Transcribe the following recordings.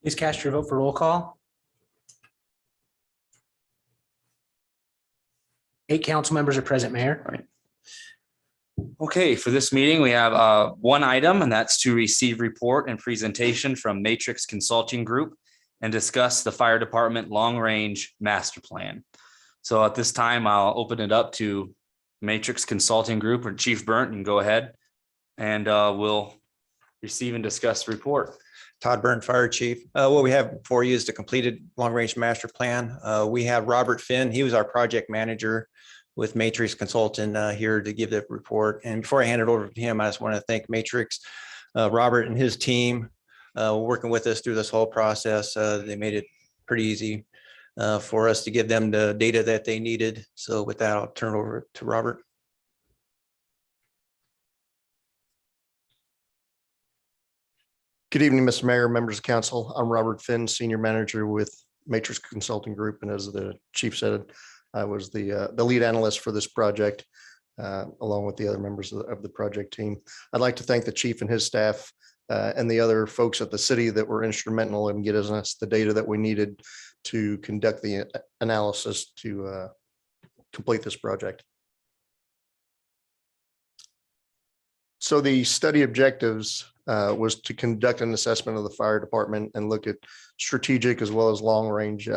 Please cast your vote for roll call. 8 council members are present, Mayor. Right. Okay, for this meeting, we have one item, and that's to receive report and presentation from Matrix Consulting Group and discuss the fire department long-range master plan. So at this time, I'll open it up to Matrix Consulting Group or Chief Burnt, and go ahead and we'll receive and discuss the report. Todd Burnt, Fire Chief. What we have for you is the completed long-range master plan. We have Robert Finn. He was our project manager with Matrix Consultant here to give the report. And before I hand it over to him, I just want to thank Matrix, Robert and his team working with us through this whole process. They made it pretty easy for us to give them the data that they needed. So with that, I'll turn it over to Robert. Good evening, Mr. Mayor, members of council. I'm Robert Finn, Senior Manager with Matrix Consulting Group. And as the chief said, I was the lead analyst for this project, along with the other members of the project team. I'd like to thank the chief and his staff and the other folks at the city that were instrumental in getting us the data that we needed to conduct the analysis to complete this project. So the study objectives was to conduct an assessment of the fire department and look at strategic as well as long-range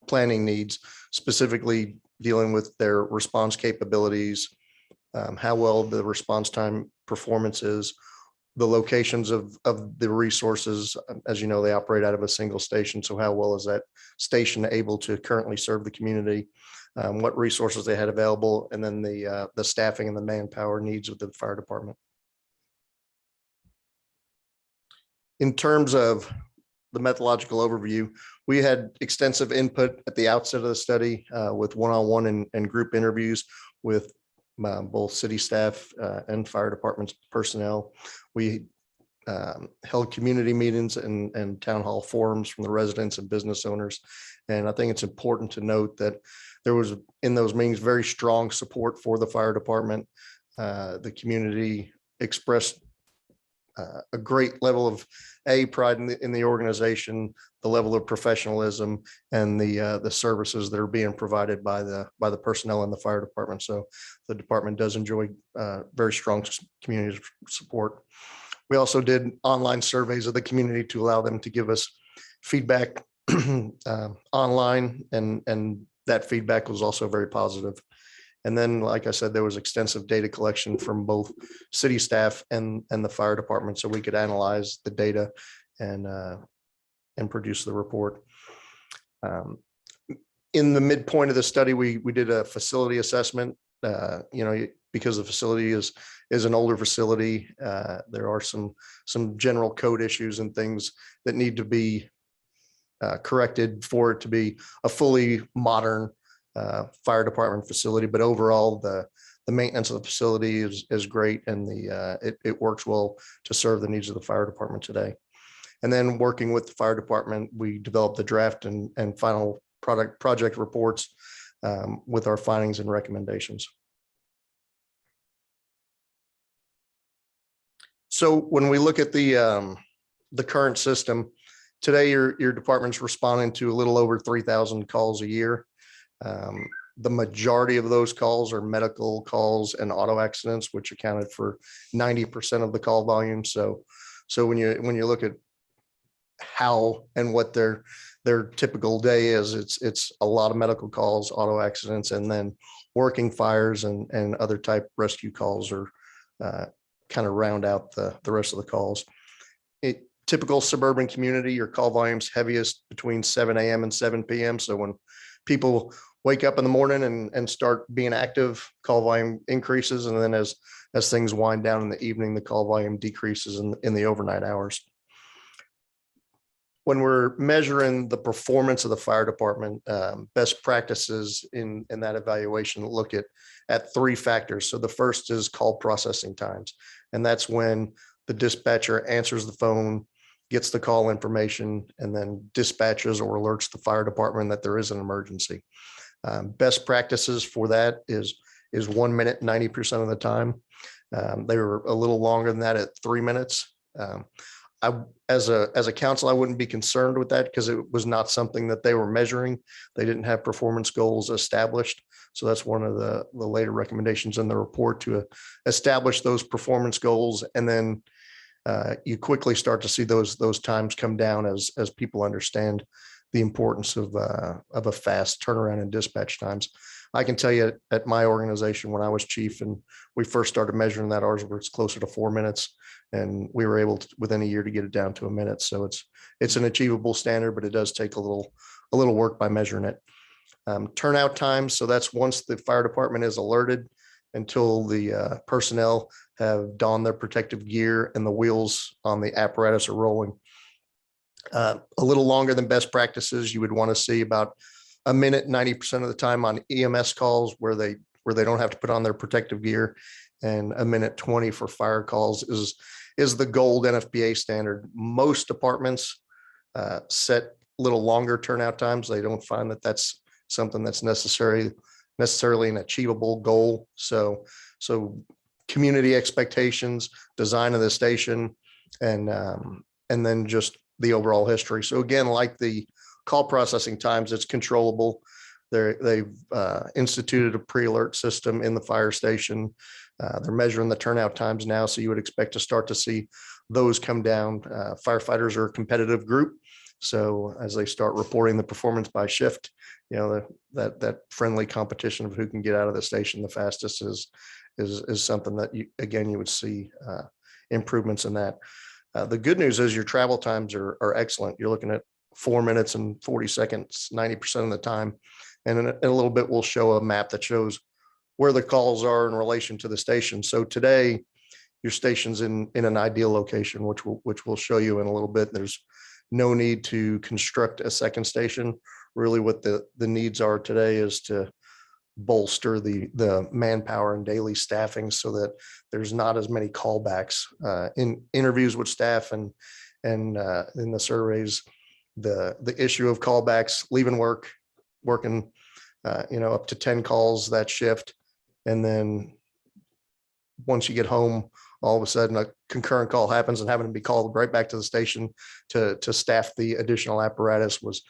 planning needs, specifically dealing with their response capabilities, how well the response time performance is, the locations of the resources. As you know, they operate out of a single station. So how well is that station able to currently serve the community? What resources they had available, and then the staffing and the manpower needs of the fire department. In terms of the methodological overview, we had extensive input at the outset of the study with one-on-one and group interviews with both city staff and fire department personnel. We held community meetings and town hall forums from the residents and business owners. And I think it's important to note that there was in those meetings very strong support for the fire department. The community expressed a great level of pride in the organization, the level of professionalism, and the services that are being provided by the personnel in the fire department. So the department does enjoy very strong community support. We also did online surveys of the community to allow them to give us feedback online, and that feedback was also very positive. And then, like I said, there was extensive data collection from both city staff and the fire department, so we could analyze the data and produce the report. In the midpoint of the study, we did a facility assessment. Because the facility is an older facility, there are some general code issues and things that need to be corrected for it to be a fully modern fire department facility. But overall, the maintenance of the facility is great, and it works well to serve the needs of the fire department today. And then working with the fire department, we developed the draft and final project reports with our findings and recommendations. So when we look at the current system today, your department's responding to a little over 3,000 calls a year. The majority of those calls are medical calls and auto accidents, which accounted for 90% of the call volume. So when you look at how and what their typical day is, it's a lot of medical calls, auto accidents, and then working fires and other type rescue calls are kind of round out the rest of the calls. Typical suburban community, your call volume's heaviest between 7 a.m. and 7 p.m. So when people wake up in the morning and start being active, call volume increases. And then as things wind down in the evening, the call volume decreases in the overnight hours. When we're measuring the performance of the fire department, best practices in that evaluation look at 3 factors. So the first is call processing times. And that's when the dispatcher answers the phone, gets the call information, and then dispatches or alerts the fire department that there is an emergency. Best practices for that is 1 minute, 90% of the time. They were a little longer than that at 3 minutes. as a council, I wouldn't be concerned with that because it was not something that they were measuring. They didn't have performance goals established. So that's one of the later recommendations in the report, to establish those performance goals. And then you quickly start to see those times come down as people understand the importance of a fast turnaround in dispatch times. I can tell you at my organization, when I was chief and we first started measuring that, ours was closer to 4 minutes, and we were able to, within a year, to get it down to a minute. So it's an achievable standard, but it does take a little work by measuring it. Turnout times. So that's once the fire department is alerted until the personnel have donned their protective gear and the wheels on the apparatus are rolling. A little longer than best practices. You would want to see about a minute 90% of the time on EMS calls where they don't have to put on their protective gear, and a minute 20 for fire calls is the gold NFPA standard. Most departments set a little longer turnout times. They don't find that that's something that's necessarily an achievable goal. So community expectations, design of the station, and then just the overall history. So again, like the call processing times, it's controllable. They've instituted a pre-alert system in the fire station. They're measuring the turnout times now, so you would expect to start to see those come down. Firefighters are a competitive group, so as they start reporting the performance by shift, that friendly competition of who can get out of the station the fastest is something that you would see improvements in that. The good news is your travel times are excellent. You're looking at 4 minutes and 40 seconds, 90% of the time. And in a little bit, we'll show a map that shows where the calls are in relation to the station. So today, your station's in an ideal location, which we'll show you in a little bit. There's no need to construct a second station. Really what the needs are today is to bolster the manpower and daily staffing so that there's not as many callbacks. In interviews with staff and in the surveys, the issue of callbacks, leaving work, working up to 10 calls that shift, and then once you get home, all of a sudden a concurrent call happens and having to be called right back to the station to staff the additional apparatus was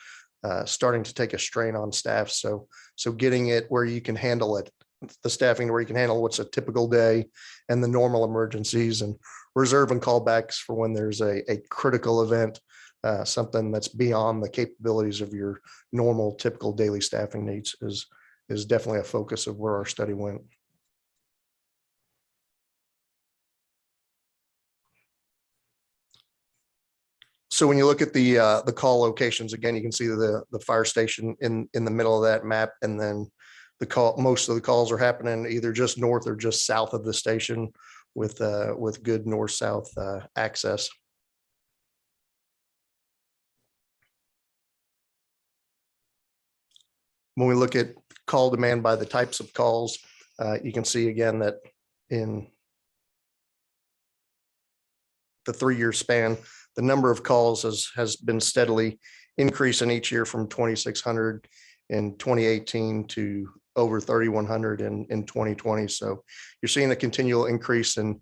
starting to take a strain on staff. So getting it where you can handle it, the staffing where you can handle what's a typical day and the normal emergencies, and reserving callbacks for when there's a critical event, something that's beyond the capabilities of your normal typical daily staffing needs is definitely a focus of where our study went. So when you look at the call locations, again, you can see the fire station in the middle of that map, and then most of the calls are happening either just north or just south of the station with good north-south access. When we look at call demand by the types of calls, you can see again that in the 3-year span, the number of calls has been steadily increasing each year from 2,600 in 2018 to over 3,100 in 2020. So you're seeing a continual increase in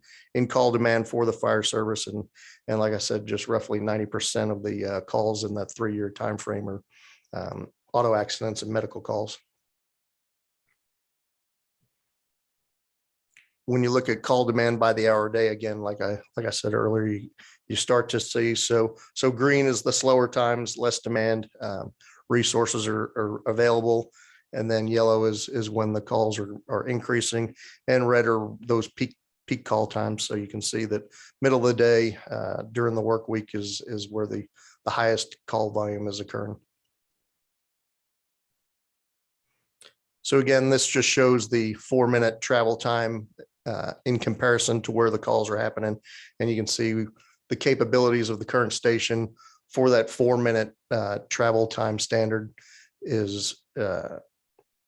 call demand for the fire service. And like I said, just roughly 90% of the calls in that 3-year time frame are auto accidents and medical calls. When you look at call demand by the hour a day, again, like I said earlier, you start to see, so green is the slower times, less demand, resources are available, and then yellow is when the calls are increasing, and red are those peak call times. So you can see that middle of the day during the work week is where the highest call volume is occurring. So again, this just shows the 4-minute travel time in comparison to where the calls are happening. And you can see the capabilities of the current station for that 4-minute travel time standard is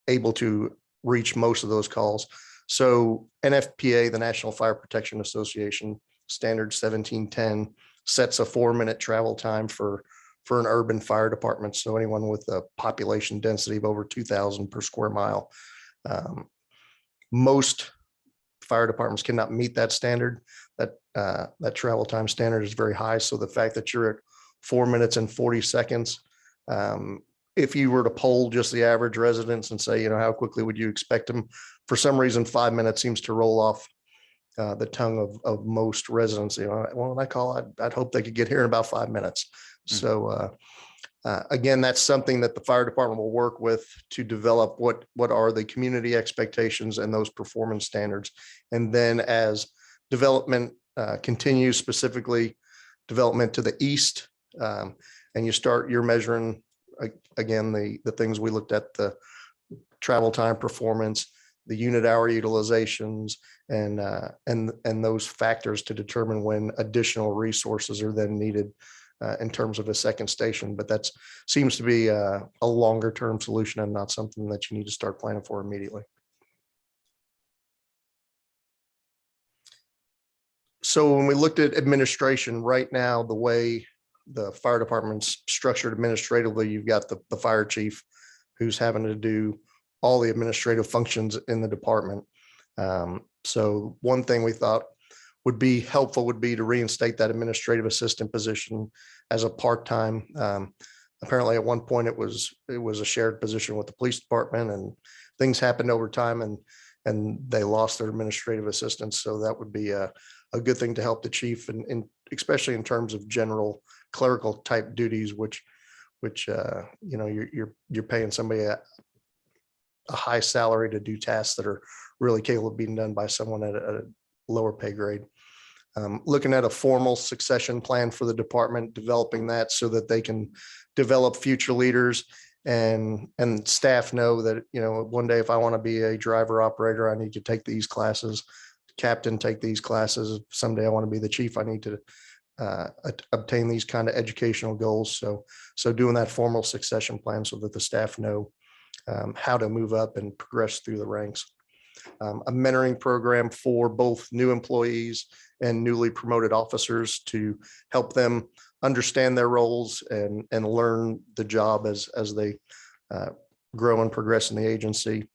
able to reach most of those calls. So NFPA, the National Fire Protection Association, standard 1710 sets a 4-minute travel time for an urban fire department. So anyone with a population density of over 2,000 per square mile. Most fire departments cannot meet that standard. That travel time standard is very high. So the fact that you're at 4 minutes and 40 seconds, if you were to poll just the average residents and say, how quickly would you expect them? For some reason, 5 minutes seems to roll off the tongue of most residents. Well, when I call, I'd hope they could get here in about 5 minutes. So again, that's something that the fire department will work with to develop what are the community expectations and those performance standards. And then as development continues, specifically development to the east, and you're measuring again the things we looked at, the travel time performance, the unit hour utilizations, and those factors to determine when additional resources are then needed in terms of a second station. But that seems to be a longer term solution and not something that you need to start planning for immediately. So when we looked at administration right now, the way the fire department's structured administratively, you've got the fire chief who's having to do all the administrative functions in the department. So one thing we thought would be helpful would be to reinstate that administrative assistant position as a part-time. Apparently at one point it was a shared position with the police department, and things happened over time and they lost their administrative assistants. So that would be a good thing to help the chief, and especially in terms of general clerical type duties, which you're paying somebody a high salary to do tasks that are really capable of being done by someone at a lower pay grade. Looking at a formal succession plan for the department, developing that so that they can develop future leaders, and staff know that, one day if I want to be a driver operator, I need to take these classes. Captain, take these classes. Someday I want to be the chief, I need to obtain these kind of educational goals. So doing that formal succession plan so that the staff know how to move up and progress through the ranks. A mentoring program for both new employees and newly promoted officers to help them understand their roles and learn the job as they grow and progress in the agency.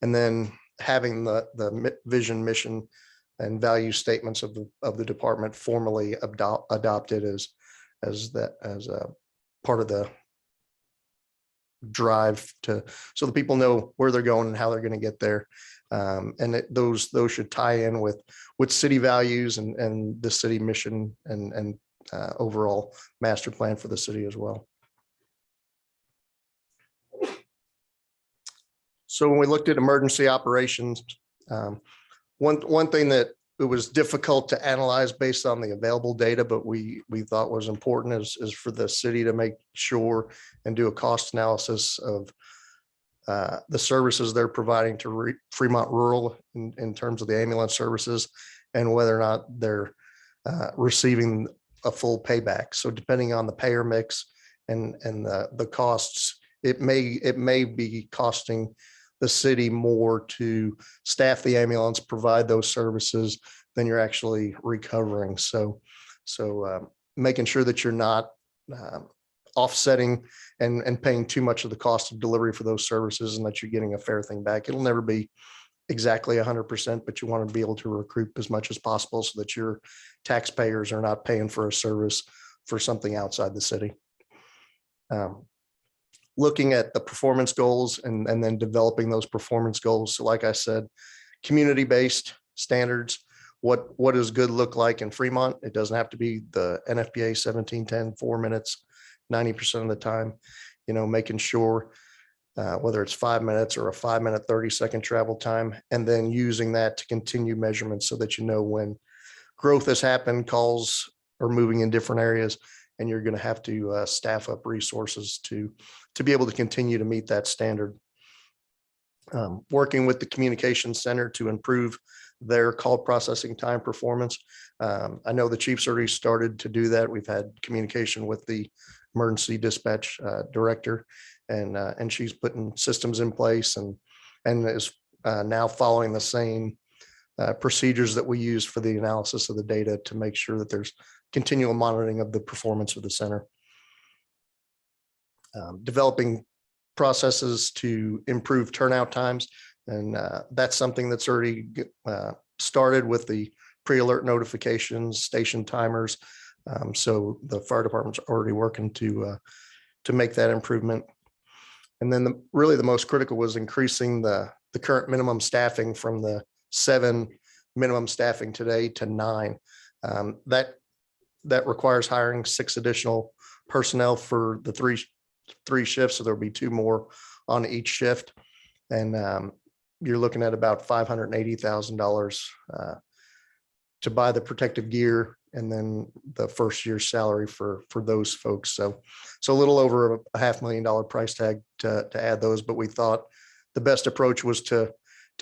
And then having the vision, mission, and value statements of the department formally adopted as a part of the drive so the people know where they're going and how they're going to get there. And those should tie in with city values and the city mission and overall master plan for the city as well. So when we looked at emergency operations, one thing that it was difficult to analyze based on the available data, but we thought was important is for the city to make sure and do a cost analysis of the services they're providing to Fremont Rural in terms of the ambulance services, and whether or not they're receiving a full payback. So depending on the payer mix and the costs, it may be costing the city more to staff the ambulance, provide those services, than you're actually recovering. So making sure that you're not offsetting and paying too much of the cost of delivery for those services, and that you're getting a fair thing back. It'll never be exactly 100%, but you want to be able to recoup as much as possible so that your taxpayers are not paying for a service for something outside the city. Looking at the performance goals and then developing those performance goals. So like I said, community-based standards. What does good look like in Fremont? It doesn't have to be the NFPA 1710, 4 minutes, 90% of the time, making sure whether it's 5 minutes or a 5 minute, 30-second travel time, and then using that to continue measurements so that when growth has happened, calls are moving in different areas, and you're going to have to staff up resources to be able to continue to meet that standard. Working with the communications center to improve their call processing time performance. I know the chief's already started to do that. We've had communication with the emergency dispatch director, and she's putting systems in place and is now following the same procedures that we use for the analysis of the data to make sure that there's continual monitoring of the performance of the center. Developing processes to improve turnout times. And that's something that's already started with the pre-alert notifications, station timers. So the fire department's already working to make that improvement. And then really the most critical was increasing the current minimum staffing from the 7 minimum staffing today to 9. That requires hiring 6 additional personnel for the three shifts. So there'll be 2 more on each shift. And you're looking at about $580,000 to buy the protective gear and then the first year's salary for those folks. So a little over a $500,000 price tag to add those, but we thought the best approach was to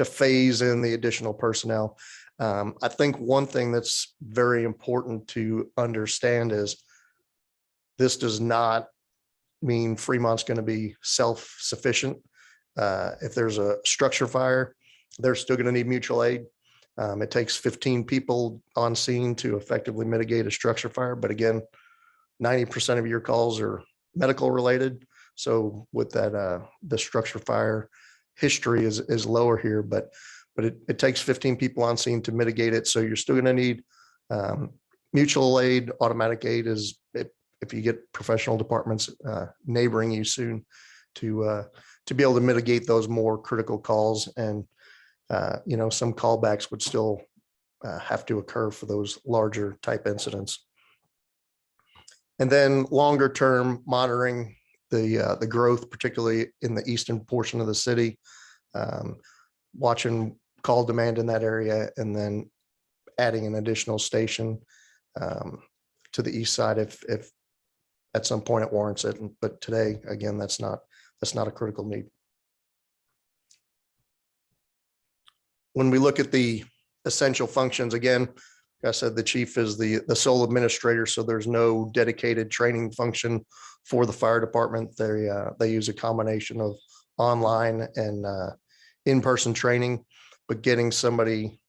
phase in the additional personnel. I think one thing that's very important to understand is this does not mean Fremont's going to be self-sufficient. If there's a structure fire, they're still going to need mutual aid. It takes 15 people on scene to effectively mitigate a structure fire. But again, 90% of your calls are medical related. So with that, the structure fire history is lower here, but it takes 15 people on scene to mitigate it. So you're still going to need mutual aid. Automatic aid is if you get professional departments neighboring you soon to be able to mitigate those more critical calls. And some callbacks would still have to occur for those larger type incidents. And then longer term monitoring the growth, particularly in the eastern portion of the city, watching call demand in that area, and then adding an additional station to the east side if at some point it warrants it. But today, again, that's not a critical need. When we look at the essential functions, again, like I said, the chief is the sole administrator, so there's no dedicated training function for the fire department. They use a combination of online and in-person training, but getting somebody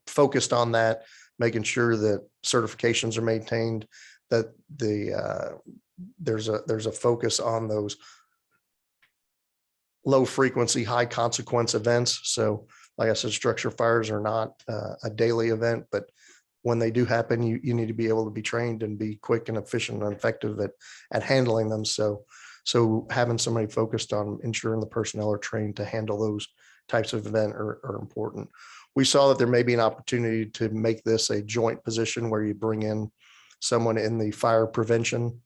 focused on that, making sure that certifications are maintained, that there's a focus on those low frequency, high consequence events. So like I said, structure fires are not a daily event, but when they do happen, you need to be able to be trained and be quick and efficient and effective at handling them. So having somebody focused on ensuring the personnel are trained to handle those types of event are important. We saw that there may be an opportunity to make this a joint position where you bring in someone in the fire prevention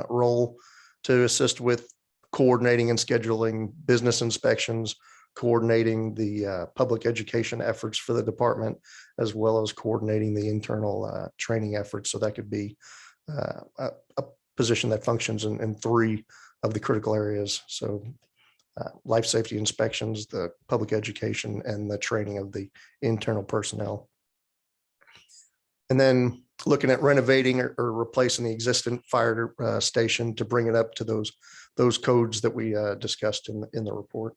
role to assist with coordinating and scheduling business inspections, coordinating the public education efforts for the department, as well as coordinating the internal training efforts. So that could be a position that functions in 3 of the critical areas. So life safety inspections, the public education, and the training of the internal personnel. And then looking at renovating or replacing the existing fire station to bring it up to those codes that we discussed in the report.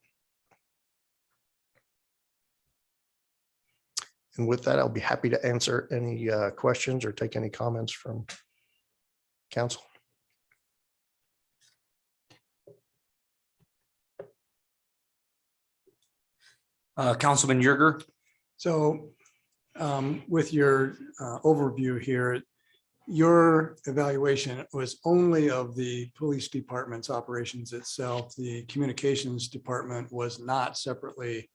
And with that, I'll be happy to answer any questions or take any comments from council. Councilman Yerger. So with your overview here, your evaluation was only of the police department's operations itself. The communications department was not separately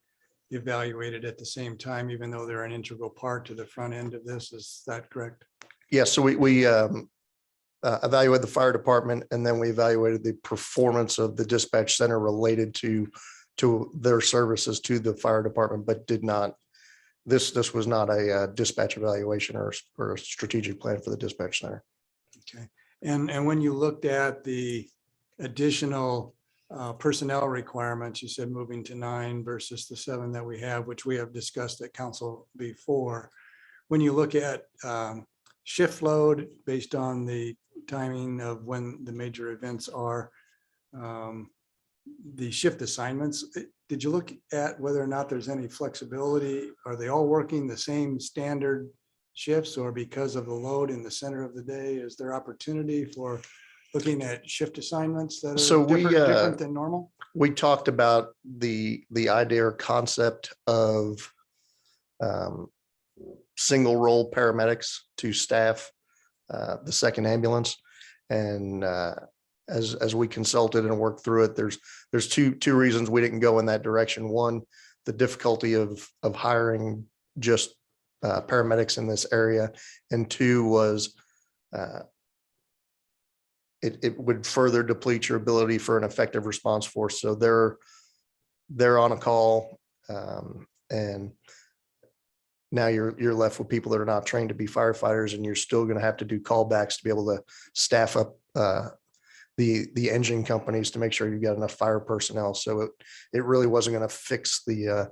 evaluated at the same time, even though they're an integral part to the front end of this. Is that correct? Yes, so we evaluated the fire department, and then we evaluated the performance of the dispatch center related to their services to the fire department, but did not. This was not a dispatch evaluation or a strategic plan for the dispatch center. Okay. And when you looked at the additional personnel requirements, you said moving to 9 versus the 7 that we have, which we have discussed at council before. When you look at shift load based on the timing of when the major events are, the shift assignments, did you look at whether or not there's any flexibility? Are they all working the same standard shifts, or because of the load in the center of the day, is there opportunity for looking at shift assignments that are different than normal? We talked about the idea or concept of single role paramedics to staff the second ambulance. And as we consulted and worked through it, there's two reasons we didn't go in that direction. One, the difficulty of hiring just paramedics in this area, and two was it would further deplete your ability for an effective response force. So they're on a call, and now you're left with people that are not trained to be firefighters, and you're still going to have to do callbacks to be able to staff up the engine companies to make sure you've got enough fire personnel. So it really wasn't going to fix the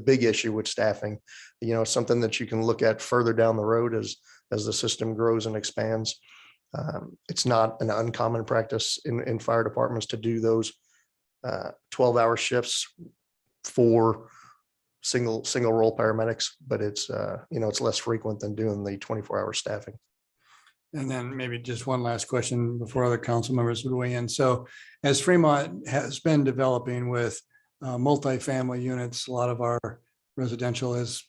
big issue with staffing. You know, something that you can look at further down the road as the system grows and expands. It's not an uncommon practice in fire departments to do those 12-hour shifts for single role paramedics, but it's it's less frequent than doing the 24-hour staffing. And then maybe just one last question before other council members would weigh in. So as Fremont has been developing with multifamily units, a lot of our residential is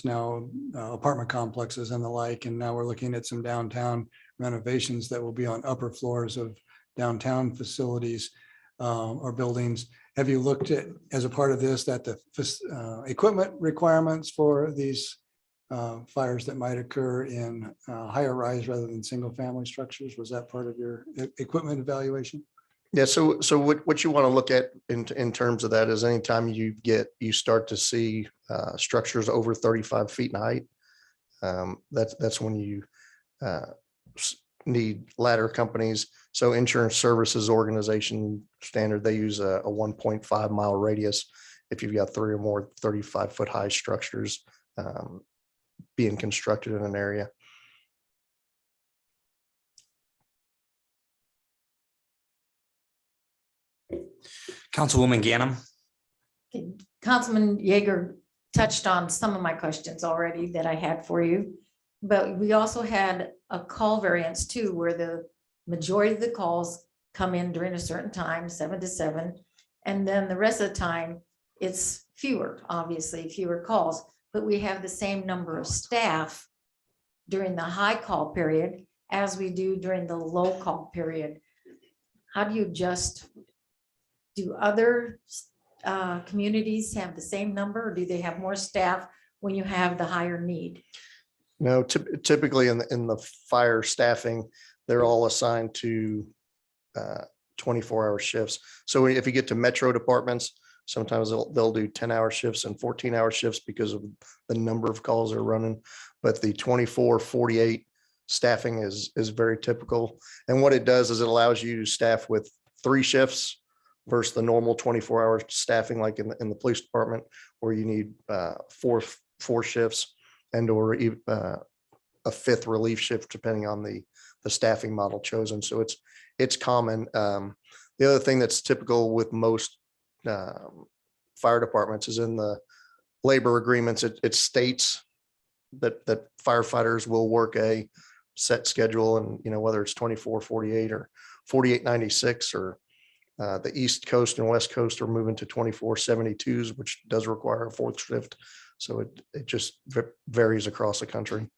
now apartment complexes and the like. And now we're looking at some downtown renovations that will be on upper floors of downtown facilities or buildings. Have you looked at, as a part of this, that the equipment requirements for these fires that might occur in higher rise rather than single family structures? Was that part of your equipment evaluation? Yeah. So what you want to look at in terms of that is anytime you start to see structures over 35 feet in height, that's when you need ladder companies. So Insurance Services Organization standard, they use a 1.5 mile radius if you've got 3 or more 35-foot high structures being constructed in an area. Councilwoman Ganem. Councilman Yeager touched on some of my questions already that I had for you, but we also had a call variance too, where the majority of the calls come in during a certain time, 7 to 7, and then the rest of the time it's obviously fewer calls, but we have the same number of staff during the high call period as we do during the low call period. How do you do other communities have the same number, or do they have more staff when you have the higher need? No, typically in the fire staffing, they're all assigned to 24-hour shifts. So if you get to metro departments, sometimes they'll do 10-hour shifts and 14-hour shifts because of the number of calls they're running. But the 24-48 staffing is very typical. And what it does is it allows you to staff with 3 shifts versus the normal 24-hour staffing, like in the police department, where you need four shifts and or a 5th relief shift, depending on the staffing model chosen. So it's common. The other thing that's typical with most fire departments is in the labor agreements. It states that firefighters will work a set schedule, and whether it's 24-48 or 48-96, or the East Coast and West Coast are moving to 24-72s, which does require a 4th shift. So it just varies across the country.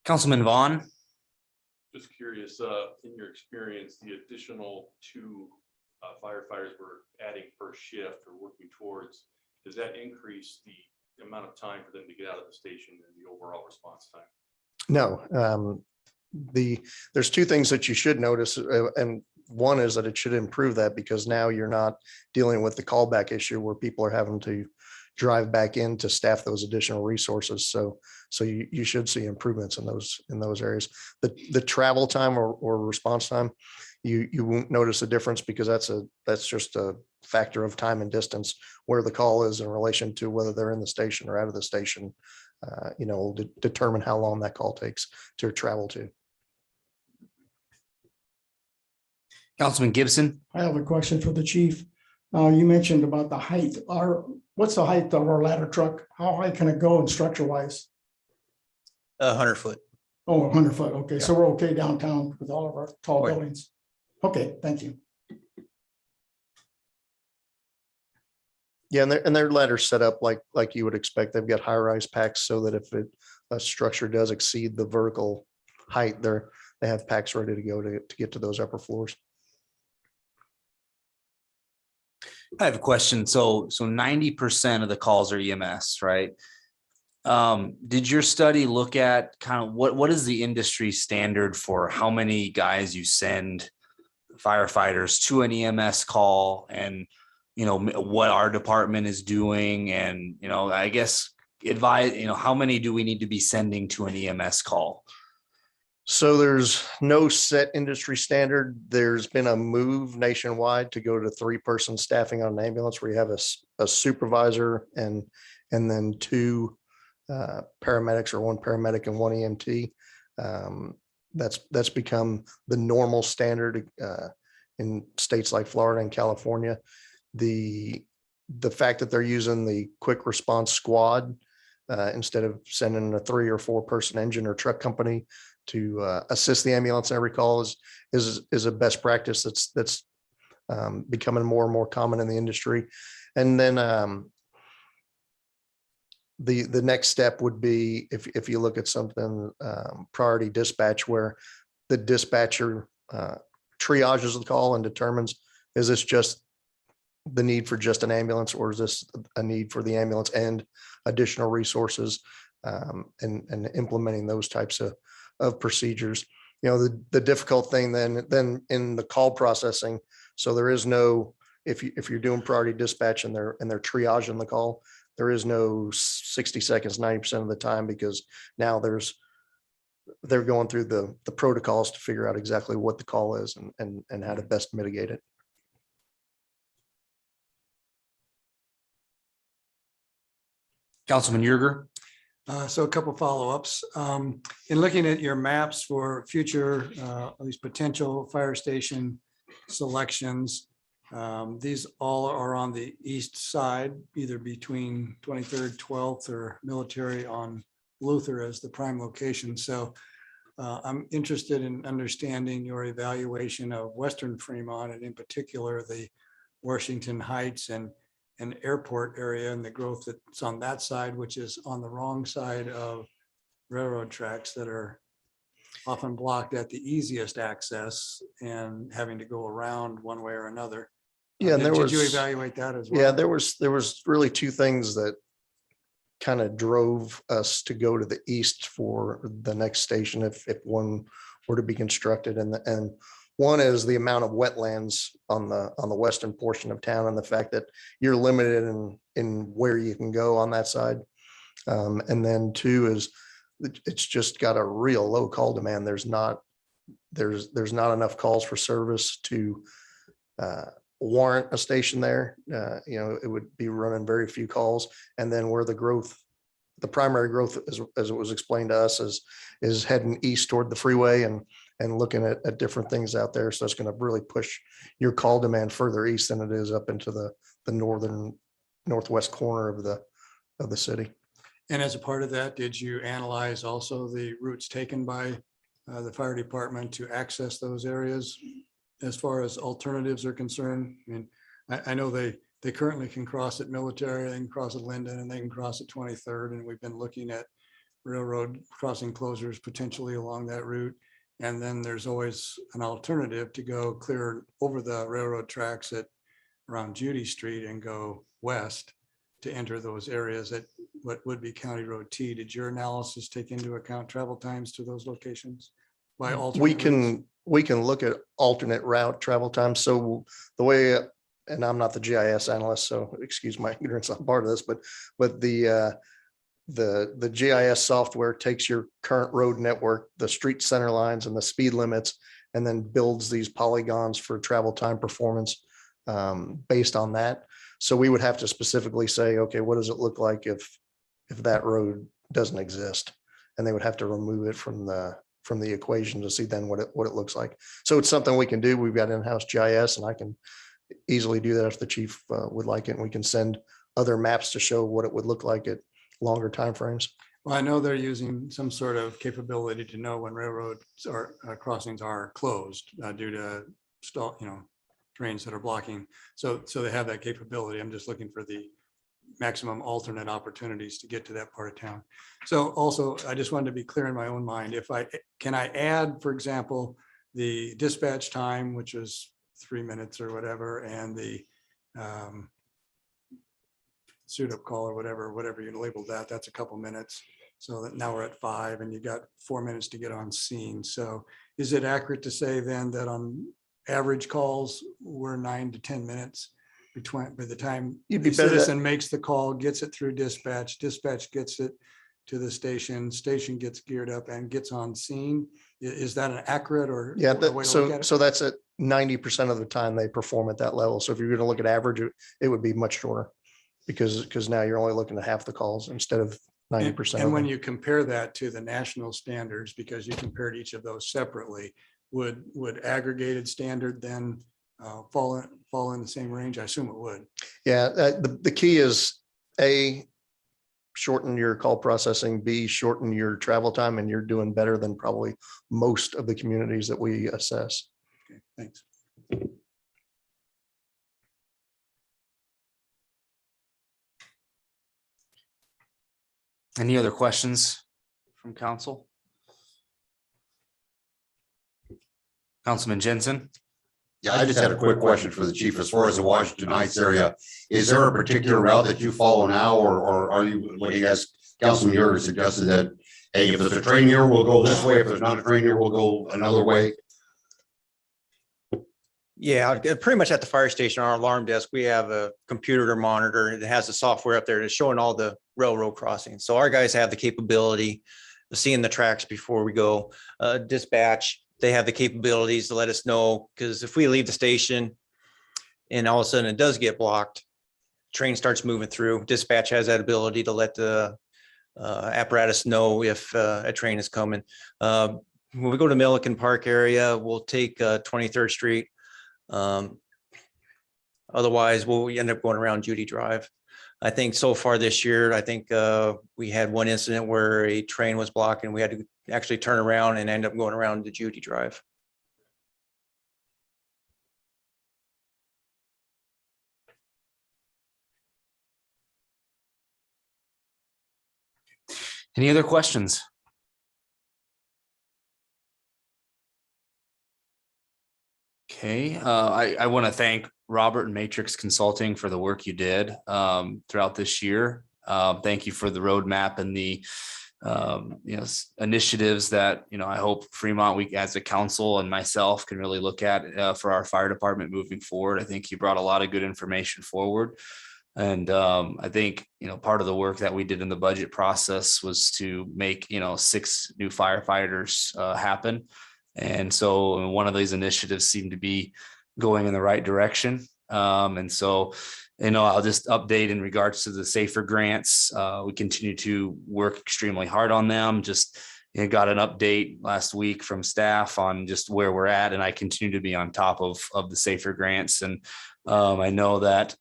Councilman Vaughn. Just curious, in your experience, the additional 2 firefighters we're adding per shift or working towards, does that increase the amount of time for them to get out of the station and the overall response time? No, there's 2 things that you should notice, and one is that it should improve that, because now you're not dealing with the callback issue where people are having to drive back in to staff those additional resources. So you should see improvements in those areas. The travel time or response time, you won't notice a difference, because that's just a factor of time and distance where the call is in relation to whether they're in the station or out of the station. Will determine how long that call takes to travel to. Councilman Gibson. I have a question for the chief. You mentioned about the height. What's the height of our ladder truck? How high can it go in structure wise? 100 foot. Oh, 100 foot. Okay, so we're okay downtown with all of our tall Right. buildings. Okay, thank you. Yeah, and their ladder's set up like you would expect. They've got high-rise packs so that if a structure does exceed the vertical height, they have packs ready to go to get to those upper floors. I have a question. So 90% of the calls are EMS, right? Did your study look at kind of what is the industry standard for how many guys you send firefighters to an EMS call, and what our department is doing, and I guess advise, how many do we need to be sending to an EMS call? So there's no set industry standard. There's been a move nationwide to go to 3-person staffing on an ambulance where you have a supervisor and then 2 paramedics, or 1 paramedic and 1 EMT. That's become the normal standard in states like Florida and California. The fact that they're using the quick response squad instead of sending a 3 or 4-person engine or truck company to assist the ambulance in every call is a best practice that's becoming more and more common in the industry. And then the next step would be if you look at something priority dispatch, where the dispatcher triages the call and determines, is this just the need for just an ambulance, or is this a need for the ambulance and additional resources, and implementing those types of procedures. The difficult thing then in the call processing, so there is no, if you're doing priority dispatch and they're triaging the call, there is no 60 seconds 90% of the time, because now they're going through the protocols to figure out exactly what the call is and how to best mitigate it. Councilman Yerger? So a couple follow-ups. In looking at your maps for future, at least potential fire station selections, these all are on the east side, either between 23rd, 12th, or Military on Luther as the prime location. So I'm interested in understanding your evaluation of Western Fremont, and in particular, the Washington Heights and airport area, and the growth that's on that side, which is on the wrong side of railroad tracks that are often blocked at the easiest access and having to go around one way or another. Yeah, and Did you evaluate that as well? Yeah, there was really 2 things that kind of drove us to go to the east for the next station if one were to be constructed, and one is the amount of wetlands on the western portion of town, and the fact that you're limited in where you can go on that side. And then 2 is it's just got a real low call demand. There's not enough calls for service to warrant a station there. It would be running very few calls. And then where the primary growth, as it was explained to us, is heading east toward the freeway and looking at different things out there. So it's going to really push your call demand further east than it is up into the northwest corner of the city. And as a part of that, did you analyze also the routes taken by the fire department to access those areas as far as alternatives are concerned? I mean, I know they currently can cross at Military, they can cross at Linden, and they can cross at 23rd. And we've been looking at railroad crossing closures potentially along that route. And then there's always an alternative to go clear over the railroad tracks at around Judy Street and go west to enter those areas at what would be County Road T. Did your analysis take into account travel times to those locations? By We alternate routes? can look at alternate route travel times. So the way, and I'm not the GIS analyst, so excuse my ignorance on part of this, but the GIS software takes your current road network, the street center lines and the speed limits, and then builds these polygons for travel time performance based on that. So we would have to specifically say, okay, what does it look like if that road doesn't exist? And they would have to remove it from the equation to see then what it looks like. So it's something we can do. We've got in-house GIS, and I can easily do that if the chief would like it. And we can send other maps to show what it would look like at longer timeframes. Well, I know they're using some sort of capability to know when railroads or crossings are closed due to trains that are blocking. So they have that capability. I'm just looking for the maximum alternate opportunities to get to that part of town. So also, I just wanted to be clear in my own mind, can I add, for example, the dispatch time, which is 3 minutes or whatever, and the suit up call or whatever you labeled that, that's a couple minutes. So that now we're at 5 and you got 4 minutes to get on scene. So is it accurate to say then that on average calls, we're 9 to 10 minutes between, by the time You'd be the better citizen makes the call, gets it through dispatch, dispatch gets it to the station, station gets geared up and gets on scene? Is that an accurate or? Yeah, a way to look so, at it? so that's at 90% of the time they perform at that level. So if you're going to look at average, it would be much shorter. Because now you're only looking at half the calls instead of 90%. And of when them. you compare that to the national standards, because you compared each of those separately, would aggregated standard then fall in the same range? I assume it would. Yeah, the key is A, shorten your call processing, B, shorten your travel time, and you're doing better than probably most of the communities that we assess. Okay, thanks. Any other questions from council? Councilman Jensen? Yeah, I just had a quick question for the chief. As far as the Washington Heights area, is there a particular route that you follow now, or are you, what do you guys, Councilman Yeager suggested that, hey, if there's a train here, we'll go this way. If there's not a train here, we'll go another way. Yeah, pretty much at the fire station, our alarm desk, we have a computer monitor that has the software up there that's showing all the railroad crossings. So our guys have the capability of seeing the tracks before we go. Dispatch, they have the capabilities to let us know, because if we leave the station and all of a sudden it does get blocked, train starts moving through, dispatch has that ability to let the apparatus know if a train is coming. When we go to Milliken Park area, we'll take 23rd Street. Otherwise, we'll end up going around Judy Drive. I think so far this year, I think we had one incident where a train was blocked and we had to actually turn around and end up going around the Judy Drive. Any other questions? Okay, I want to thank Robert and Matrix Consulting for the work you did throughout this year. Thank you for the roadmap and the initiatives that, I hope Fremont, we as a council and myself can really look at for our fire department moving forward. I think you brought a lot of good information forward. And I think, part of the work that we did in the budget process was to make, 6 new firefighters happen. And so one of these initiatives seemed to be going in the right direction. And so, I'll just update in regards to the SAFER grants. We continue to work extremely hard on them. Just got an update last week from staff on just where we're at, and I continue to be on top of the SAFER grants. And I know that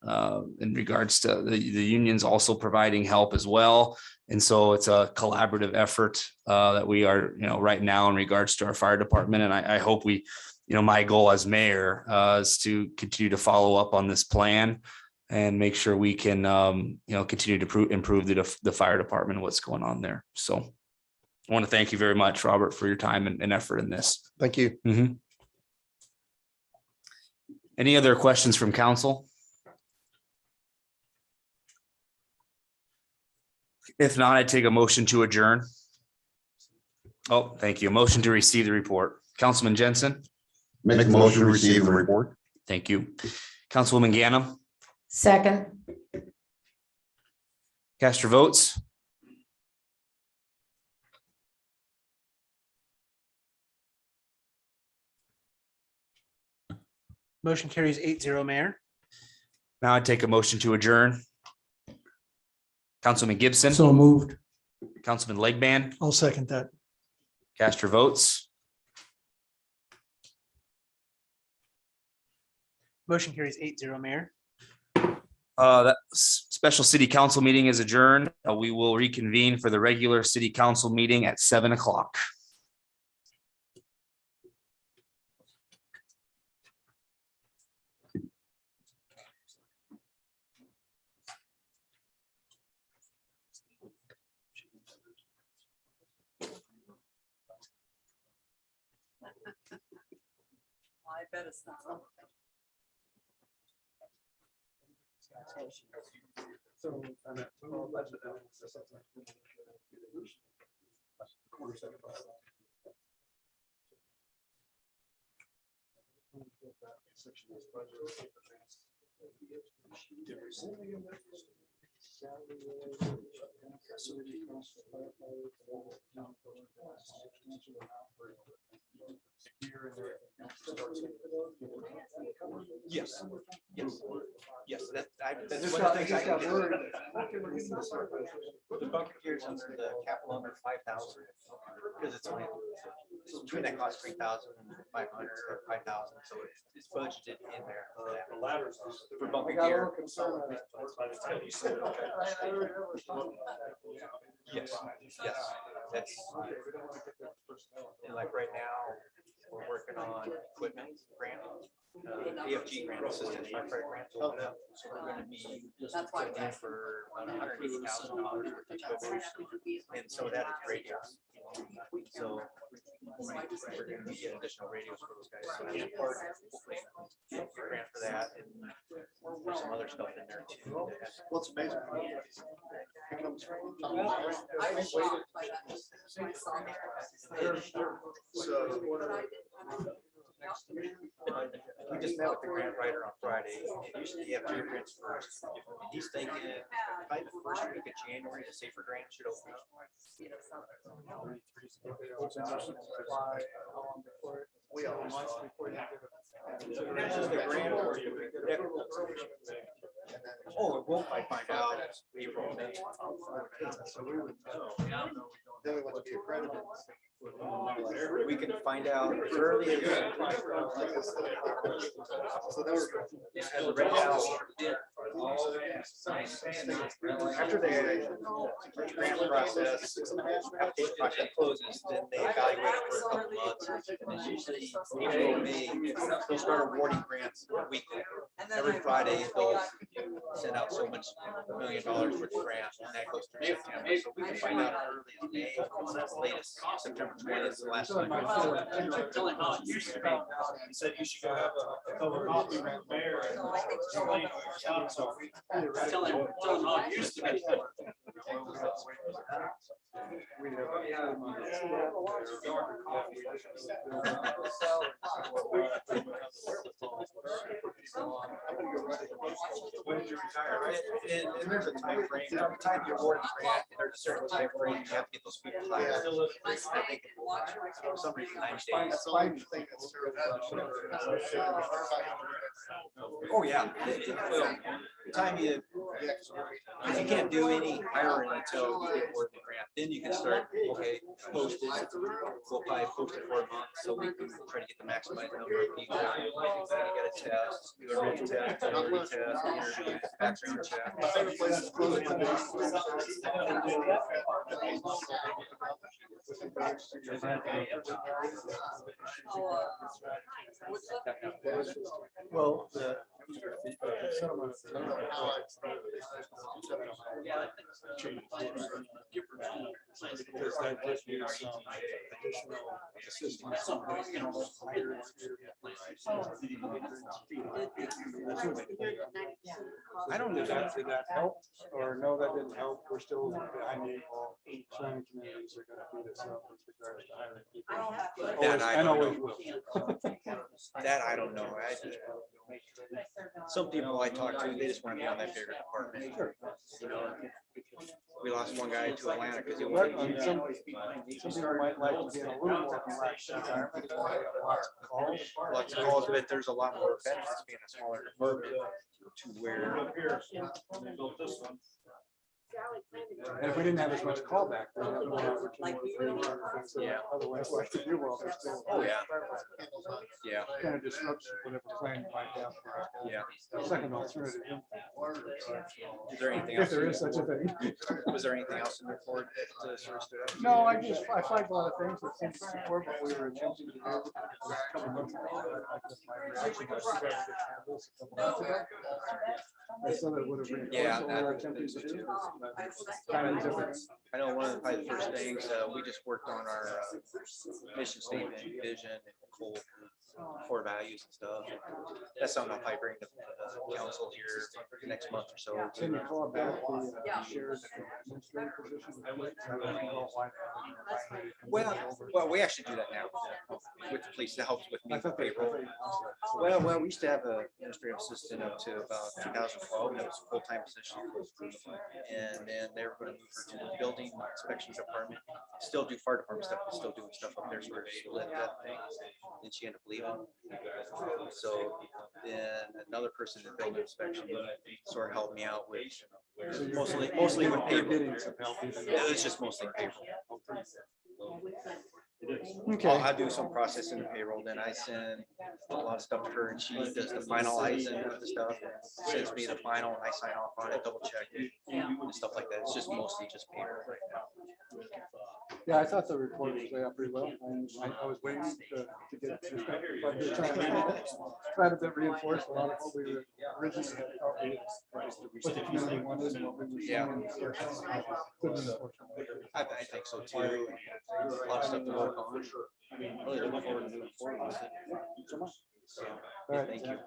in regards to the unions also providing help as well. And so it's a collaborative effort that we are, right now in regards to our fire department. And I hope we, my goal as mayor is to continue to follow up on this plan and make sure we can, continue to improve the fire department and what's going on there. So I want to thank you very much, Robert, for your time and effort in this. Thank you. Mm-hmm. Any other questions from council? If not, I'd take a motion to adjourn. Oh, thank you. A motion to receive the report. Councilman Jensen. Make the motion to receive the report. Thank you. Councilwoman Ganem. Second, Cast your votes. Motion carries 8-0, Mayor. Now I'd take a motion to adjourn. Councilman Gibson, So moved. Councilman Legband, I'll second that. cast your votes. Motion carries 8-0, Mayor. That special city council meeting is adjourned. We will reconvene for the regular city council meeting at 7 o'clock. Yes, yes, yes, that's Just one of the got- things I just got can word. The bunker gears under the capital under 5,000, because it's only, it's between that cost 3,500 or 5,000, so it's budgeted in there for that. For I bunker got a little gear. concerned. Yes, yes, that's, and like right now, we're working on equipment grant, AFG grant, assistant firefighter grant. So we're gonna be looking for about $180,000 worth of equipment, and some of that is radios. So we're gonna be getting additional radios for those guys. So that's part of the grant for that, and there's some other stuff in there too. Well, it's amazing. It comes from Tom Myers. We just met with the grant writer on Friday. Usually you have two grants first. And he's thinking by the first week of January, the safer grant should open up. We all months before you get it. This is the grant. Oh, it won't, I find out that it's April. So we would know. Then we want to be accredited. We can find out as early as. So that was. As of right now. After the grant process, application process closes, then they evaluate it for a couple months. And it's usually April, May, they'll start awarding grants weekly. Every Friday, they'll send out so much $1 million worth of grants, and that goes through September. So we can find out as early as May, latest September 20th, is the last time. Tell him how it used to be. He said you should go have a cup of coffee with the mayor and explain what you're doing. So tell him how it used to be. When did you retire, right? And there's a time frame, from the time you award a grant, there's a certain time frame, you have to get those people hired. I think for some reason 90 days. Oh, yeah. Well, the time you, because you can't do any hiring until you get awarded the grant, then you can start, okay, post it. We'll probably post it for a month, so we can try to get the maximum number of people. You get a test, do a written test, interview test, interview, background check. Well, the. Because that gives you some additional assistance. I don't know, did that help or no, that didn't help? We're still behind the eight ball. Surrounding communities are gonna beat us up with regards to hiring people. That I And don't always know. will. That I don't know. Some people I talk to, they just want to be on that bigger department. You know, we lost one guy to Atlanta because he But, wanted. some people might like to be in a little more relaxed environment. Lots of calls. Lots of calls, but there's a lot more benefits being a smaller department to where. And if we didn't have as much callback, we'd have more opportunity for things that otherwise like to do well. They're still. Oh, yeah. Yeah. Kind of disrupts whatever plan you might have. Yeah. Second alternative. Is there anything If else? there is such a thing. Was there anything else in the report that sort of stood out? No, I flagged a lot of things that seemed to support what we were attempting to do. A couple months ago. I guess my reaction was, "You guys didn't have this a couple months ago." I said it would have reinforced Yeah, what we were attempting to do. Timing's everything. I know one of the probably the first things, we just worked on our mission statement, vision, and full core values and stuff. That's something I'll probably bring to council here next month or so. Can you call back the shares administrative position? Well, we actually do that now with the police. That helps with me I with thought they- payroll. Well, we used to have a administrative assistant up to about 2012. That was a full-time position. And then they were going to move her to the building inspection department. Still do fire department stuff, but still doing stuff up there. So we split that thing. Then she ended up leaving. So then another person in building inspection sort of helped me out with mostly with You're payroll. getting some help. It was just mostly payroll. Okay. I do some processing of payroll, then I send a lot of stuff to her and she does the finalizing of the stuff. Sends me the final and I sign off on it, double check it and stuff like that. It's just mostly just payroll right now. Yeah, I thought the report was laid out pretty well. And I was waiting to get this stuff, but they're trying to reinforce a lot of what we were originally had thought what the community wanted and what we were Yeah. seeing. I think so too. A lot of stuff to work on. Really looking forward to moving forward with it. So, All right. thank you.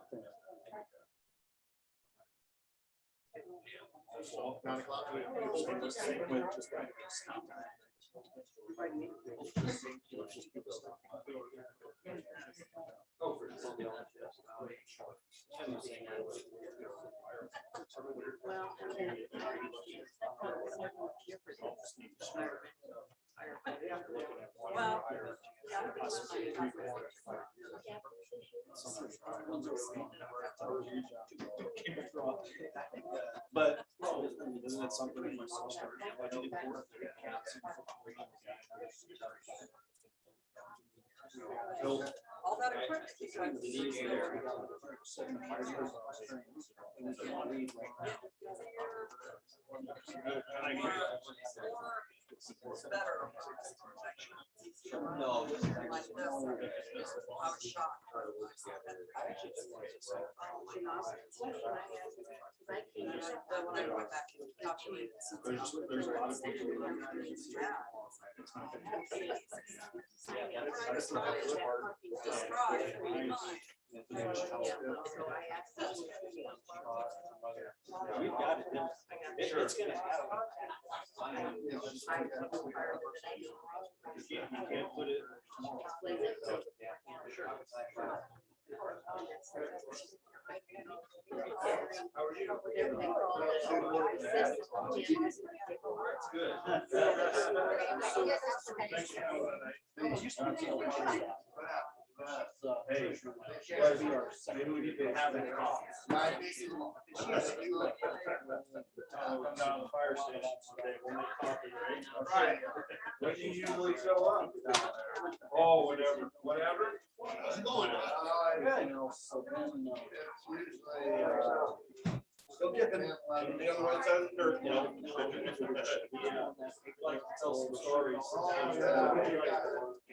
But isn't it something that myself started budgeting for? All that equipment. No. I was shocked. But when I went back and calculated. There's a lot of things that are We've got it. It's gonna happen. You can't put it. Hey, maybe we need to have that call. Come down to the fire station today, we'll make coffee, right? When do you usually show up? Oh, whatever. How's it going? Still kicking. Be on the right side of the dirt, you know? Yeah. Like to tell some stories.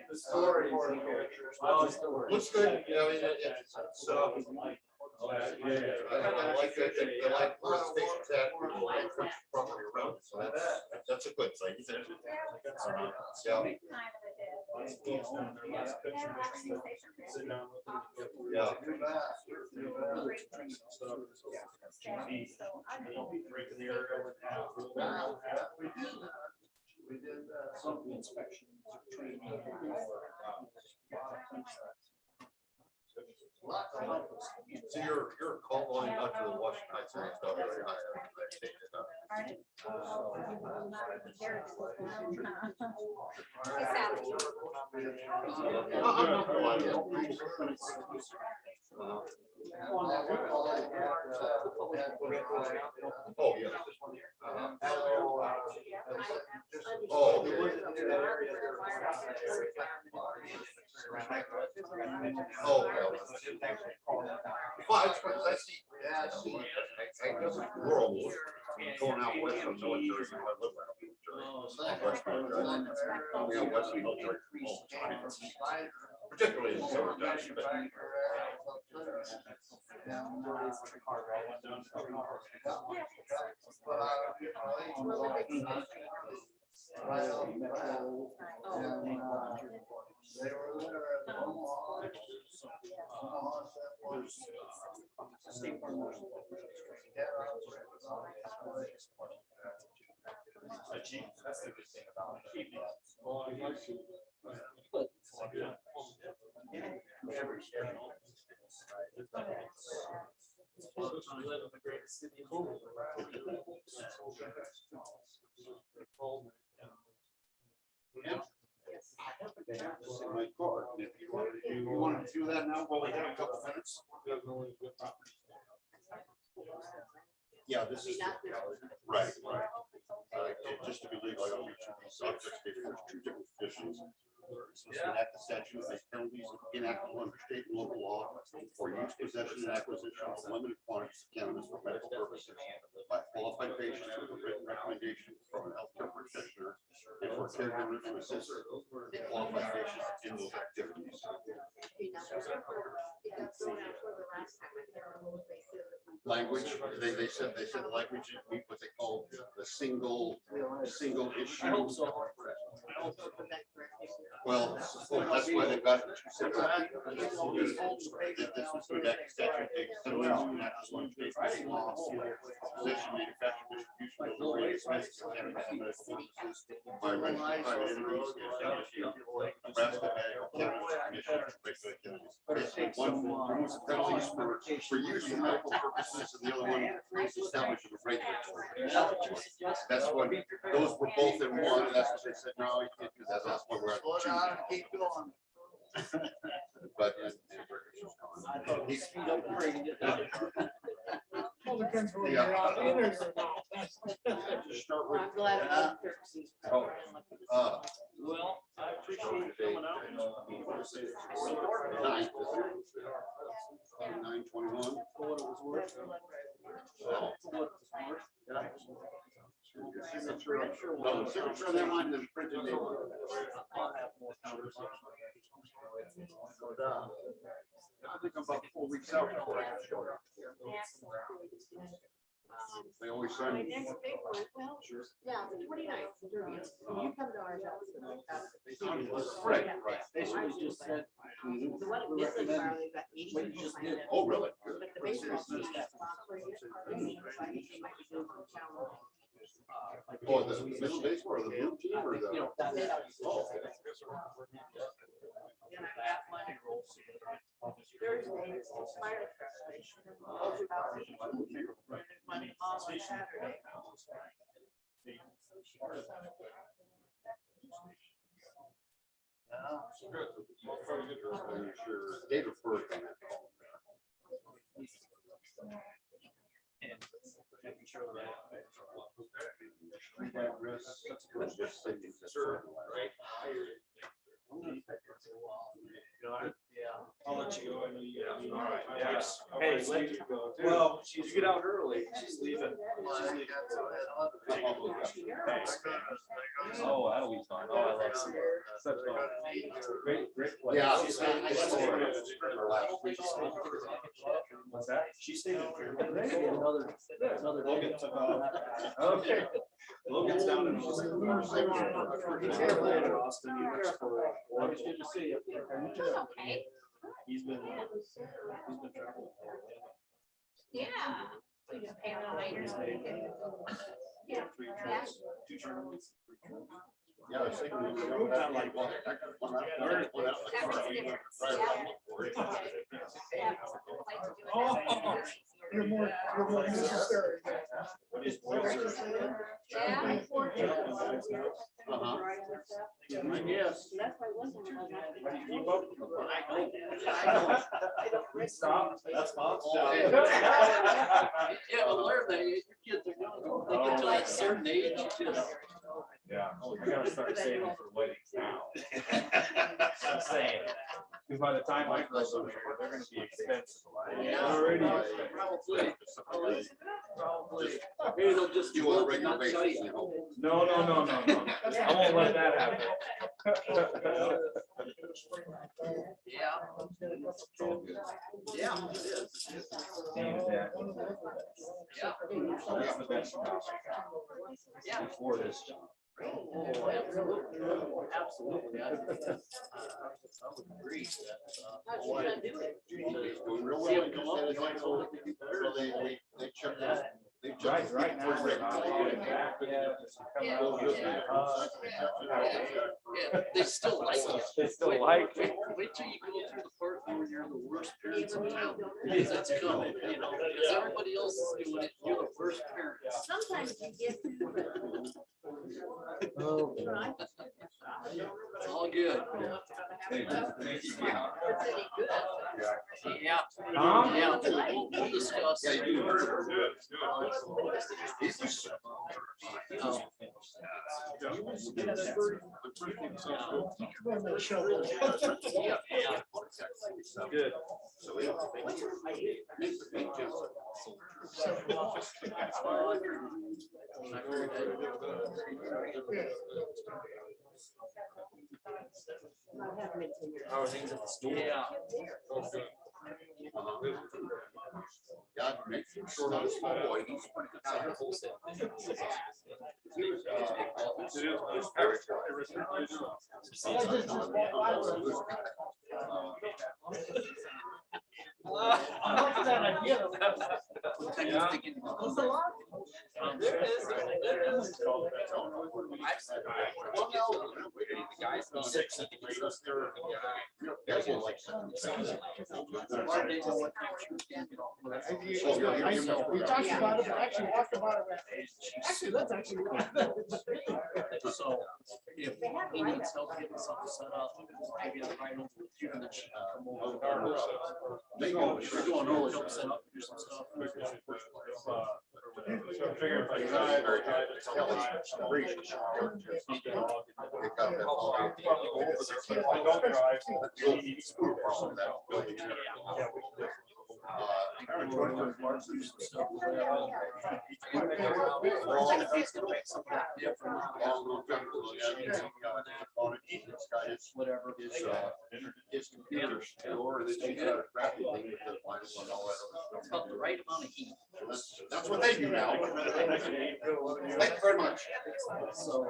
The stories. Looks good, you know, so. Yeah. I like that, they like where the station's at, property around, so that's a good thing. Yeah. Yeah. We did some inspection training. So you're call volume out to the Washington Heights area stuff very high. Oh, yeah. Oh, okay. Oh, well, it's because I see, yeah, I see. I guess rural, going out west from military, I live out west military. Yeah, west military all the time. Particularly in the summertime. That's the good thing about it. In my car. If you want to do that now, while we have a couple minutes? Yeah, this is, right. Just to be legal, I don't need to be subject, there's two different conditions. Enact the statute, make penalties enactable under state and local law for use, possession, and acquisition of limited quantities of cannabis for medical purposes by qualified patient with a written recommendation from an healthcare practitioner and for caregivers to assist the qualified patient in those activities. Language, they said the language is what they call the single issue. Well, that's why they've got. This was the next statute. Possession, manufacture, distribution, delivery, dispensing of cannabis by registered private entities. Nebraska Medical Cannabis Commission regulates cannabis. One removes the penalties for use for medical purposes, and the other one is establishing a regulatory. That's what, those were both in one, and that's what they said, no, you can't do that, that's what we're at. Keep going. But. I'm glad. Well, I appreciate you coming out. 9/21. No, the signature on that line is printed. I think I'm about 4 weeks out before I can show it. They always sign. My next big one, well, yeah, the 29th, the 30th. You come to our house. Right. Basically just said. The one in Midland, they got 80 people signed up. Oh, really? But the baseball team got sponsored. So I think they might be doing some challenge. Oh, the middle base or the blue team or the? Oh. And I got one. Thursday, it's fire preparation. There's one on Saturday. Sure. David Burke on that call. I'll let you go. I know you gotta. All right. Yes. Hey, let you go. Well, she's get out early. She's leaving. Oh, that'll be fun. Oh, I love such fun. Great, great place. Yeah. What's that? She stayed in another. Logan took off. Okay. Logan's down in Austin. It's good to see you. Okay. He's been traveling. Yeah. We just pay them later. Yeah. 3 trips, 2 tournaments. Yeah, I was thinking. Not like one. You're more necessary. Yeah. Yes. That's why one time Stop. That's mom's job. Yeah, but where they, your kids are going, they get to that certain age, you just. Yeah, I gotta start saving for weddings now. I'm saying, because by the time I grow up, they're gonna be expensive. Already expensive. Probably. Maybe they'll just. You want a not regular tell basis, you. you know? No. I won't let that happen. Yeah. Yeah, it is. Yeah. Yeah. That's the best job I got. Yeah. Before this job. Oh, absolutely. Absolutely. I would agree that. How's your son doing? He's doing real See well. him come up, he's like, oh, they can do better. So they checked that. They checked. Right now. Yeah, they still like you. They still like it. Wait till you go through the part where you're the worst parents in town. Because that's coming, you know, because everybody else is doing it. You're the worst parent. Sometimes you get. It's all good. Yeah. Yeah. We'll discuss. Yeah, you do. Good. How are things at the store? Yeah. Yeah, make sure not a small boy. He's pretty good size. There it is. There it is. We talked about it, but actually walked about it. Actually, that's actually. So if he needs help getting something set up, maybe I'll write over with you and then she can come over. They go, we're going over, help set up, do some stuff. Whatever. His computer store that you got a crappy thing with the lines and all that. It's about the right amount of heat. That's what they do now. Thank you very much. So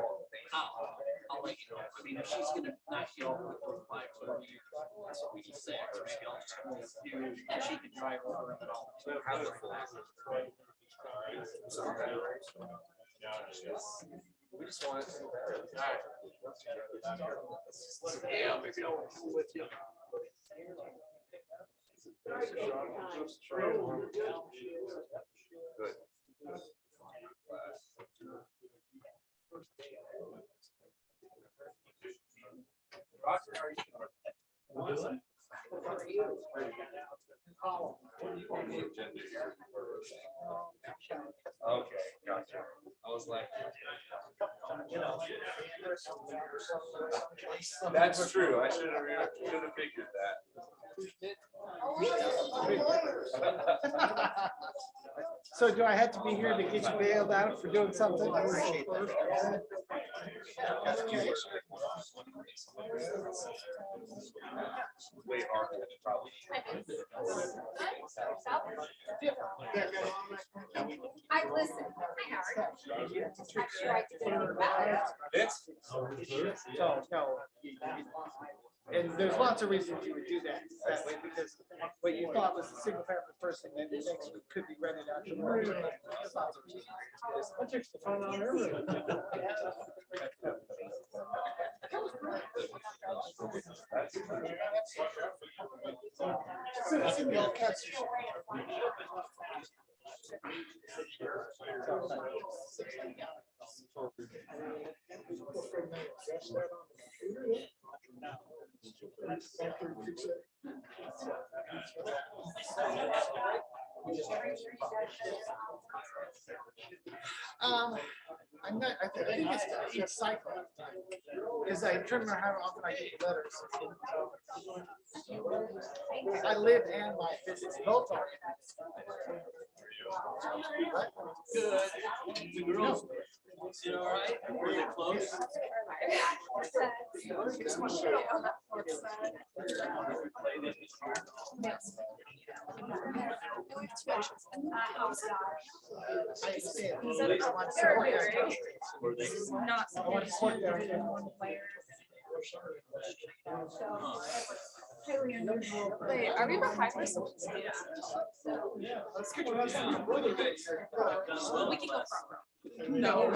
I'll let you know. I mean, if she's gonna knock you off for 5 years, that's what we can say. Or maybe I'll just go with you and she can drive over and then I'll have the full. We just want. Yeah, maybe I'll go with you. Okay, gotcha. I was like. That's true. I should have figured that. So do I have to be here to get you bailed out for doing something? I appreciate that. Way harder than probably. I listen. Hi, Howard. I'm sure I did anything about it. It's. No. And there's lots of reasons you would do that way, because what you thought was a single family person, then the next one could be rented out to more. I took the phone on earlier. I'm not, I think it's each cycle. Because I try to remember how often I get letters. I live and my business both are. Good. You girls, you all right? Were they close? we have two extras. Highly unusual. Wait, are we behind this? We can go front row. No.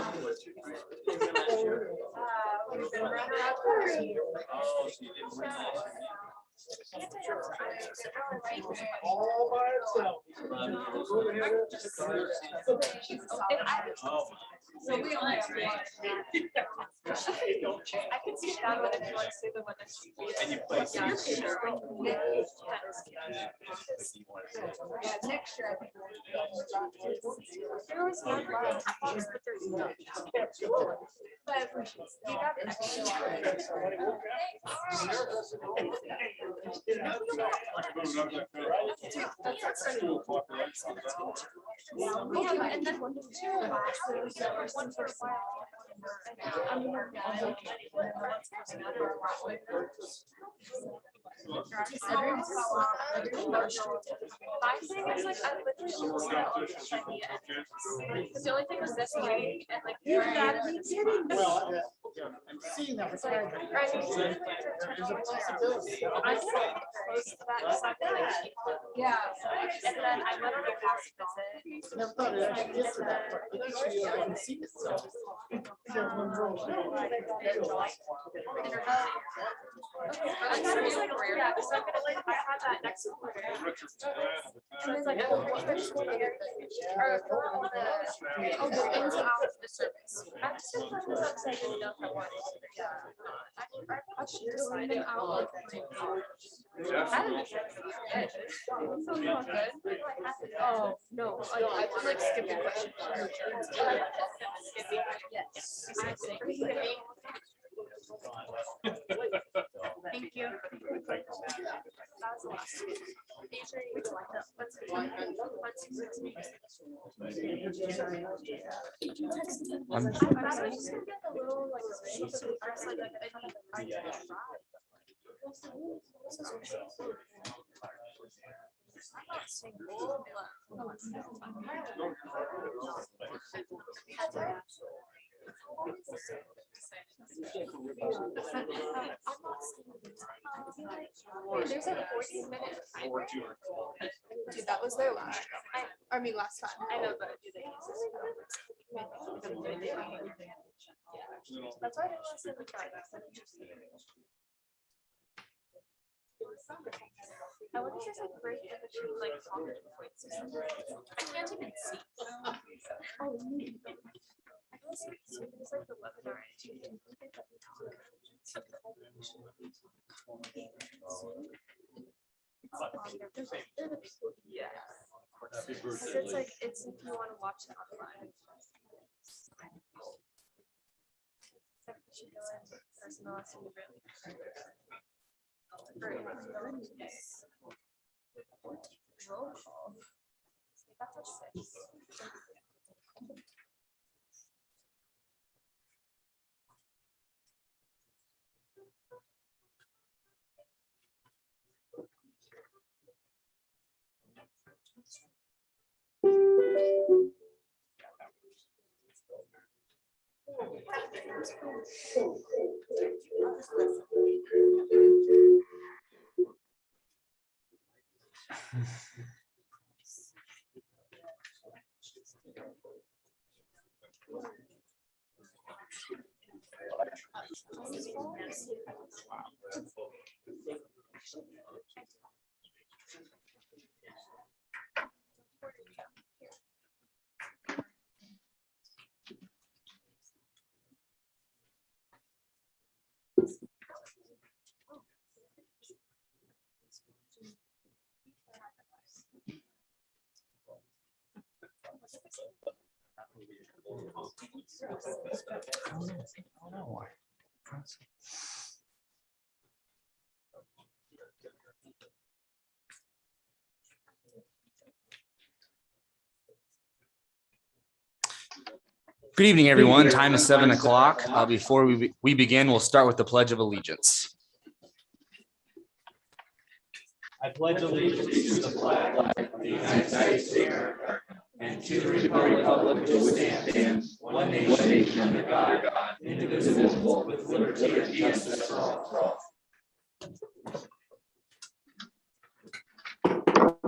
We've been running out All by itself. So we only have one. I can see that one if you want to say the one that she. And you play Yeah, sure. Yeah, next year I think. There was one left. I thought it was the 13th. But you got an extra. Yeah, and then one for a while. My thing is like I literally just because the only thing was this way and like you gotta be kidding me. Well, I'm seeing that. It's like, right, There's a possibility. I'm close to that Sunday. Yeah. And then I went on a past visit. Never thought it actually gets to that part. But actually, I can see it. So. I thought it was like rare, yeah, because I'm gonna like, I had that next quarter. And it's like, oh, what's the school there? Or for all the ins and outs of the service. I'm just gonna put this up so I didn't know if I wanted to. I should decide them out. I don't know. So you all good? Oh, no, I'm like skipping questions. Skipping. Yes. Thank you. That was the last. Usually we like that. What's it? 166. I'm just gonna get the little like. There's a 40-minute timer. Dude, that was their last. I mean, last time. I know, but do they use this? That's why I didn't want to say the time. I wonder if there's a break in between like talking points or something. I can't even see. Oh, I guess it's like the webinar. Yeah. It's like, it's if you want to watch it online. Personal lesson really. Roll call. That's a 6. Good evening, everyone. Time is 7 o'clock. Before we begin, we'll start with the Pledge of Allegiance. I pledge allegiance to the flag of the United States of America and to the republic for which it stands, one nation under God, indivisible, with liberty and justice for all.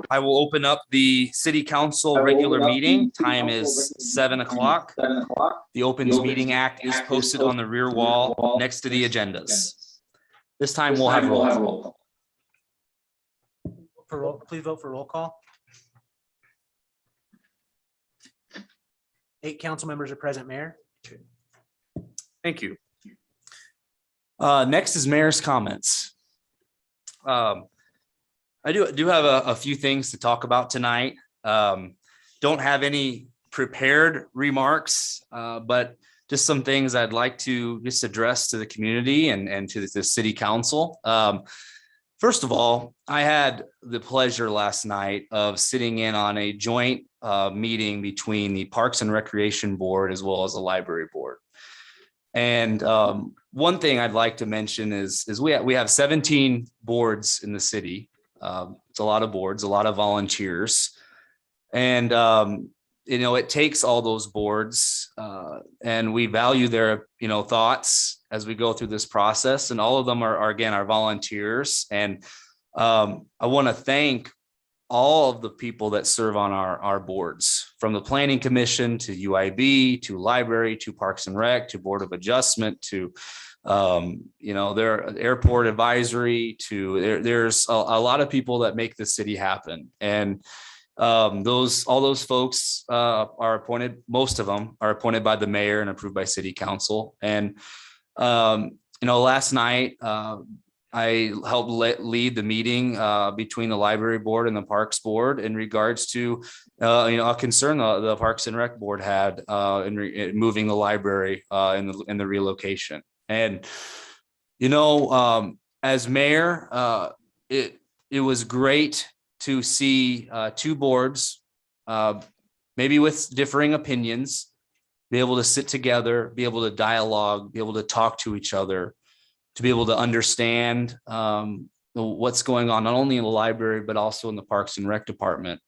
I will open up the city council regular meeting. Time is 7 o'clock. The Opens Meeting Act is posted on the rear wall next to the agendas. This time we'll have roll call. Please vote for roll call. 8 council members are present, Mayor. Thank you. Next is mayor's comments. I do have a few things to talk about tonight. Don't have any prepared remarks, but just some things I'd like to just address to the community and to the city council. First of all, I had the pleasure last night of sitting in on a joint meeting between the Parks and Recreation Board as well as the Library Board. And one thing I'd like to mention is we have 17 boards in the city. It's a lot of boards, a lot of volunteers. And, it takes all those boards and we value their, thoughts as we go through this process. And all of them are again, our volunteers. And I want to thank all of the people that serve on our boards, from the Planning Commission to UIB, to Library, to Parks and Rec, to Board of Adjustment, to their airport advisory, to there's a lot of people that make the city happen. And all those folks are appointed, most of them are appointed by the mayor and approved by city council. And last night I helped lead the meeting between the Library Board and the Parks Board in regards to a concern the Parks and Rec Board had in moving the library in the relocation. And as mayor, it was great to see 2 boards, maybe with differing opinions, be able to sit together, be able to dialogue, be able to talk to each other, to be able to understand what's going on, not only in the library, but also in the Parks and Rec department.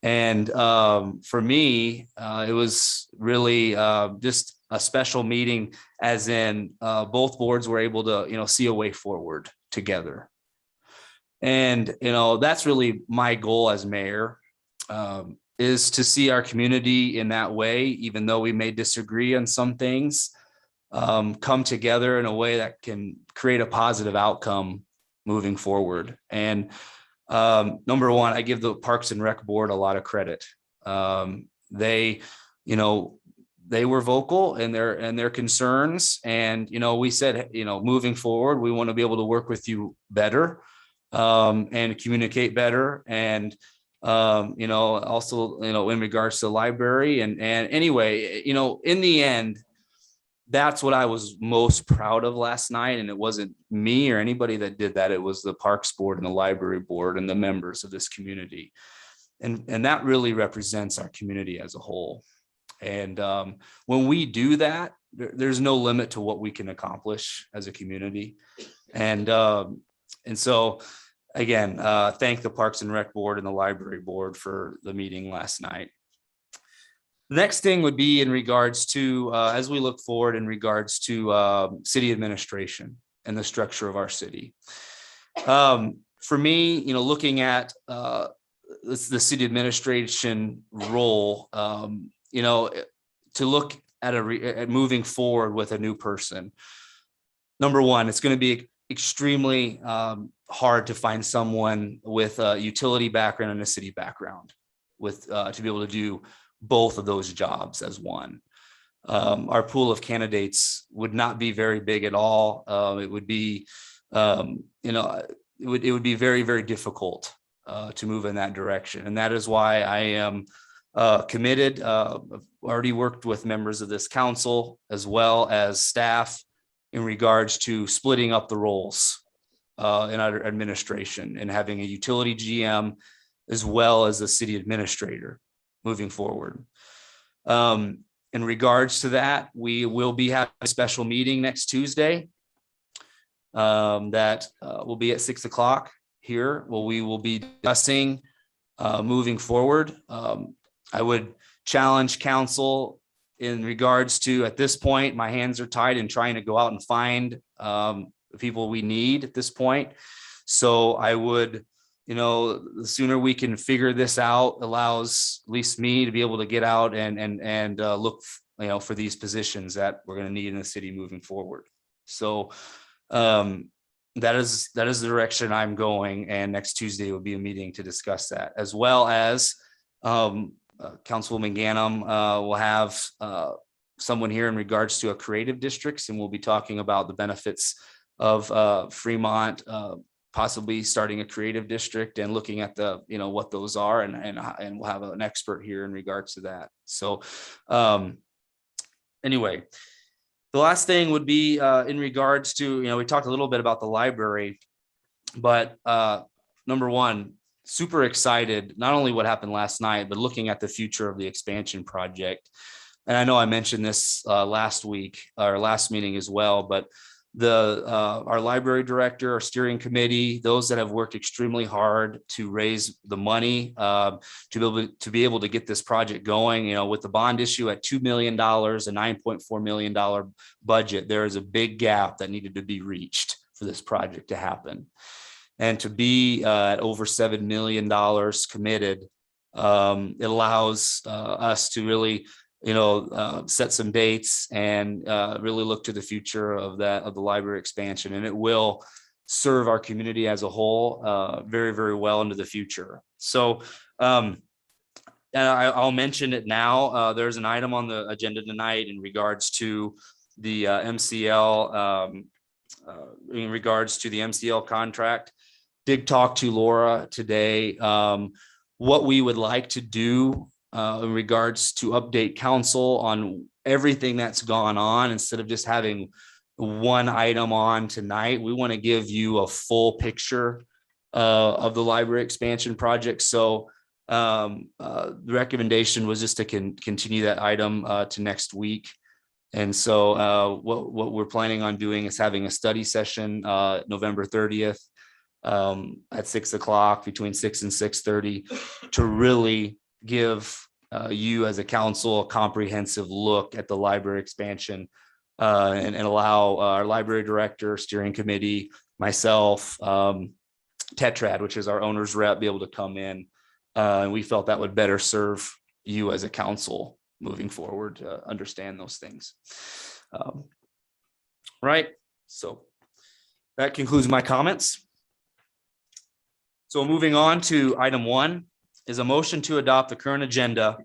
And for me, it was really just a special meeting, as in both boards were able to, see a way forward together. And, that's really my goal as mayor, is to see our community in that way, even though we may disagree on some things, come together in a way that can create a positive outcome moving forward. And number one, I give the Parks and Rec Board a lot of credit. They were vocal in their concerns, and we said, moving forward, we want to be able to work with you better and communicate better, and also in regards to the library, and anyway, in the end, that's what I was most proud of last night. And it wasn't me or anybody that did that. It was the Parks Board and the Library Board and the members of this community. And that really represents our community as a whole. And when we do that, there's no limit to what we can accomplish as a community. And so again, thank the Parks and Rec Board and the Library Board for the meeting last night. The next thing would be in regards to, as we look forward in regards to city administration and the structure of our city. For me, looking at the city administration role, to look at moving forward with a new person. Number one, it's going to be extremely hard to find someone with a utility background and a city background to be able to do both of those jobs as one. Our pool of candidates would not be very big at all. It would be, it would be very, very difficult to move in that direction. And that is why I am committed. I've already worked with members of this council as well as staff in regards to splitting up the roles in our administration and having a utility GM as well as a city administrator moving forward. In regards to that, we will be having a special meeting next Tuesday that will be at 6 o'clock. here. Well, we will be discussing moving forward. I would challenge council in regards to, at this point, my hands are tied in trying to go out and find the people we need at this point. So I would, the sooner we can figure this out allows at least me to be able to get out and look, for these positions that we're going to need in the city moving forward. So that is the direction I'm going. And next Tuesday will be a meeting to discuss that, as well as Councilwoman Ganem will have someone here in regards to a creative districts, and we'll be talking about the benefits of Fremont possibly starting a creative district and looking at the, what those are, and we'll have an expert here in regards to that. So anyway, the last thing would be in regards to, we talked a little bit about the library, but number one, super excited, not only what happened last night, but looking at the future of the expansion project. And I know I mentioned this last week, our last meeting as well, but our library director, our steering committee, those that have worked extremely hard to raise the money to be able to get this project going, with the bond issue at $2 million, a $9.4 million budget, there is a big gap that needed to be reached for this project to happen. And to be at over $7 million committed, it allows us to really, set some dates and really look to the future of the library expansion, and it will serve our community as a whole very, very well into the future. So and I'll mention it now. There's an item on the agenda tonight in regards to the MCL, in regards to the MCL contract. Did talk to Laura today. What we would like to do in regards to update council on everything that's gone on, instead of just having one item on tonight, we want to give you a full picture of the library expansion project. So the recommendation was just to continue that item to next week. And so what we're planning on doing is having a study session November 30th at 6 o'clock, between 6 and 6:30, to really give you as a council a comprehensive look at the library expansion and allow our library director, steering committee, myself, Tetrad, which is our owner's rep, be able to come in. And we felt that would better serve you as a council moving forward to understand those things. Right. So that concludes my comments. So moving on to item 1 is a motion to adopt the current agenda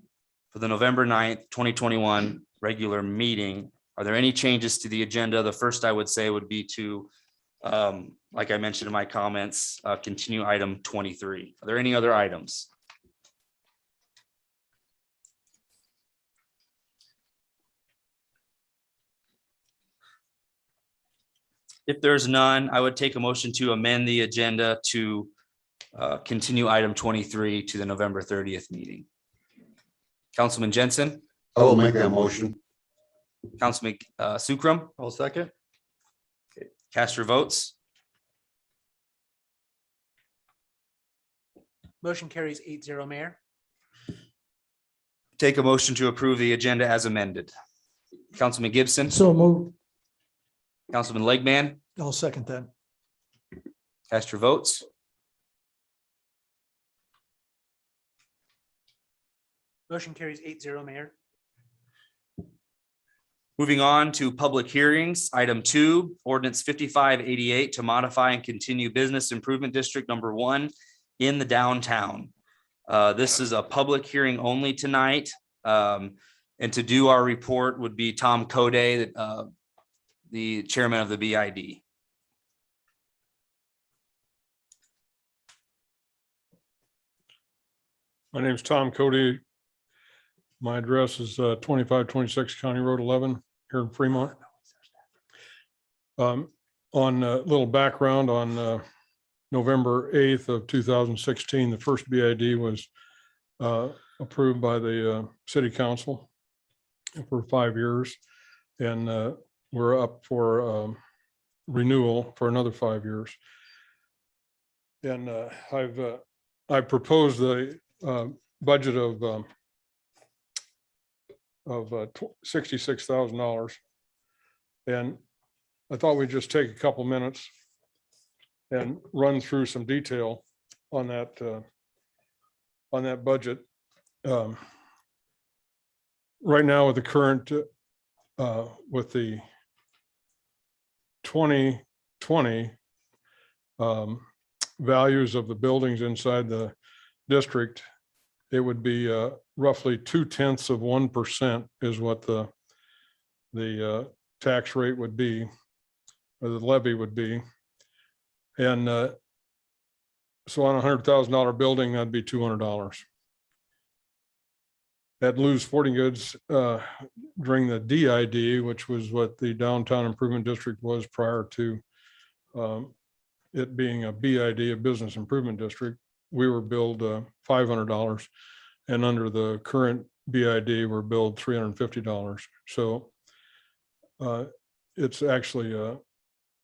for the November 9th, 2021 regular meeting. Are there any changes to the agenda? The first I would say would be to, like I mentioned in my comments, continue item 23. Are there any other items? If there's none, I would take a motion to amend the agenda to continue item 23 to the November 30th meeting. Councilman Jensen, I will make that motion. Councilman Sukram. I'll second. Okay, cast your votes. Motion carries 8-0, Mayor. Take a motion to approve the agenda as amended. Councilman Gibson, So moved. Councilman Legman, I'll second that. cast your votes. Motion carries 8-0, Mayor. Moving on to public hearings, item 2, ordinance 5588 to modify and continue business improvement district number 1 in the downtown. This is a public hearing only tonight. And to do our report would be Tom Code, the chairman of the BID. My name is Tom Cody. My address is 2526 County Road 11 here in Fremont. On a little background, on November 8th of 2016, the first BID was approved by the city council for 5 years. And we're up for renewal for another 5 years. And I proposed the budget of $66,000. And I thought we'd just take a couple minutes and run through some detail on that budget. Right now with the current, with the 2020 values of the buildings inside the district, it would be roughly 0.2% is what the tax rate would be, or the levy would be. And so on $100,000 building, that'd be $200. At Lou's Sporting Goods, during the DID, which was what the Downtown Improvement District was prior to it being a BID, a Business Improvement District, we were billed $500. And under the current BID, we're billed $350. So it's actually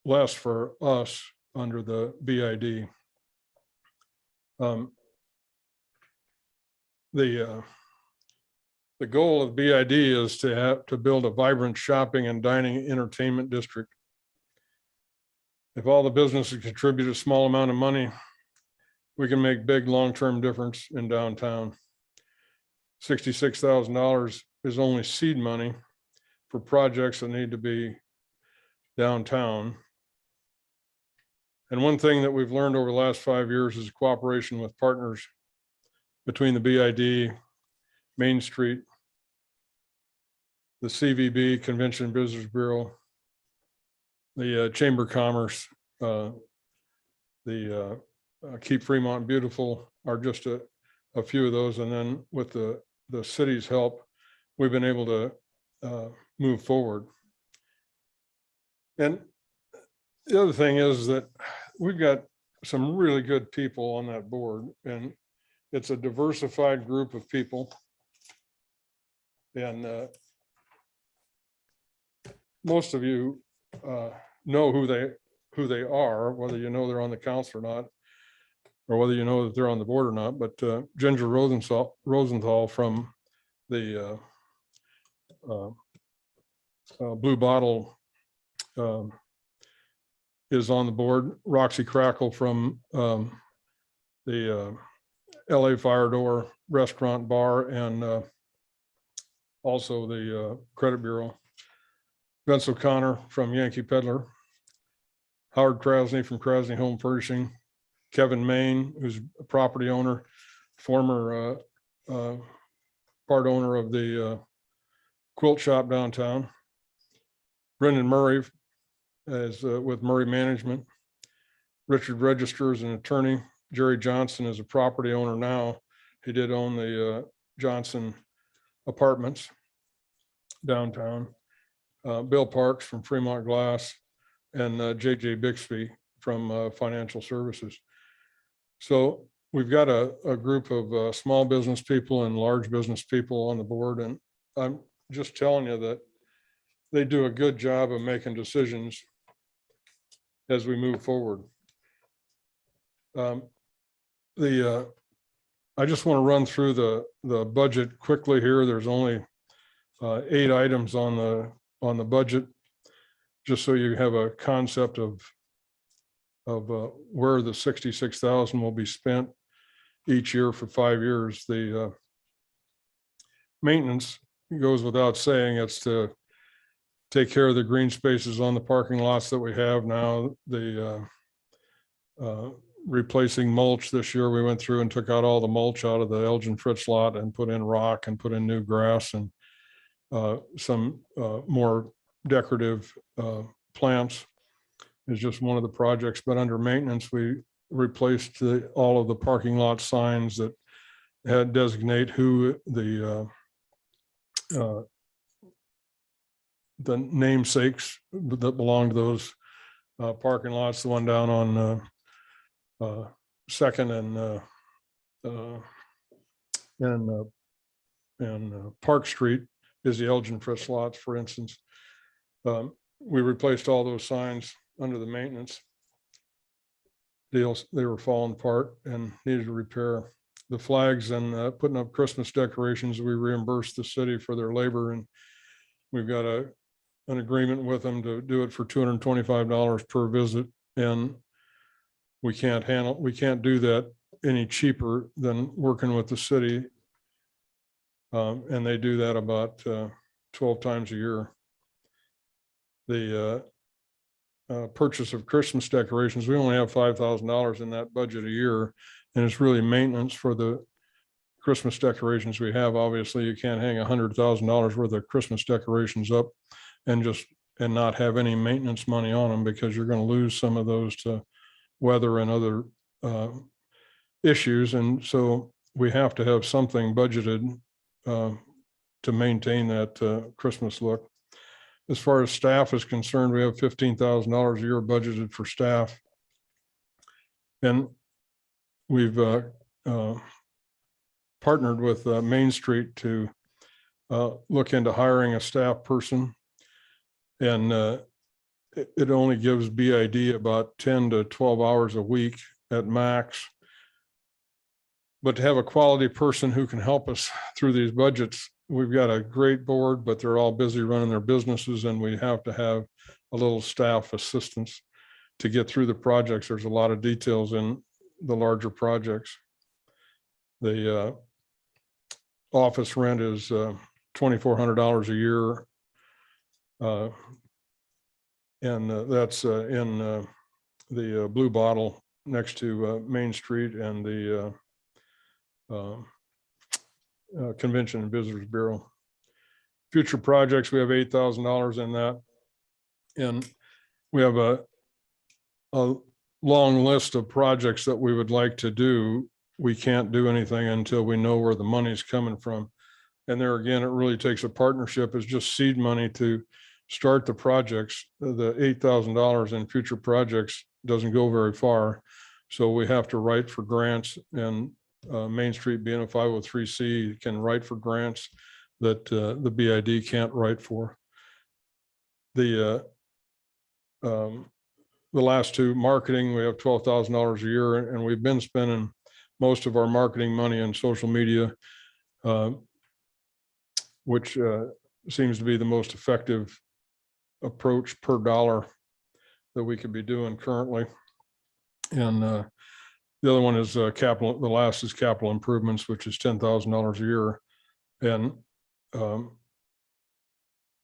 less for us under the BID. The goal of BID is to build a vibrant shopping and dining entertainment district. If all the businesses contribute a small amount of money, we can make big long-term difference in downtown. $66,000 is only seed money for projects that need to be downtown. And one thing that we've learned over the last 5 years is cooperation with partners between the BID, Main Street, the CVB, Convention and Visitors Bureau, the Chamber of Commerce, the Keep Fremont Beautiful are just a few of those. And then with the city's help, we've been able to move forward. And the other thing is that we've got some really good people on that board, and it's a diversified group of people. And most of you know who they are, whether you know they're on the council or not, or whether you know that they're on the board or not. But Ginger Rosenthal from the Blue Bottle is on the board. Roxy Crackle from the LA Fire Door Restaurant Bar, and also the Credit Bureau. Vince O'Connor from Yankee Peddler. Howard Krasny from Krasny Home Furnishing. Kevin Main, who's a property owner, former part owner of the quilt shop downtown. Brendan Murray is with Murray Management. Richard Register is an attorney. Jerry Johnson is a property owner now. He did own the Johnson Apartments downtown. Bill Parks from Fremont Glass, and JJ Bixby from Financial Services. So we've got a group of small business people and large business people on the board, and I'm just telling you that they do a good job of making decisions as we move forward. I just want to run through the budget quickly here. There's only 8 items on the budget, just so you have a concept of where the $66,000 will be spent each year for 5 years. The maintenance goes without saying. It's to take care of the green spaces on the parking lots that we have now. The replacing mulch this year, we went through and took out all the mulch out of the Elgin Fritz lot and put in rock and put in new grass and some more decorative plants is just one of the projects. But under maintenance, we replaced all of the parking lot signs that had designate who the namesakes that belong to those parking lots. The one down on Second and Park Street is the Elgin Fritz lots, for instance. We replaced all those signs under the maintenance. deals. They were falling apart and needed repair. The flags and putting up Christmas decorations, we reimbursed the city for their labor, and we've got an agreement with them to do it for $225 per visit. And we can't do that any cheaper than working with the city. And they do that about 12 times a year. The purchase of Christmas decorations, we only have $5,000 in that budget a year. And it's really maintenance for the Christmas decorations we have. Obviously, you can't hang $100,000 worth of Christmas decorations up and not have any maintenance money on them, because you're going to lose some of those to weather and other issues. And so we have to have something budgeted to maintain that Christmas look. As far as staff is concerned, we have $15,000 a year budgeted for staff. And we've partnered with Main Street to look into hiring a staff person. And it only gives BID about 10 to 12 hours a week at max. But to have a quality person who can help us through these budgets, we've got a great board, but they're all busy running their businesses, and we have to have a little staff assistance to get through the projects. There's a lot of details in the larger projects. The office rent is $2,400 a year. And that's in the Blue Bottle next to Main Street and the Convention and Visitors Bureau. Future projects, we have $8,000 in that. And we have a long list of projects that we would like to do. We can't do anything until we know where the money's coming from. And there again, it really takes a partnership. It's just seed money to start the projects. The $8,000 in future projects doesn't go very far. So we have to write for grants, and Main Street being a 503C can write for grants that the BID can't write for. The last two, marketing, we have $12,000 a year, and we've been spending most of our marketing money on social media, which seems to be the most effective approach per dollar that we could be doing currently. And the other one is capital. The last is capital improvements, which is $10,000 a year. And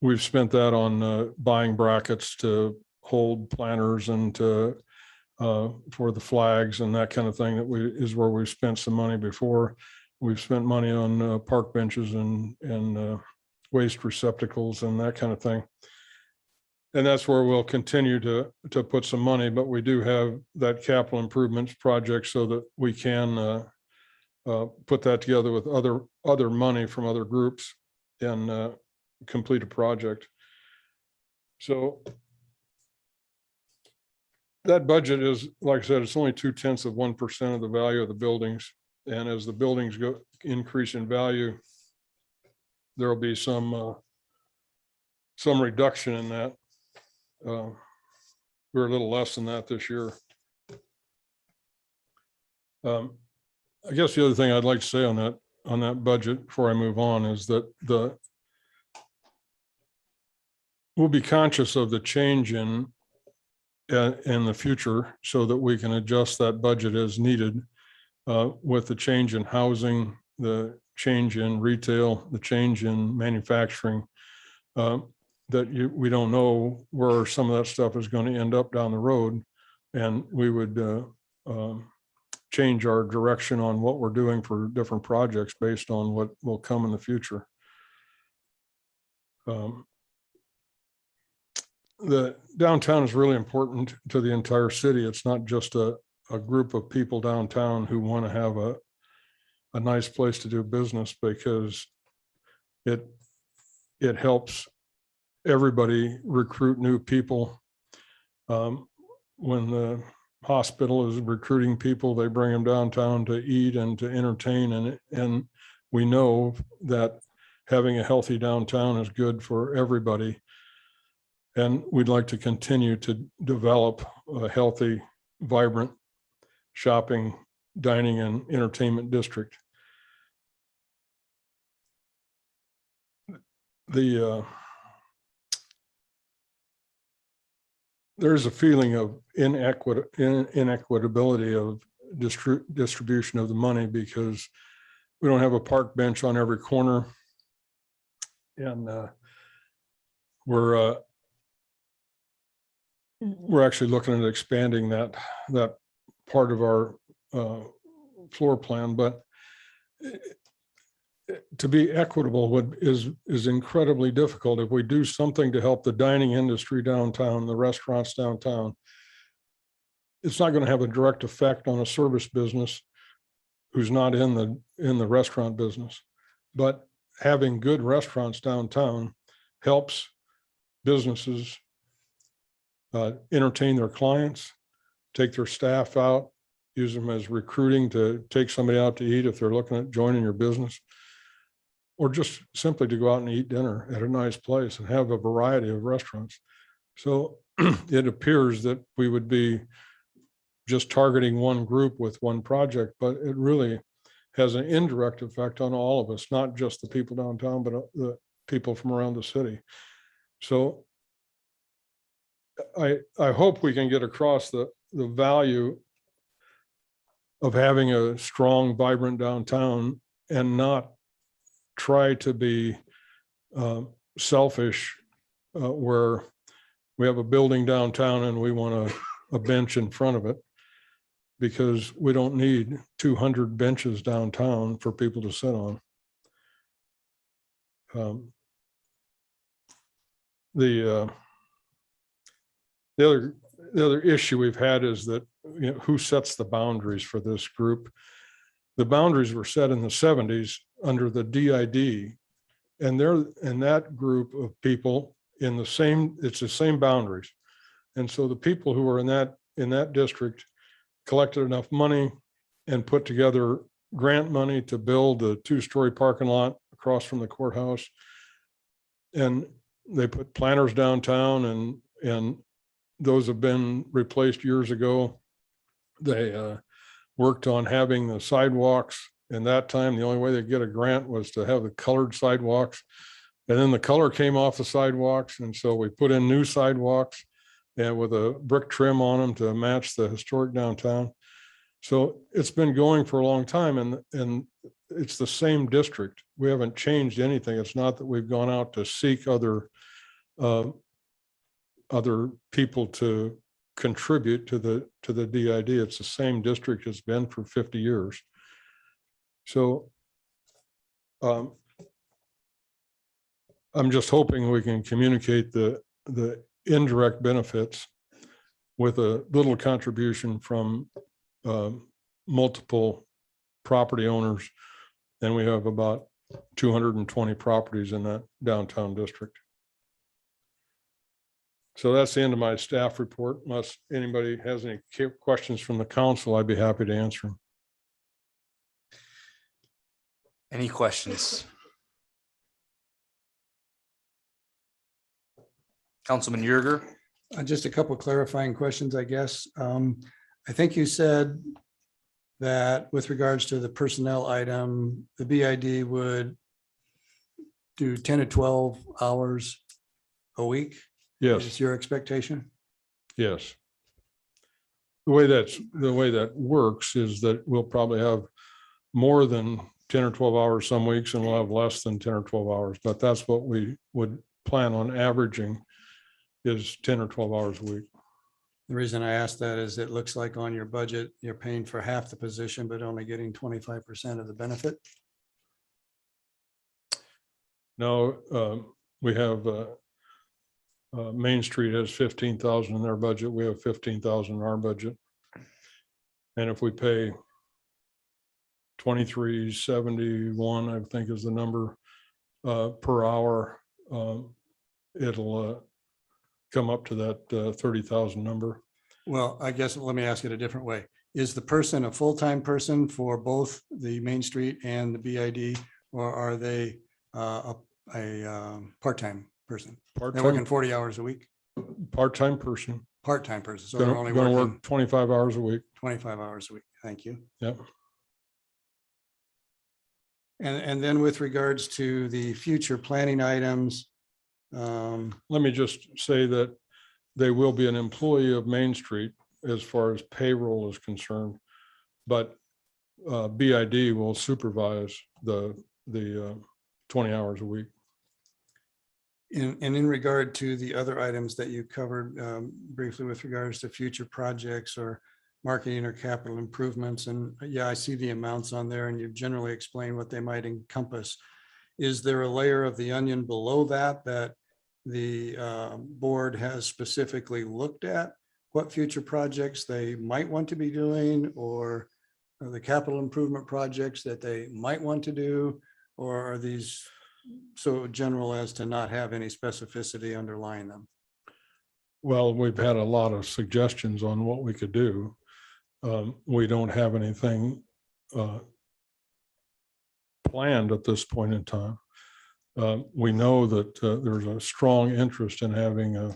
we've spent that on buying brackets to hold planters and to for the flags and that kind of thing. That is where we've spent some money before. We've spent money on park benches and waste receptacles and that kind of thing. And that's where we'll continue to put some money, but we do have that capital improvements project so that we can put that together with other money from other groups and complete a project. So that budget is, like I said, it's only 0.2% of the value of the buildings. And as the buildings increase in value, there will be some reduction in that. We're a little less than that this year. I guess the other thing I'd like to say on that budget before I move on is that we'll be conscious of the change in the future so that we can adjust that budget as needed with the change in housing, the change in retail, the change in manufacturing. We don't know where some of that stuff is going to end up down the road, and we would change our direction on what we're doing for different projects based on what will come in the future. The downtown is really important to the entire city. It's not just a group of people downtown who want to have a nice place to do business, because it helps everybody recruit new people. When the hospital is recruiting people, they bring them downtown to eat and to entertain. And we know that having a healthy downtown is good for everybody. And we'd like to continue to develop a healthy, vibrant shopping, dining and entertainment district. There's a feeling of inequitability of distribution of the money because we don't have a park bench on every corner. And we're actually looking at expanding that part of our floor plan, but to be equitable is incredibly difficult. If we do something to help the dining industry downtown, the restaurants downtown, it's not going to have a direct effect on a service business who's not in the restaurant business. But having good restaurants downtown helps businesses entertain their clients, take their staff out, use them as recruiting to take somebody out to eat if they're looking at joining your business, or just simply to go out and eat dinner at a nice place and have a variety of restaurants. So it appears that we would be just targeting one group with one project, but it really has an indirect effect on all of us, not just the people downtown, but the people from around the city. So I hope we can get across the value of having a strong, vibrant downtown and not try to be selfish where we have a building downtown and we want a bench in front of it, because we don't need 200 benches downtown for people to sit on. The other issue we've had is that, you know, who sets the boundaries for this group? The boundaries were set in the 70s under the DID, and that group of people it's the same boundaries. And so the people who are in that district collected enough money and put together grant money to build a 2-story parking lot across from the courthouse. And they put planters downtown, and those have been replaced years ago. They worked on having the sidewalks. And that time, the only way they get a grant was to have the colored sidewalks. And then the color came off the sidewalks. And so we put in new sidewalks and with a brick trim on them to match the historic downtown. So it's been going for a long time, and it's the same district. We haven't changed anything. It's not that we've gone out to seek other people to contribute to the DID. It's the same district it's been for 50 years. So I'm just hoping we can communicate the indirect benefits with a little contribution from multiple property owners. And we have about 220 properties in that downtown district. So that's the end of my staff report. Unless anybody has any questions from the council, I'd be happy to answer them. Any questions? Councilman Yerger? Just a couple clarifying questions, I guess. I think you said that with regards to the personnel item, the BID would do 10 to 12 hours a week? Yes. Is your expectation? Yes. The way that works is that we'll probably have more than 10 or 12 hours some weeks, and we'll have less than 10 or 12 hours, but that's what we would plan on averaging, is 10 or 12 hours a week. The reason I asked that is it looks like on your budget, you're paying for half the position, but only getting 25% of the benefit. No, we have Main Street has 15,000 in their budget. We have 15,000 in our budget. And if we pay 23.71, I think is the number per hour, it'll come up to that 30,000 number. Well, I guess, let me ask it a different way. Is the person a full-time person for both the Main Street and the BID, or are they a part-time person? They're working 40 hours a week? Part-time person. part-time person, so they're only Going to working work 25 hours a week. 25 hours a week. Thank you. Yep. And then with regards to the future planning items, Let me just say that they will be an employee of Main Street as far as payroll is concerned. But BID will supervise the 20 hours a week. and in regard to the other items that you covered briefly with regards to future projects or marketing or capital improvements, and yeah, I see the amounts on there and you've generally explained what they might encompass. Is there a layer of the onion below that that the board has specifically looked at? What future projects they might want to be doing, or the capital improvement projects that they might want to do? Or are these so general as to not have any specificity underlying them? Well, we've had a lot of suggestions on what we could do. We don't have anything planned at this point in time. We know that there's a strong interest in having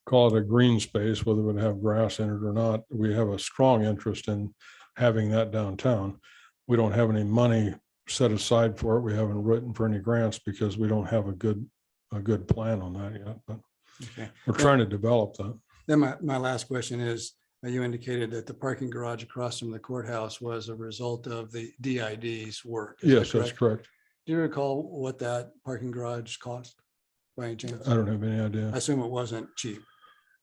call it a green space, whether it would have grass in it or not. We have a strong interest in having that downtown. We don't have any money set aside for it. We haven't written for any grants because we don't have a good plan on that yet, but Okay. we're trying to develop that. Then my last question is, you indicated that the parking garage across from the courthouse was a result of the DID's work. Is that Yes, that's correct. Do you recall what that parking garage cost by any chance? I don't have any I idea. assume it wasn't cheap.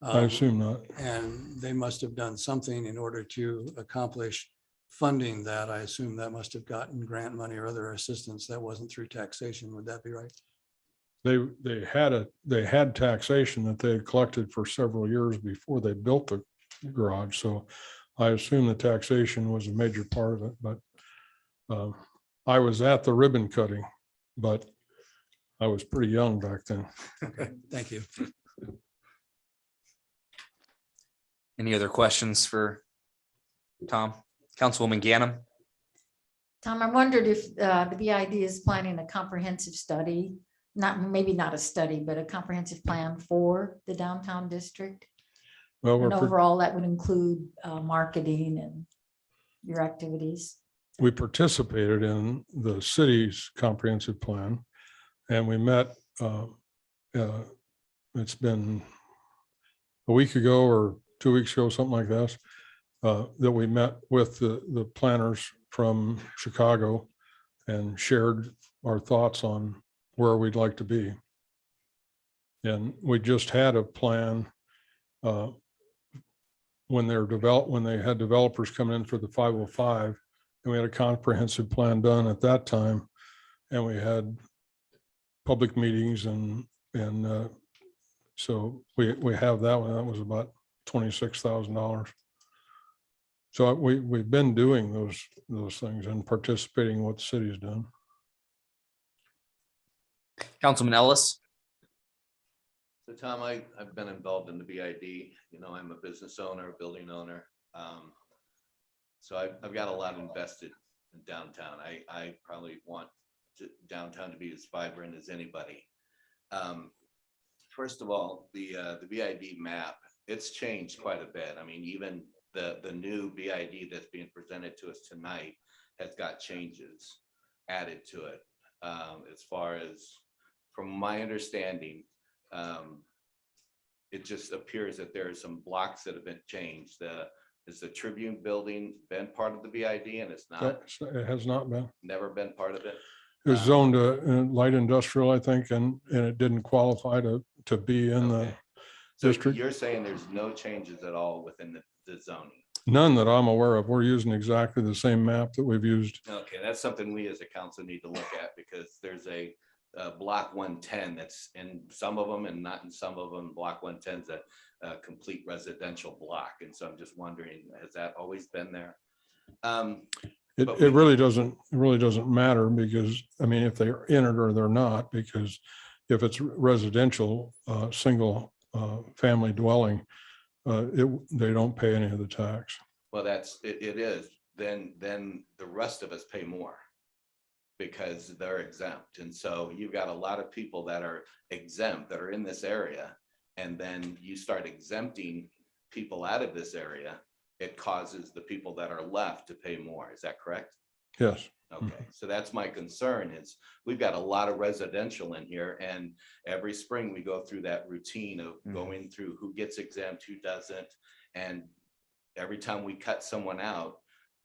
I assume not. And they must have done something in order to accomplish funding that. I assume that must have gotten grant money or other assistance that wasn't through taxation. Would that be right? They had taxation that they had collected for several years before they built the garage. So I assume the taxation was a major part of it, but I was at the ribbon cutting, but I was pretty young back then. Okay, thank you. Any other questions for Tom? Councilwoman Ganem? Tom, I wondered if the BID is planning a comprehensive study, maybe not a study, but a comprehensive plan for the downtown district. Well, And overall, that would include marketing and your activities. we participated in the city's comprehensive plan, and we met, it's been a week ago or 2 weeks ago, something like this, that we met with the planners from Chicago and shared our thoughts on where we'd like to be. And we just had a plan when they had developers come in for the 505, and we had a comprehensive plan done at that time. And we had public meetings and so we have that one. That was about $26,000. So we've been doing those things and participating in what the city's done. Councilman Ellis? So Tom, I've been involved in the BID. You know, I'm a business owner, building owner. So I've got a lot invested in downtown. I probably want downtown to be as vibrant as anybody. First of all, the BID map, it's changed quite a bit. I mean, even the new BID that's being presented to us tonight has got changes added to it. As far as, from my understanding, it just appears that there are some blocks that have been changed. Is the Tribune building been part of the BID, and it's not? It has not been. Never been part of it? It was zoned light industrial, I think, and it didn't qualify to be in the So district. you're saying there's no changes at all within the zoning? None that I'm aware of. We're using exactly the same map that we've used. Okay, that's something we as a council need to look at, because there's a block 110 that's in some of them and not in some of them. Block 110 is a complete residential block. And so I'm just wondering, has that always been there? It really doesn't matter, because, I mean, if they're in it or they're not, because if it's residential, single family dwelling, they don't pay any of the tax. Well, it is. Then the rest of us pay more because they're exempt. And so you've got a lot of people that are exempt that are in this area. And then you start exempting people out of this area, it causes the people that are left to pay more. Is that correct? Yes. Okay, so that's my concern is we've got a lot of residential in here and every spring we go through that routine of going through who gets exempt, who doesn't. And every time we cut someone out,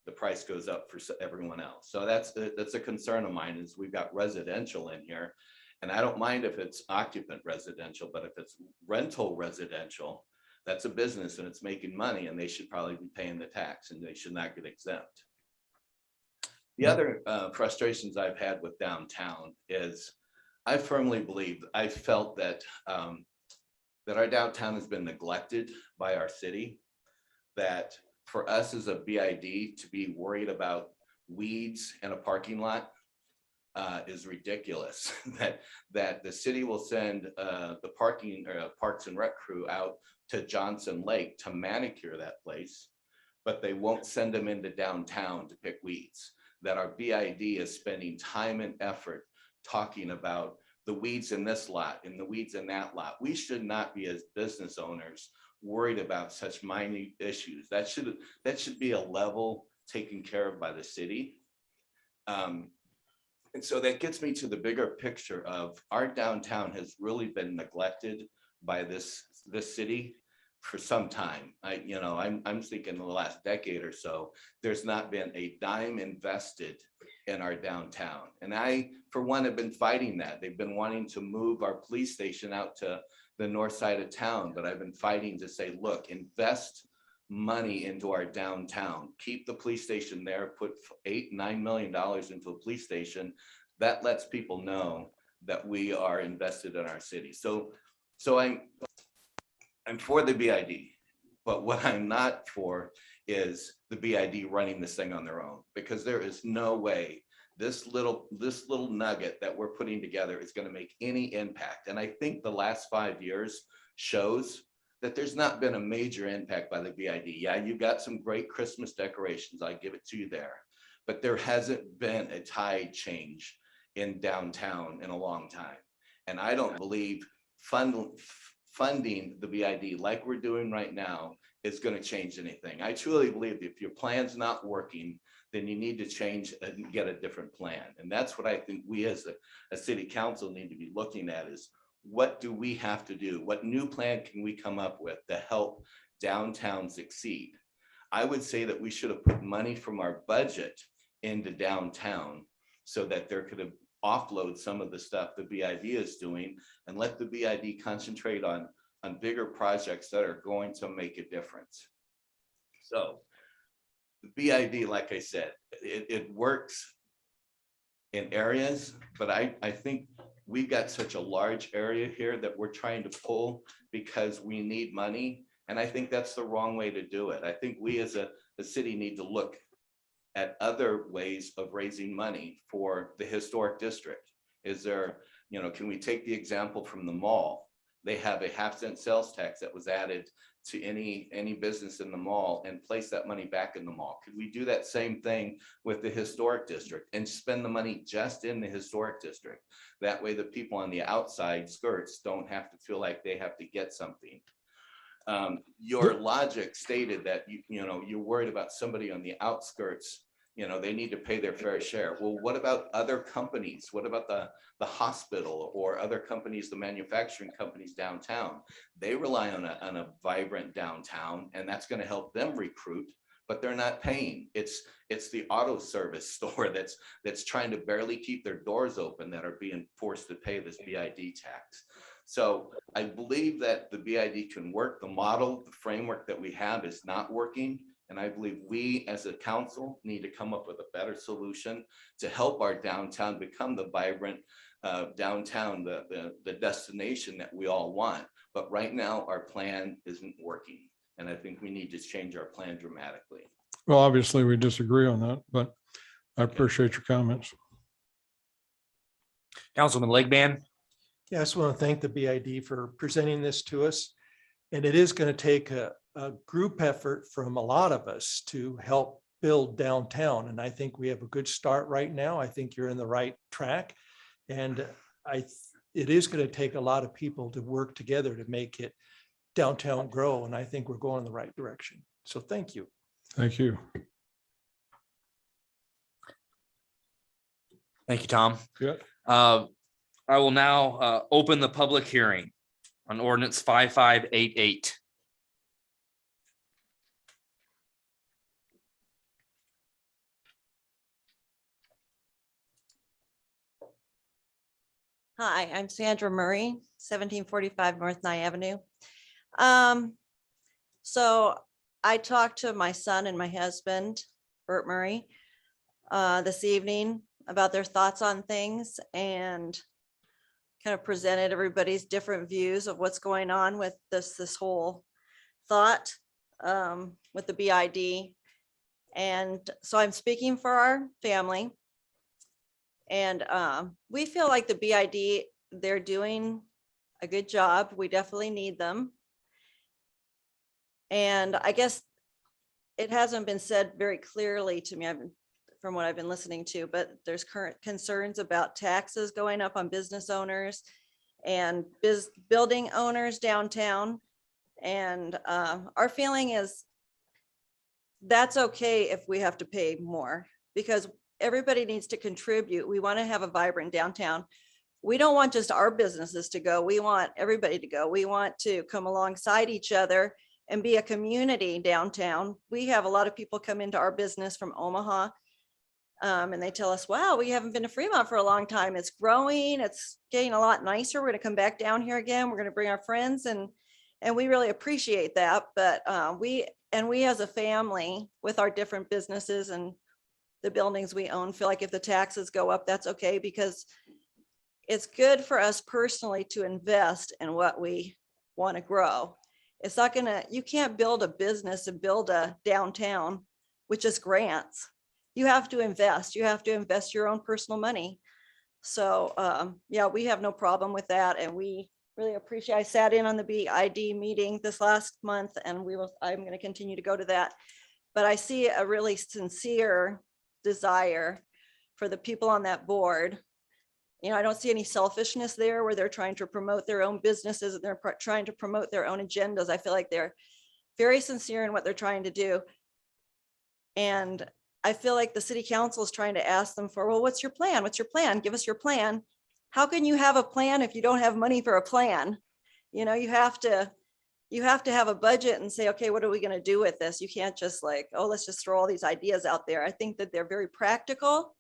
the price goes up for everyone else. So that's a concern of mine is we've got residential in here. And I don't mind if it's occupant residential, but if it's rental residential, that's a business and it's making money and they should probably be paying the tax and they should not get exempt. The other frustrations I've had with downtown is I firmly believe, I felt that that our downtown has been neglected by our city, that for us as a BID to be worried about weeds in a parking lot is ridiculous. that the city will send the Parks and Rec crew out to Johnson Lake to manicure that place, but they won't send them into downtown to pick weeds. That our BID is spending time and effort talking about the weeds in this lot and the weeds in that lot. We should not be as business owners worried about such minute issues. That should be a level taken care of by the city. And so that gets me to the bigger picture of our downtown has really been neglected by this city for some time. I'm thinking the last decade or so, there's not been a dime invested in our downtown. And I, for one, have been fighting that. They've been wanting to move our police station out to the north side of town, but I've been fighting to say, look, invest money into our downtown, keep the police station there, put $8-9 million into a police station. That lets people know that we are invested in our city. So I'm for the BID, but what I'm not for is the BID running this thing on their own, because there is no way this little nugget that we're putting together is going to make any impact. And I think the last 5 years shows that there's not been a major impact by the BID. Yeah, you got some great Christmas decorations, I give it to you there, but there hasn't been a tide change in downtown in a long time. And I don't believe funding the BID like we're doing right now is going to change anything. I truly believe that if your plan's not working, then you need to change and get a different plan. And that's what I think we as a city council need to be looking at is what do we have to do? What new plan can we come up with to help downtown succeed? I would say that we should have put money from our budget into downtown so that there could have offload some of the stuff the BID is doing and let the BID concentrate on bigger projects that are going to make a difference. So the BID, like I said, it works in areas, but I think we've got such a large area here that we're trying to pull because we need money. And I think that's the wrong way to do it. I think we as a city need to look at other ways of raising money for the historic district. Is there, can we take the example from the mall? They have a 1/2-cent sales tax that was added to any business in the mall and place that money back in the mall. Could we do that same thing with the historic district and spend the money just in the historic district? That way the people on the outside skirts don't have to feel like they have to get something. Your logic stated that you're worried about somebody on the outskirts, they need to pay their fair share. Well, what about other companies? What about the hospital or other companies, the manufacturing companies downtown? They rely on a vibrant downtown, and that's going to help them recruit, but they're not paying. It's the auto service store that's trying to barely keep their doors open that are being forced to pay this BID tax. So I believe that the BID can work. The model, the framework that we have is not working. And I believe we as a council need to come up with a better solution to help our downtown become the vibrant downtown, the destination that we all want. But right now our plan isn't working. And I think we need to change our plan dramatically. Well, obviously we disagree on that, but I appreciate your comments. Councilman Legban. Yeah, I just want to thank the BID for presenting this to us. And it is going to take a group effort from a lot of us to help build downtown. And I think we have a good start right now. I think you're in the right track. And it is going to take a lot of people to work together to make it downtown grow. And I think we're going in the right direction. So thank you. Thank you. Thank you, Tom. Yeah. I will now open the public hearing on ordinance 5588. Hi, I'm Sandra Murray, 1745 North Nye Avenue. So I talked to my son and my husband, Bert Murray, this evening about their thoughts on things and kind of presented everybody's different views of what's going on with this whole thought with the BID. And so I'm speaking for our family. And we feel like the BID, they're doing a good job. We definitely need them. And I guess it hasn't been said very clearly to me from what I've been listening to, but there's current concerns about taxes going up on business owners and building owners downtown. And our feeling is that's okay if we have to pay more, because everybody needs to contribute. We want to have a vibrant downtown. We don't want just our businesses to go. We want everybody to go. We want to come alongside each other and be a community downtown. We have a lot of people come into our business from Omaha, and they tell us, wow, we haven't been to Fremont for a long time. It's growing. It's getting a lot nicer. We're going to come back down here again. We're going to bring our friends, and we really appreciate that. But we as a family with our different businesses and the buildings we own feel like if the taxes go up, that's okay, because it's good for us personally to invest in what we want to grow. It's not gonna, you can't build a business and build a downtown with just grants. You have to invest. You have to invest your own personal money. So yeah, we have no problem with that. And we really appreciate, I sat in on the BID meeting this last month, and I'm going to continue to go to that. But I see a really sincere desire for the people on that board. You know, I don't see any selfishness there where they're trying to promote their own businesses and they're trying to promote their own agendas. I feel like they're very sincere in what they're trying to do. And I feel like the city council is trying to ask them for, well, what's your plan? What's your plan? Give us your plan. How can you have a plan if you don't have money for a plan? You know, you have to have a budget and say, okay, what are we going to do with this? You can't just like, oh, let's just throw all these ideas out there. I think that they're very practical.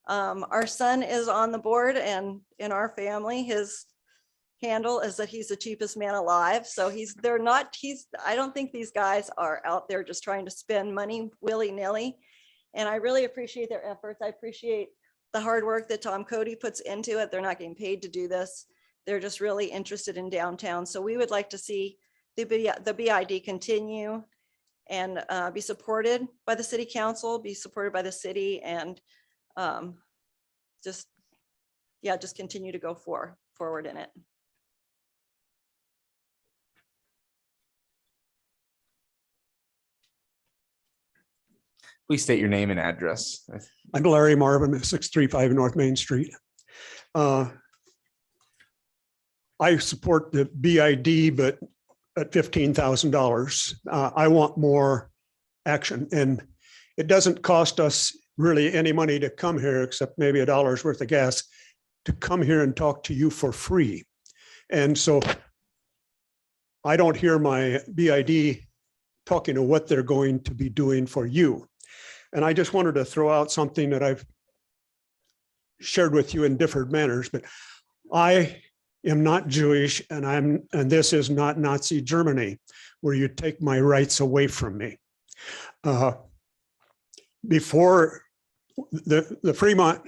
Our son is on the board, and in our family, his handle is that he's the cheapest man alive. So I don't think these guys are out there just trying to spend money willy-nilly. And I really appreciate their efforts. I appreciate the hard work that Tom Cody puts into it. They're not getting paid to do this. They're just really interested in downtown. So we would like to see the BID continue and be supported by the city council, be supported by the city, and just continue to go forward in it. Please state your name and address. I'm Larry Marvin, 635 North Main Street. I support the BID, but at $15,000. I want more action, and it doesn't cost us really any money to come here except maybe $1 worth of gas to come here and talk to you for free. And so I don't hear my BID talking to what they're going to be doing for you. And I just wanted to throw out something that I've shared with you in different manners, but I am not Jewish, and this is not Nazi Germany, where you take my rights away from me. Before the Fremont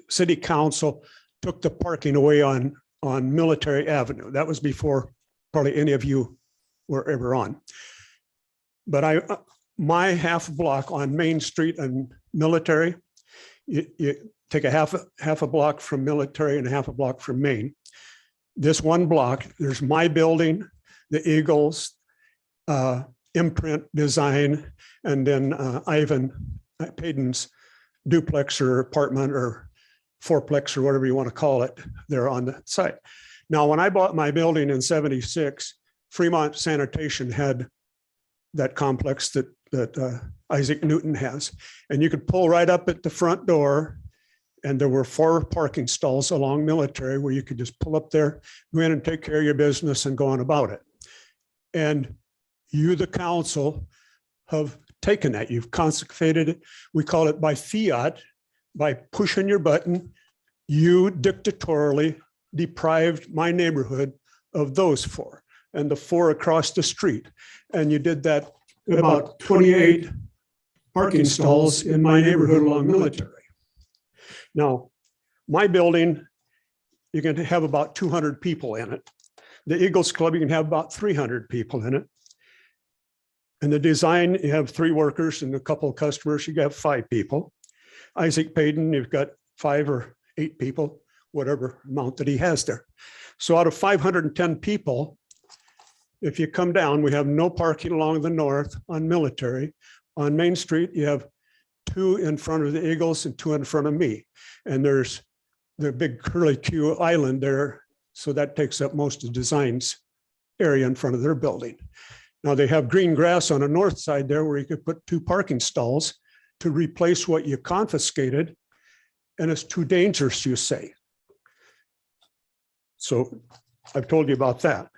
City Council took the parking away on Military Avenue. That was before probably any of you were ever on. But my half block on Main Street and Military, you take a half a block from Military and a half a block from Main. This one block, there's my building, the Eagles, Imprint Design, and then Ivan Payton's duplex or apartment or fourplex or whatever you want to call it there on the site. Now, when I bought my building in '76, Fremont Sanitation had that complex that Isaac Newton has. And you could pull right up at the front door, and there were 4 parking stalls along Military where you could just pull up there, go in and take care of your business and go on about it. And you, the council, have taken that. You've consecrated it. We call it by fiat, by pushing your button. You dictatorially deprived my neighborhood of those 4 and the 4 across the street. And you did that about 28 parking stalls in my neighborhood along Military. Now, my building, you can have about 200 people in it. The Eagles Club, you can have about 300 people in it. And the design, you have 3 workers and a couple of customers, you have 5 people. Isaac Payton, you've got 5 or 8 people, whatever amount that he has there. So out of 510 people, if you come down, we have no parking along the north on Military. On Main Street, you have 2 in front of the Eagles and 2 in front of me. And there's the big curly Q island there. So that takes up most of the design's area in front of their building. Now they have green grass on the north side there where you could put 2 parking stalls to replace what you confiscated. And it's too dangerous, you say. So I've told you about that.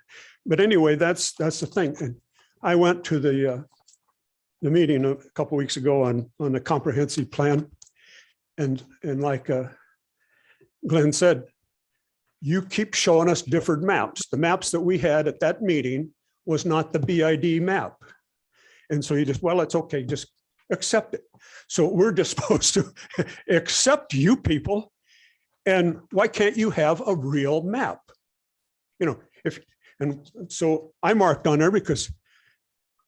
But anyway, that's the thing. And I went to the meeting a couple of weeks ago on the comprehensive plan. And like Glenn said, you keep showing us different maps. The maps that we had at that meeting was not the BID map. And so you just, well, it's okay, just accept it. So we're just supposed to accept you people. And why can't you have a real map? You know, and so I marked on there because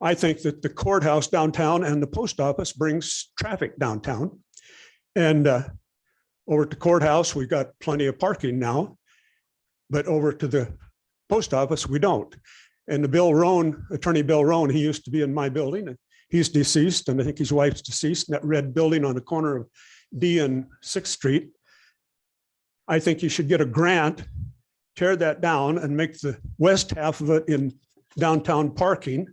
I think that the courthouse downtown and the post office brings traffic downtown. And over at the courthouse, we've got plenty of parking now, but over to the post office, we don't. And the Bill Rohn, Attorney Bill Rohn, he used to be in my building, and he's deceased, and I think his wife's deceased, in that red building on the corner of D and 6th Street. I think you should get a grant, tear that down and make the west half of it in downtown parking,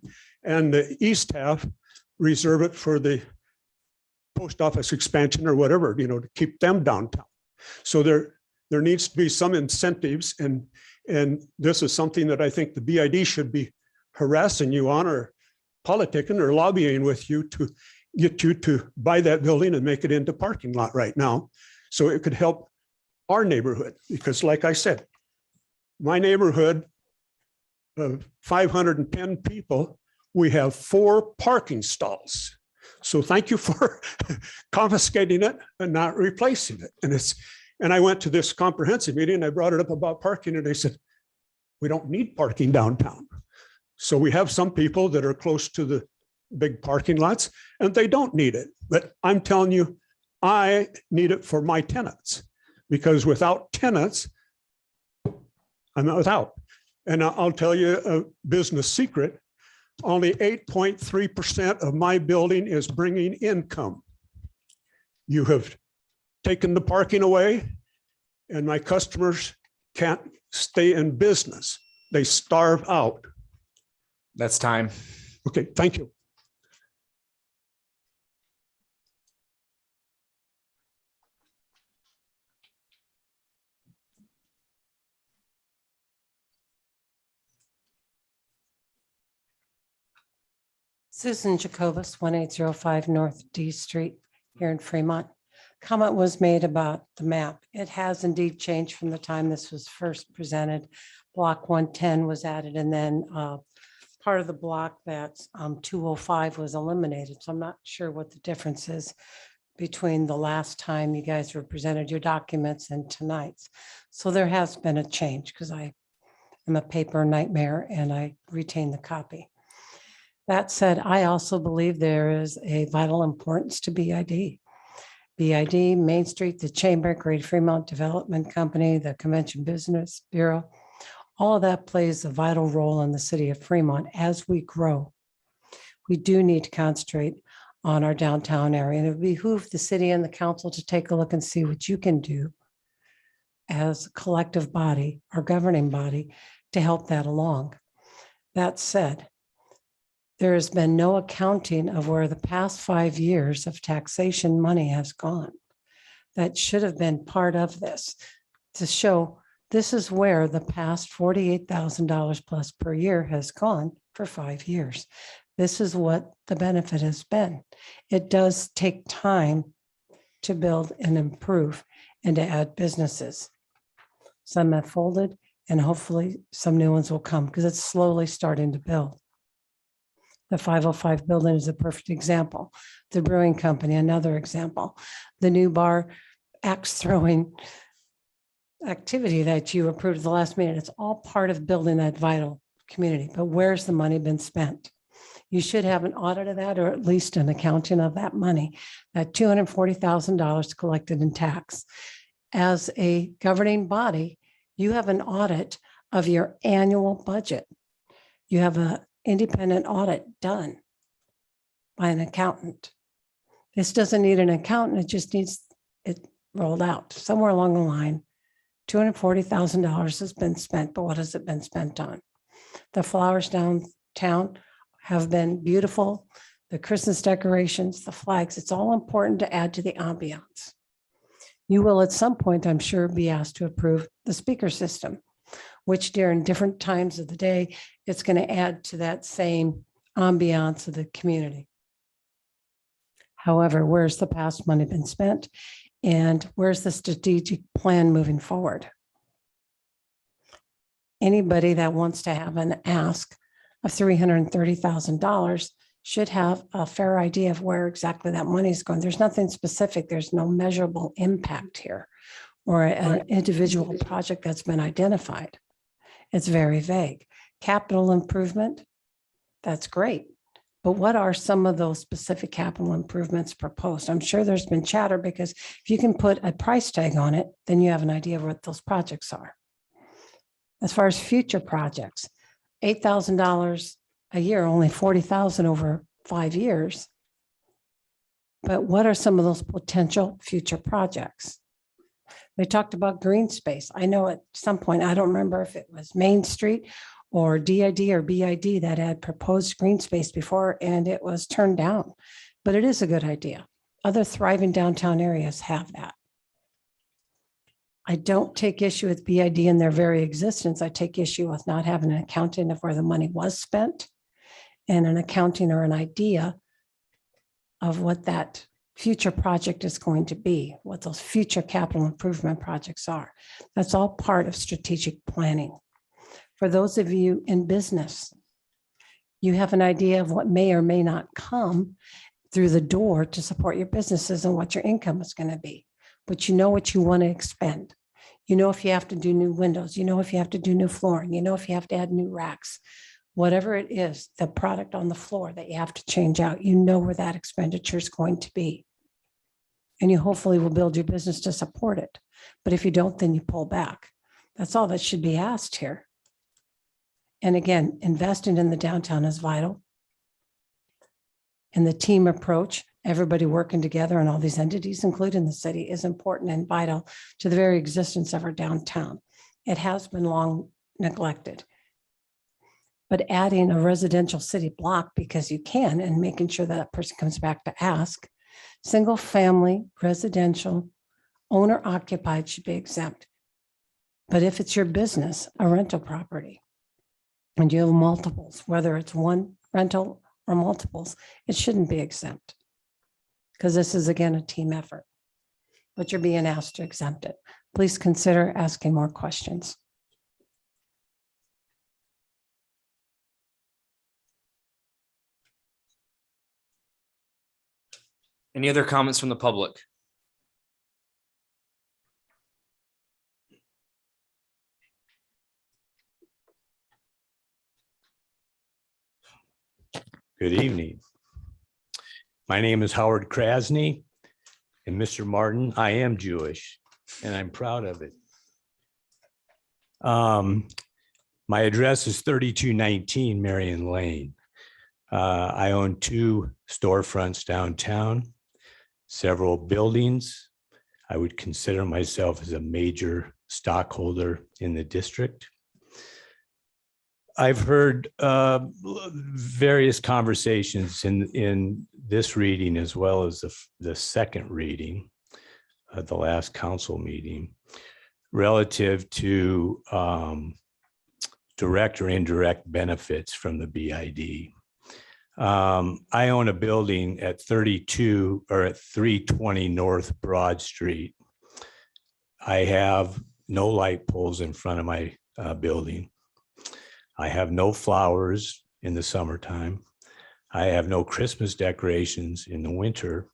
and the east half reserve it for the post office expansion or whatever, you know, to keep them downtown. So there needs to be some incentives, and this is something that I think the BID should be harassing you on, or politicking or lobbying with you to get you to buy that building and make it into parking lot right now. So it could help our neighborhood, because like I said, my neighborhood of 510 people, we have 4 parking stalls. So thank you for confiscating it and not replacing it. And I went to this comprehensive meeting and I brought it up about parking, and they said, we don't need parking downtown. So we have some people that are close to the big parking lots and they don't need it. But I'm telling you, I need it for my tenants, because without tenants, I'm not without. And I'll tell you a business secret. Only 8.3% of my building is bringing income. You have taken the parking away, and my customers can't stay in business. They starve out. That's time. Okay, thank you. Susan Jacobus, 1805 North D Street here in Fremont. Comment was made about the map. It has indeed changed from the time this was first presented. Block 110 was added, and then part of the block that's 205 was eliminated. So I'm not sure what the difference is between the last time you guys were presented your documents and tonight's. So there has been a change, because I am a paper nightmare and I retain the copy. That said, I also believe there is a vital importance to BID. BID, Main Street, the Chamber, Greater Fremont Development Company, the Convention Business Bureau, all of that plays a vital role in the city of Fremont as we grow. We do need to concentrate on our downtown area, and it would behoove the city and the council to take a look and see what you can do as a collective body, our governing body, to help that along. That said, there has been no accounting of where the past 5 years of taxation money has gone. That should have been part of this to show this is where the past $48,000 plus per year has gone for 5 years. This is what the benefit has been. It does take time to build and improve and to add businesses. Some have folded and hopefully some new ones will come because it's slowly starting to build. The 505 building is a perfect example. The Brewing Company, another example. The new bar axe throwing activity that you approved at the last meeting, it's all part of building that vital community. But where's the money been spent? You should have an audit of that, or at least an accounting of that money, that $240,000 collected in tax. As a governing body, you have an audit of your annual budget. You have an independent audit done by an accountant. This doesn't need an accountant, it just needs it rolled out. Somewhere along the line, $240,000 has been spent, but what has it been spent on? The flowers downtown have been beautiful. The Christmas decorations, the flags, it's all important to add to the ambiance. You will at some point, I'm sure, be asked to approve the speaker system, which during different times of the day, it's going to add to that same ambiance of the community. However, where's the past money been spent? And where's the strategic plan moving forward? Anybody that wants to have an ask of $330,000 should have a fair idea of where exactly that money is going. There's nothing specific. There's no measurable impact here or an individual project that's been identified. It's very vague. Capital improvement, that's great. But what are some of those specific capital improvements proposed? I'm sure there's been chatter because if you can put a price tag on it, then you have an idea of what those projects are. As far as future projects, $8,000 a year, only $40,000 over 5 years. But what are some of those potential future projects? They talked about green space. I know at some point, I don't remember if it was Main Street or DID or BID that had proposed green space before and it was turned down. But it is a good idea. Other thriving downtown areas have that. I don't take issue with BID in their very existence. I take issue with not having an accounting of where the money was spent and an accounting or an idea of what that future project is going to be, what those future capital improvement projects are. That's all part of strategic planning. For those of you in business, you have an idea of what may or may not come through the door to support your businesses and what your income is going to be. But you know what you want to expend. You know if you have to do new windows, you know if you have to do new flooring, you know if you have to add new racks, whatever it is, the product on the floor that you have to change out, you know where that expenditure is going to be. And you hopefully will build your business to support it. But if you don't, then you pull back. That's all that should be asked here. And again, investing in the downtown is vital. And the team approach, everybody working together and all these entities, including the city, is important and vital to the very existence of our downtown. It has been long neglected. But adding a residential city block because you can and making sure that person comes back to ask, single family residential owner occupied should be exempt. But if it's your business, a rental property, and you have multiples, whether it's one rental or multiples, it shouldn't be exempt. Because this is, again, a team effort. But you're being asked to exempt it. Please consider asking more questions. Any other comments from the public? Good evening. My name is Howard Krasny, and Mr. Martin, I am Jewish, and I'm proud of it. My address is 3219 Marion Lane. I own 2 storefronts downtown, several buildings. I would consider myself as a major stockholder in the district. I've heard various conversations in this reading as well as the second reading of the last council meeting relative to direct or indirect benefits from the BID. I own a building at 32 or at 320 North Broad Street. I have no light poles in front of my building. I have no flowers in the summertime. I have no Christmas decorations in the winter.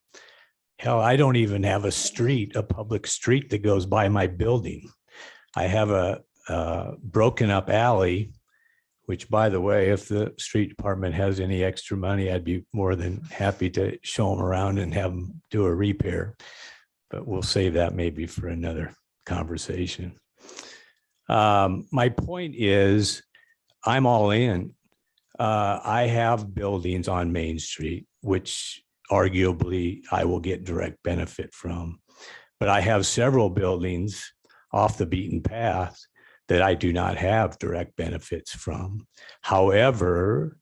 Hell, I don't even have a public street that goes by my building. I have a broken up alley, which, by the way, if the street department has any extra money, I'd be more than happy to show them around and have them do a repair. But we'll save that maybe for another conversation. My point is, I'm all in. I have buildings on Main Street, which arguably I will get direct benefit from. But I have several buildings off the beaten path that I do not have direct benefits from. However,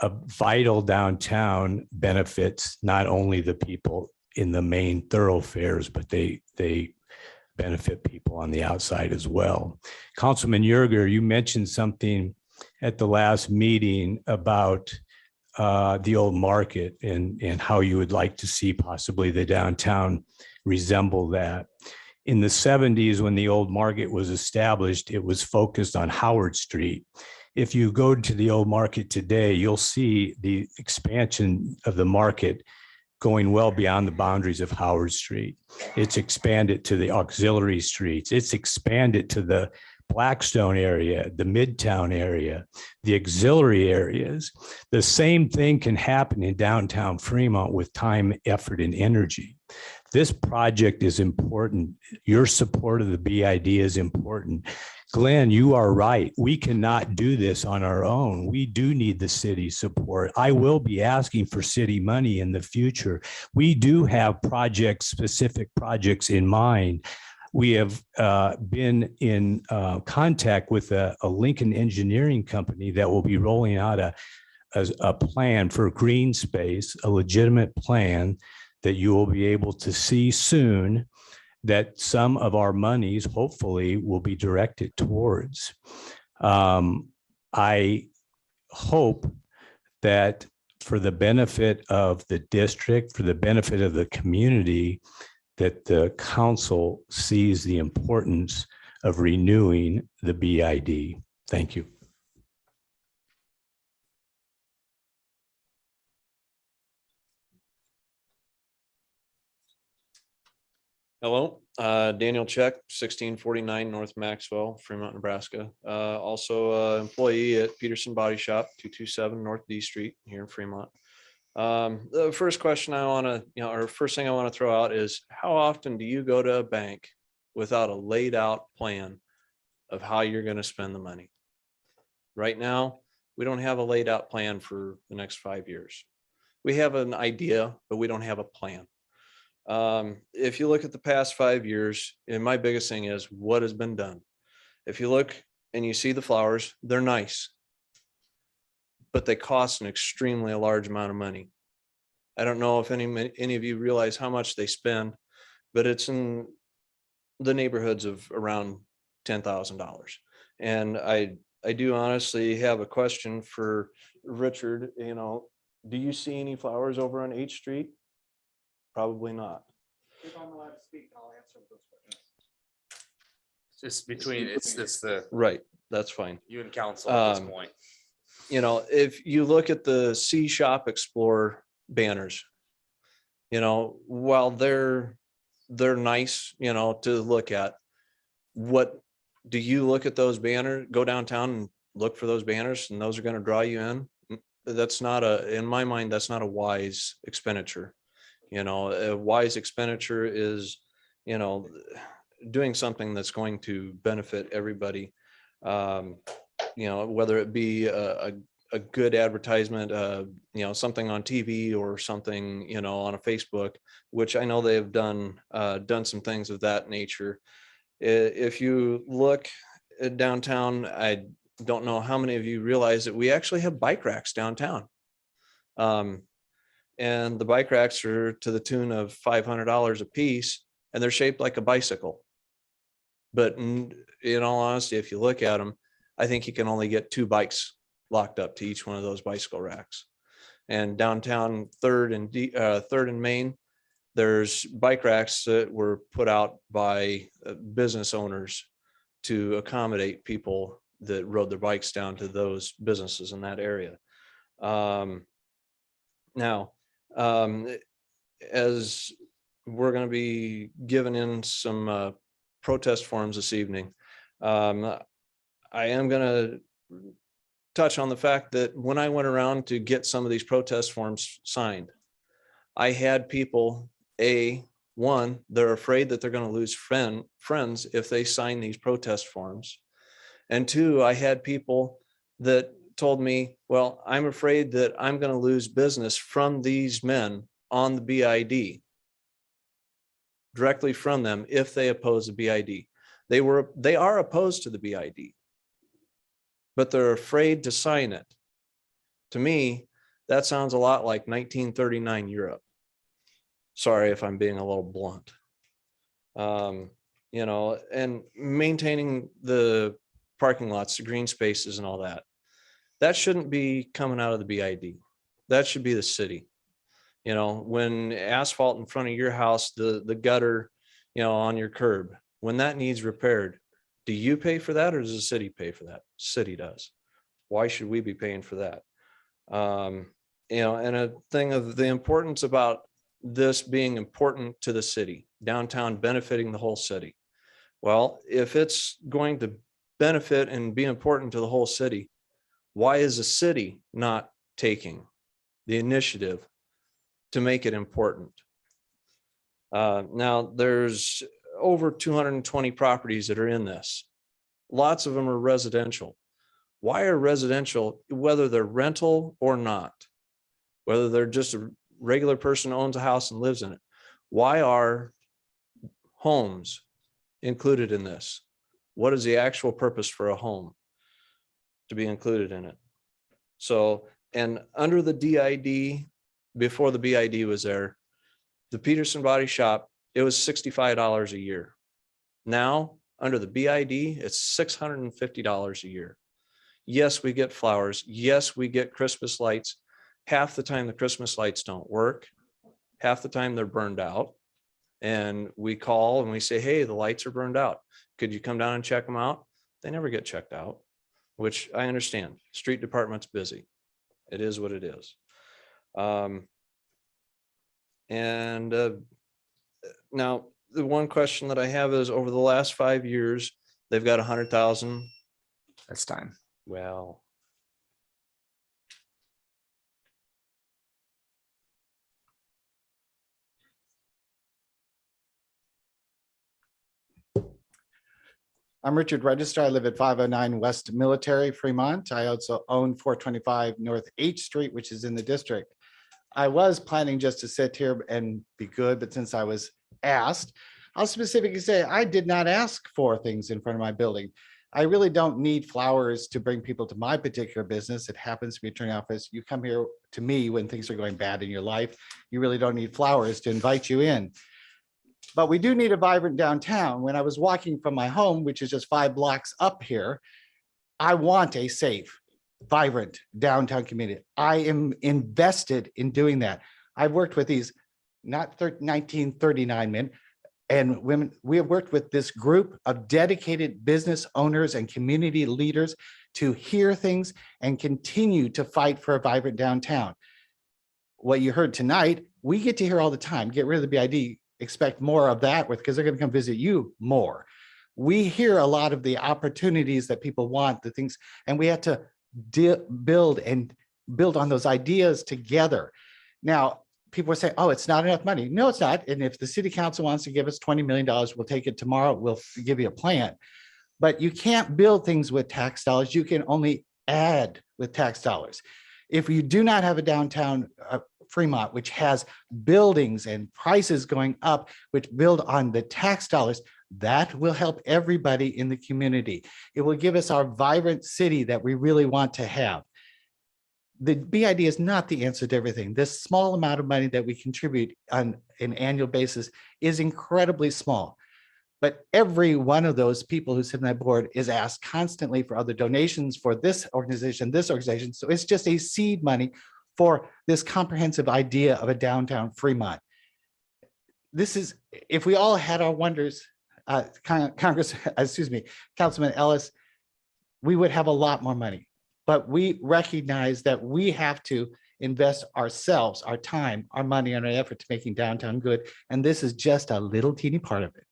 a vital downtown benefits not only the people in the main thoroughfares, but they benefit people on the outside as well. Councilman Yerger, you mentioned something at the last meeting about the old market and how you would like to see possibly the downtown resemble that. In the 70s, when the old market was established, it was focused on Howard Street. If you go to the old market today, you'll see the expansion of the market going well beyond the boundaries of Howard Street. It's expanded to the auxiliary streets. It's expanded to the Blackstone area, the Midtown area, the auxiliary areas. The same thing can happen in downtown Fremont with time, effort, and energy. This project is important. Your support of the BID is important. Glenn, you are right. We cannot do this on our own. We do need the city's support. I will be asking for city money in the future. We do have specific projects in mind. We have been in contact with a Lincoln engineering company that will be rolling out a plan for green space, a legitimate plan that you will be able to see soon, that some of our monies hopefully will be directed towards. I hope that for the benefit of the district, for the benefit of the community, that the council sees the importance of renewing the BID. Thank you. Hello, Daniel Check, 1649 North Maxwell, Fremont, Nebraska. Also employee at Peterson Body Shop, 227 North D Street here in Fremont. The first question I want to, or first thing I want to throw out is, how often do you go to a bank without a laid out plan of how you're going to spend the money? Right now, we don't have a laid out plan for the next 5 years. We have an idea, but we don't have a plan. If you look at the past 5 years, and my biggest thing is what has been done. If you look and you see the flowers, they're nice, but they cost an extremely large amount of money. I don't know if any of you realize how much they spend, but it's in the neighborhoods of around $10,000. And I do honestly have a question for Richard. Do you see any flowers over on H Street? Probably not. If I'm allowed to speak, I'll answer those questions. Just between, it's the. Right, that's fine. You and council at this point. If you look at the See Shop Explore banners, while they're nice, to look at, what do you look at those banners, go downtown and look for those banners, and those are going to draw you in? That's not in my mind, that's not a wise expenditure. A wise expenditure is, doing something that's going to benefit everybody. Whether it be a good advertisement, something on TV or something, on a Facebook, which I know they have done some things of that nature. If you look at downtown, don't know how many of you realize that we actually have bike racks downtown. And the bike racks are to the tune of $500 a piece, and they're shaped like a bicycle. But in all honesty, if you look at them, I think you can only get 2 bikes locked up to each one of those bicycle racks. And downtown Third and Main, there's bike racks that were put out by business owners to accommodate people that rode their bikes down to those businesses in that area. Now, as we're going to be giving in some protest forms this evening, I am going to touch on the fact that when I went around to get some of these protest forms signed, I had people, one, they're afraid that they're going to lose friends if they sign these protest forms. And 2, I had people that told me, well, I'm afraid that I'm going to lose business from these men on the BID, directly from them if they oppose the BID. They are opposed to the BID, but they're afraid to sign it. To me, that sounds a lot like 1939 Europe. Sorry if I'm being a little blunt. You know, and maintaining the parking lots, the green spaces and all that. That shouldn't be coming out of the BID. That should be the city. You know, when asphalt in front of your house, the gutter, you know, on your curb, when that needs repaired, do you pay for that or does the city pay for that? City does. Why should we be paying for that? You know, and a thing of the importance about this being important to the city, downtown benefiting the whole city. Well, if it's going to benefit and be important to the whole city, why is the city not taking the initiative to make it important? Now, there's over 220 properties that are in this. Lots of them are residential. Why are residential, whether they're rental or not, whether they're just a regular person who owns a house and lives in it, why are homes included in this? What is the actual purpose for a home to be included in it? So, and under the DID, before the BID was there, the Peterson Body Shop, it was $65 a year. Now, under the BID, it's $650 a year. Yes, we get flowers. Yes, we get Christmas lights. Half the time the Christmas lights don't work. Half the time they're burned out. And we call and we say, hey, the lights are burned out. Could you come down and check them out? They never get checked out, which I understand. Street department's busy. It is what it is. Now, the one question that I have is over the last 5 years, they've got 100,000. That's time. Well, I'm Richard Register. I live at 509 West Military, Fremont. I also own 425 North H Street, which is in the district. I was planning just to sit here and be good, but since I was asked, I'll specifically say I did not ask for things in front of my building. I really don't need flowers to bring people to my particular business. It happens to be attorney office. You come here to me when things are going bad in your life. You really don't need flowers to invite you in. But we do need a vibrant downtown. When I was walking from my home, which is just 5 blocks up here, I want a safe, vibrant downtown community. I am invested in doing that. I've worked with these, not 1939 men and women. We have worked with this group of dedicated business owners and community leaders to hear things and continue to fight for a vibrant downtown. What you heard tonight, we get to hear all the time. Get rid of the BID. Expect more of that with, because they're going to come visit you more. We hear a lot of the opportunities that people want, the things, and we have to build on those ideas together. Now, people are saying, oh, it's not enough money. No, it's not. And if the city council wants to give us $20 million, we'll take it tomorrow. We'll give you a plan. But you can't build things with tax dollars. You can only add with tax dollars. If you do not have a downtown Fremont, which has buildings and prices going up, which build on the tax dollars, That will help everybody in the community. It will give us our vibrant city that we really want to have. The BID is not the answer to everything. This small amount of money that we contribute on an annual basis is incredibly small. But every one of those people who sit on that board is asked constantly for other donations for this organization. So it's just a seed money for this comprehensive idea of a downtown Fremont. This is, if we all had our wonders, Councilman Ellis, we would have a lot more money. But we recognize that we have to invest ourselves, our time, our money, and our effort to making downtown good. And this is just a little teeny part of it.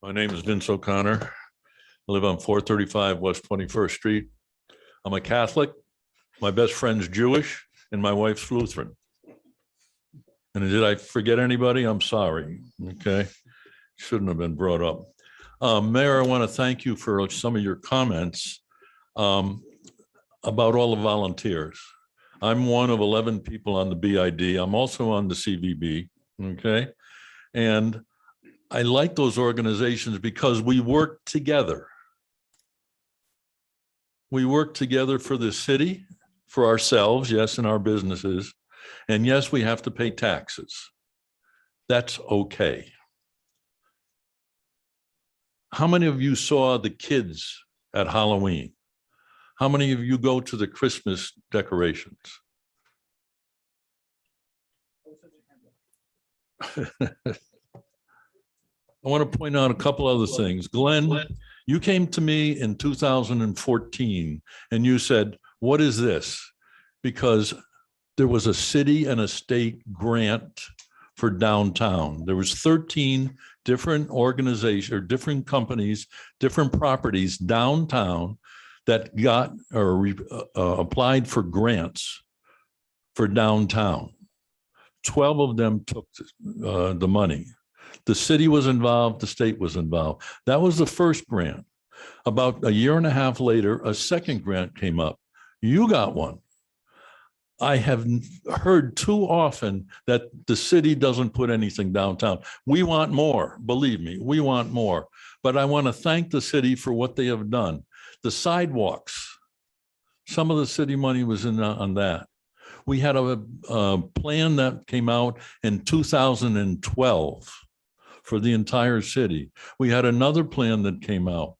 My name is Vince O'Connor. I live on 435 West 21st Street. I'm a Catholic. My best friend's Jewish and my wife's Lutheran. And did I forget anybody? I'm sorry. Okay. Shouldn't have been brought up. Mayor, I want to thank you for some of your comments about all the volunteers. I'm one of 11 people on the BID. I'm also on the CVB. Okay. And I like those organizations because we work together. We work together for the city, for ourselves, yes, and our businesses. And yes, we have to pay taxes. That's okay. How many of you saw the kids at Halloween? How many of you go to the Christmas decorations? I want to point out a couple other things. Glenn, you came to me in 2014 and you said, what is this? Because there was a city and a state grant for downtown. There was 13 different organizations or different companies, different properties downtown that got or applied for grants for downtown. 12 of them took the money. The city was involved, the state was involved. That was the first grant. About a year and a half later, a second grant came up. You got one. I have heard too often that the city doesn't put anything downtown. We want more, believe me, we want more. But I want to thank the city for what they have done. The sidewalks, some of the city money was in on that. We had a plan that came out in 2012 for the entire city. We had another plan that came out.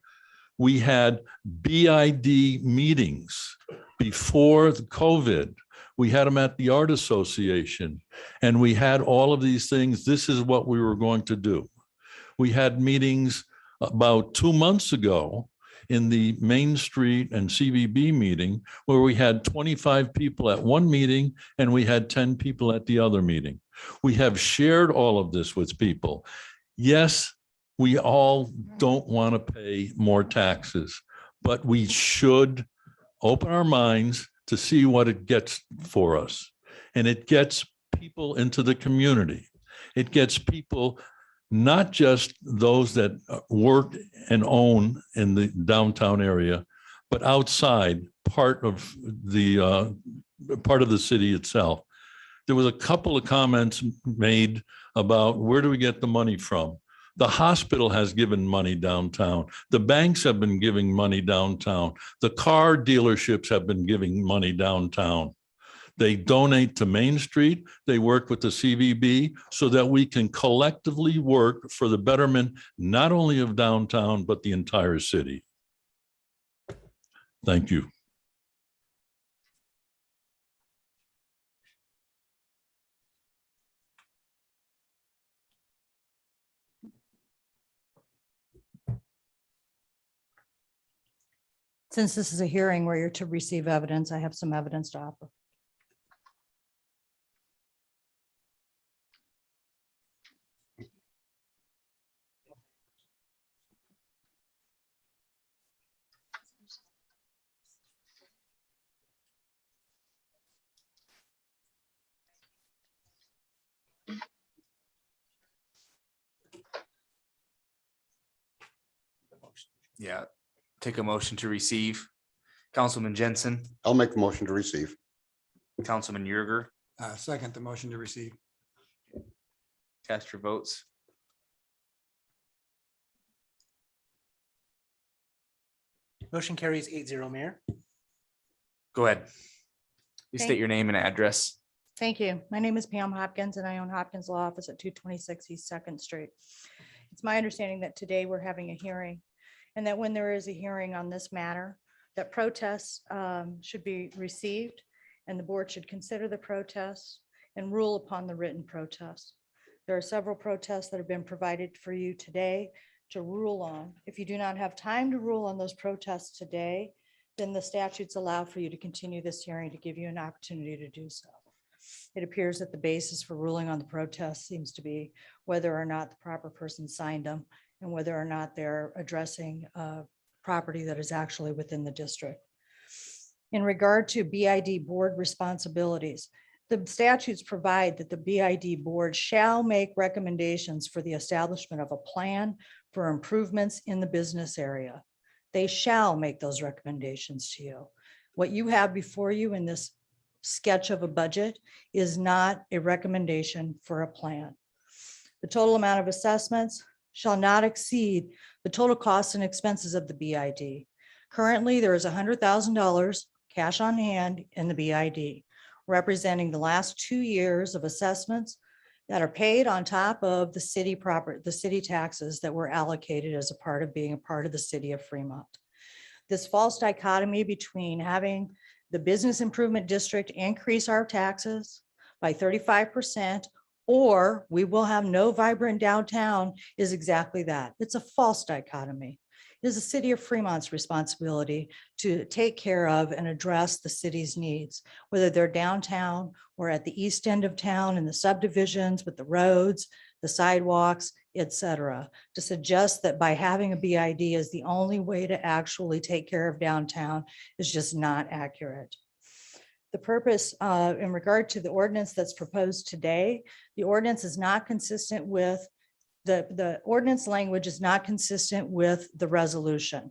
We had BID meetings before the COVID. We had them at the Art Association, and we had all of these things. This is what we were going to do. We had meetings about 2 months ago in the Main Street and CVB meeting where we had 25 people at one meeting and we had 10 people at the other meeting. We have shared all of this with people. Yes, we all don't want to pay more taxes, but we should open our minds to see what it gets for us. And it gets people into the community. It gets people, not just those that work and own in the downtown area, but outside part of the city itself. There was a couple of comments made about where do we get the money from? The hospital has given money downtown. The banks have been giving money downtown. The car dealerships have been giving money downtown. They donate to Main Street. They work with the CVB so that we can collectively work for the betterment, not only of downtown, but the entire city. Thank you. Since this is a hearing where you're to receive evidence, I have some evidence to offer. Yeah, take a motion to receive Councilman Jensen, I'll make the motion to receive. Councilman Yerger, Second the motion to receive. cast your votes. Motion carries 8-0, Mayor. Go ahead. You Thank- state your name and address. Thank you. My name is Pam Hopkins and I own Hopkins Law Office at 226 East Second Street. It's my understanding that today we're having a hearing and that when there is a hearing on this matter, that protests should be received and the board should consider the protests and rule upon the written protests. There are several protests that have been provided for you today to rule on. If you do not have time to rule on those protests today, then the statutes allow for you to continue this hearing to give you an opportunity to do so. It appears that the basis for ruling on the protest seems to be whether or not the proper person signed them and whether or not they're addressing property that is actually within the district. In regard to BID board responsibilities, the statutes provide that the BID board shall make recommendations for the establishment of a plan for improvements in the business area. They shall make those recommendations to you. What you have before you in this sketch of a budget is not a recommendation for a plan. The total amount of assessments shall not exceed the total costs and expenses of the BID. Currently, there is $100,000 cash on hand in the BID, representing the last 2 years of assessments that are paid on top of the city taxes that were allocated as a part of being a part of the city of Fremont. This false dichotomy between having the business improvement district increase our taxes by 35%, or we will have no vibrant downtown is exactly that. It's a false dichotomy. It is the city of Fremont's responsibility to take care of and address the city's needs, whether they're downtown or at the east end of town in the subdivisions with the roads, the sidewalks, etc. To suggest that by having a BID is the only way to actually take care of downtown is just not accurate. The purpose in regard to the ordinance that's proposed today, the ordinance is not consistent with the ordinance language is not consistent with the resolution.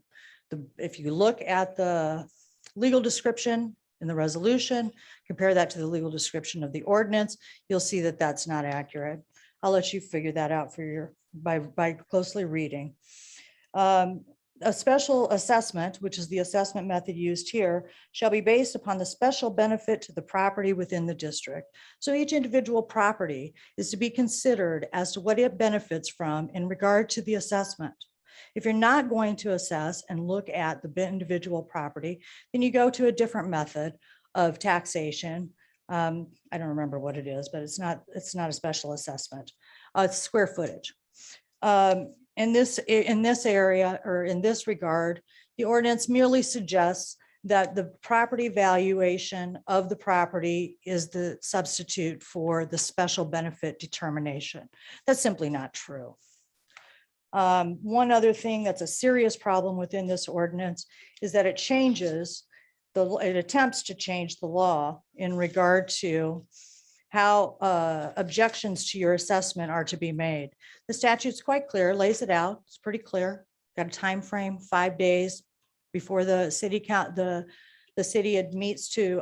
If you look at the legal description in the resolution, compare that to the legal description of the ordinance, you'll see that that's not accurate. I'll let you figure that out for by closely reading. A special assessment, which is the assessment method used here, shall be based upon the special benefit to the property within the district. So each individual property is to be considered as to what it benefits from in regard to the assessment. If you're not going to assess and look at the individual property, then you go to a different method of taxation. I don't remember what it is, but it's not a special assessment. It's square footage. In this area or in this regard, the ordinance merely suggests that the property valuation of the property is the substitute for the special benefit determination. That's simply not true. One other thing that's a serious problem within this ordinance is that it attempts to change the law in regard to how objections to your assessment are to be made. The statute's quite clear, lays it out. It's pretty clear. Got a time frame, 5 days before the city meets to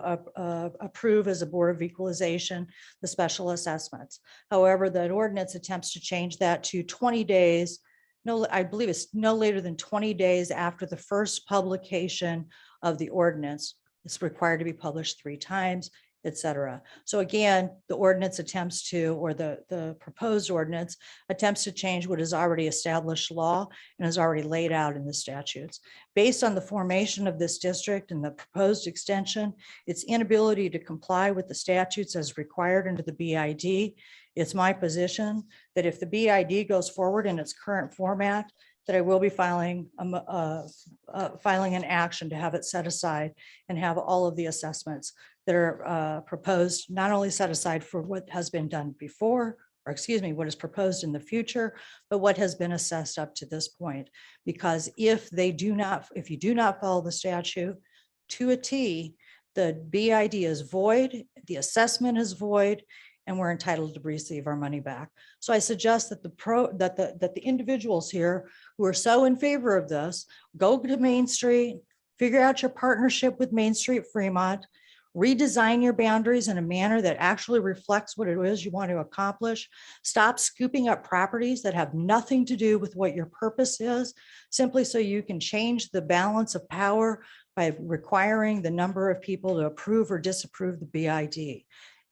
approve as a Board of Equalization the special assessments. However, that ordinance attempts to change that to 20 days. No, I believe it's no later than 20 days after the first publication of the ordinance. It's required to be published 3 times, etc. So again, the ordinance attempts to, or the proposed ordinance attempts to change what is already established law and is already laid out in the statutes. Based on the formation of this district and the proposed extension, its inability to comply with the statutes as required under the BID, it's my position that if the BID goes forward in its current format, that I will be filing an action to have it set aside and have all of the assessments that are proposed, not only set aside for what has been done before, or excuse me, what is proposed in the future, but what has been assessed up to this point. Because if you do not follow the statute to a T, the BID is void, the assessment is void, and we're entitled to receive our money back. So I suggest that the individuals here who are so in favor of this, go to Main Street, Figure out your partnership with Main Street Fremont. Redesign your boundaries in a manner that actually reflects what it is you want to accomplish. Stop scooping up properties that have nothing to do with what your purpose is, simply so you can change the balance of power by requiring the number of people to approve or disapprove the BID.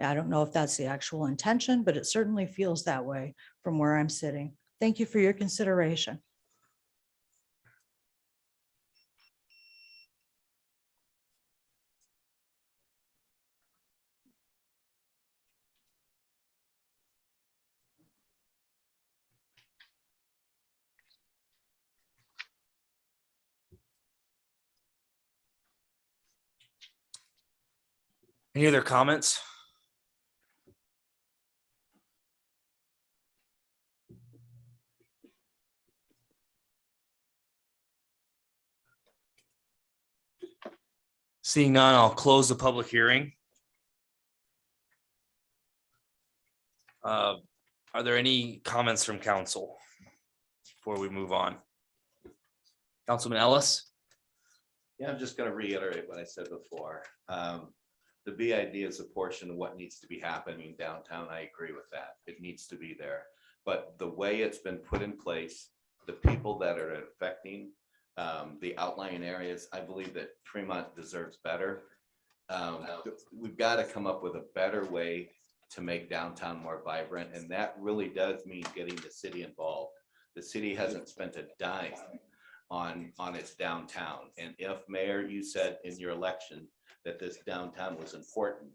I don't know if that's the actual intention, but it certainly feels that way from where I'm sitting. Thank you for your consideration. Any other comments? Seeing none, I'll close the public hearing. Are there any comments from council before we move on? Councilman Ellis? Yeah, I'm just gonna reiterate what I said before. The BID is a portion of what needs to be happening downtown. I agree with that. It needs to be there. But the way it's been put in place, the people that are affecting the outlying areas, I believe that Fremont deserves better. We've got to come up with a better way to make downtown more vibrant, and that really does mean getting the city involved. The city hasn't spent a dime on its downtown, and if Mayor, you said in your election that this downtown was important,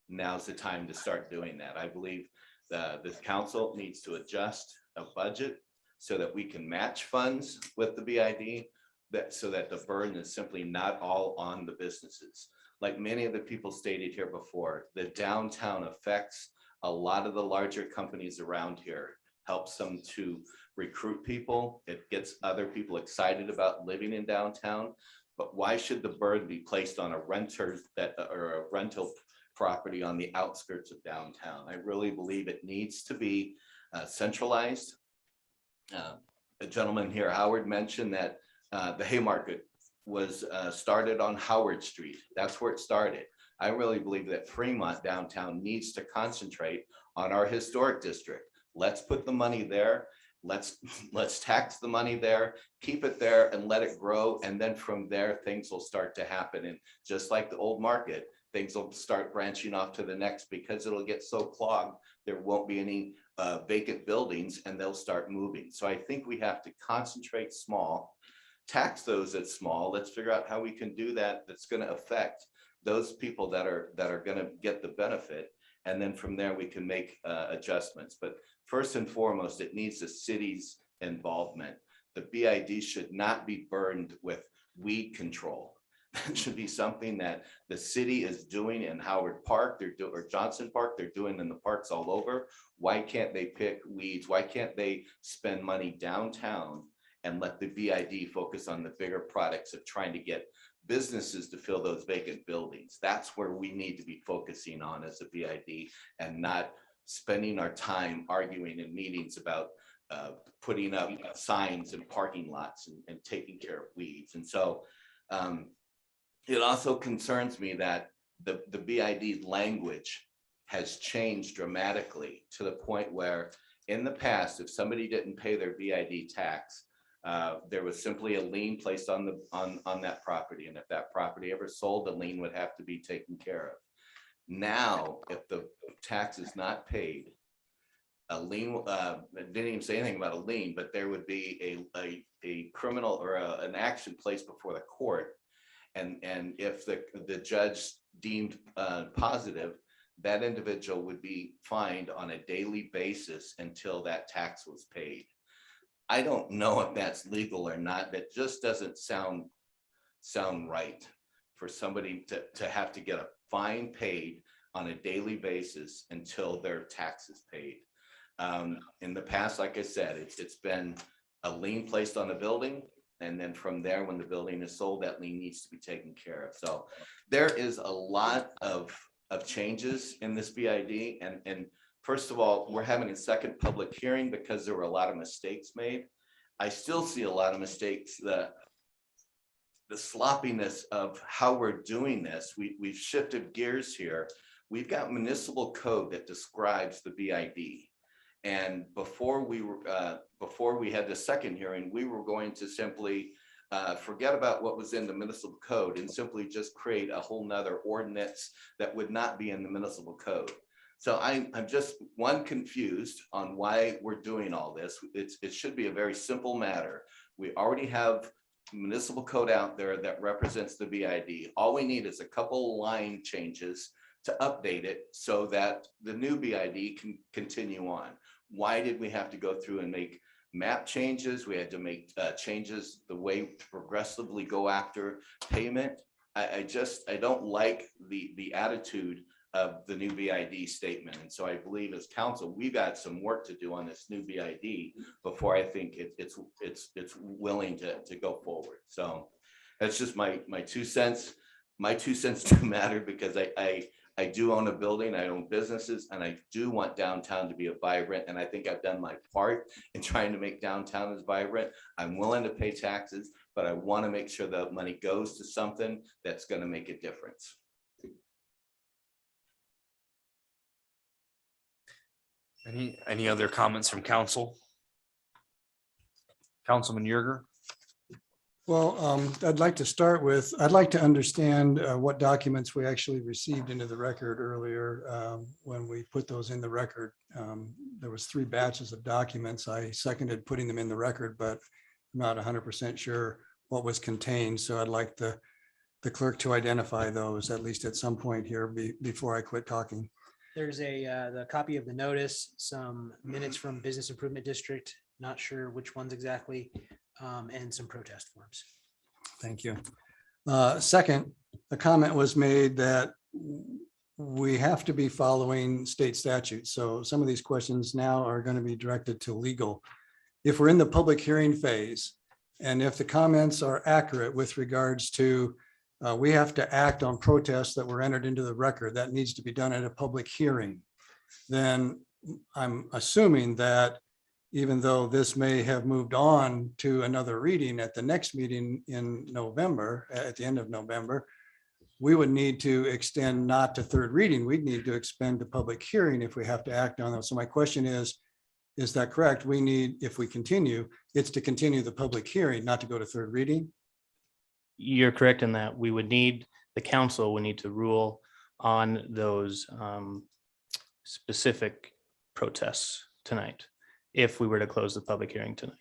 now's the time to start doing that. I believe this council needs to adjust a budget so that we can match funds with the BID, so that the burden is simply not all on the businesses. Like many of the people stated here before, the downtown affects a lot of the larger companies around here, helps them to recruit people. It gets other people excited about living in downtown. But why should the burden be placed on a renter or a rental property on the outskirts of downtown? I really believe it needs to be centralized. A gentleman here, Howard, mentioned that the Haymarket was started on Howard Street. That's where it started. I really believe that Fremont downtown needs to concentrate on our historic district. Let's put the money there. Let's tax the money there, keep it there and let it grow. And then from there, things will start to happen. And just like the old market, things will start branching off to the next, because it'll get so clogged, there won't be any vacant buildings and they'll start moving. So I think we have to concentrate small, tax those at small. Let's figure out how we can do that. That's going to affect those people that are going to get the benefit. And then from there, we can make adjustments. But first and foremost, it needs the city's involvement. The BID should not be burdened with weed control. It should be something that the city is doing in Howard Park, or Johnson Park, they're doing in the parks all over. Why can't they pick weeds? Why can't they spend money downtown and let the BID focus on the bigger products of trying to get businesses to fill those vacant buildings? That's where we need to be focusing on as a BID, and not spending our time arguing in meetings about putting up signs in parking lots and taking care of weeds. And so it also concerns me that the BID language has changed dramatically, to the point where in the past, if somebody didn't pay their BID tax, there was simply a lien placed on that property. And if that property ever sold, the lien would have to be taken care of. Now, if the tax is not paid, a lien, it didn't even say anything about a lien, but there would be a criminal or an action placed before the court. And if the judge deemed positive, that individual would be fined on a daily basis until that tax was paid. I don't know if that's legal or not. That just doesn't sound right for somebody to have to get a fine paid on a daily basis until their tax is paid. In the past, like I said, it's been a lien placed on the building. And then from there, when the building is sold, that lien needs to be taken care of. So there is a lot of changes in this BID. And first of all, we're having a second public hearing because there were a lot of mistakes made. I still see a lot of mistakes that the sloppiness of how we're doing this. We've shifted gears here. We've got municipal code that describes the BID. And before we had the second hearing, we were going to simply forget about what was in the municipal code and simply just create a whole nother ordinance that would not be in the municipal code. So I'm just confused on why we're doing all this. It should be a very simple matter. We already have municipal code out there that represents the BID. All we need is a couple line changes to update it so that the new BID can continue on. Why did we have to go through and make map changes? We had to make changes the way to progressively go after payment. I don't like the attitude of the new BID statement. And so I believe as council, we've got some work to do on this new BID before I think it's willing to go forward. So that's just my 2 cents. My 2 cents do matter because I do own a building, I own businesses, and I do want downtown to be a vibrant. And I think I've done my part in trying to make downtown as vibrant. I'm willing to pay taxes, but I want to make sure that money goes to something that's going to make a difference. Any other comments from council? Councilman Yerger? Well, I'd like to start with, I'd like to understand what documents we actually received into the record earlier when we put those in the record. There was 3 batches of documents. I seconded putting them in the record, but I'm not 100% sure what was contained. So I'd like the clerk to identify those at least at some point here before I quit talking. There's the copy of the notice, some minutes from Business Improvement District, not sure which ones exactly, and some protest forms. Thank you. Second, a comment was made that we have to be following state statutes. So some of these questions now are going to be directed to legal. If we're in the public hearing phase, and if the comments are accurate with regards to we have to act on protests that were entered into the record, that needs to be done at a public hearing, then I'm assuming that even though this may have moved on to another reading at the next meeting in November, at the end of November, we would need to extend not to third reading. We'd need to expend to public hearing if we have to act on those. So my question is that correct? We need, if we continue, it's to continue the public hearing, not to go to third reading? You're correct in that we would need, the council would need to rule on those specific protests tonight if we were to close the public hearing tonight.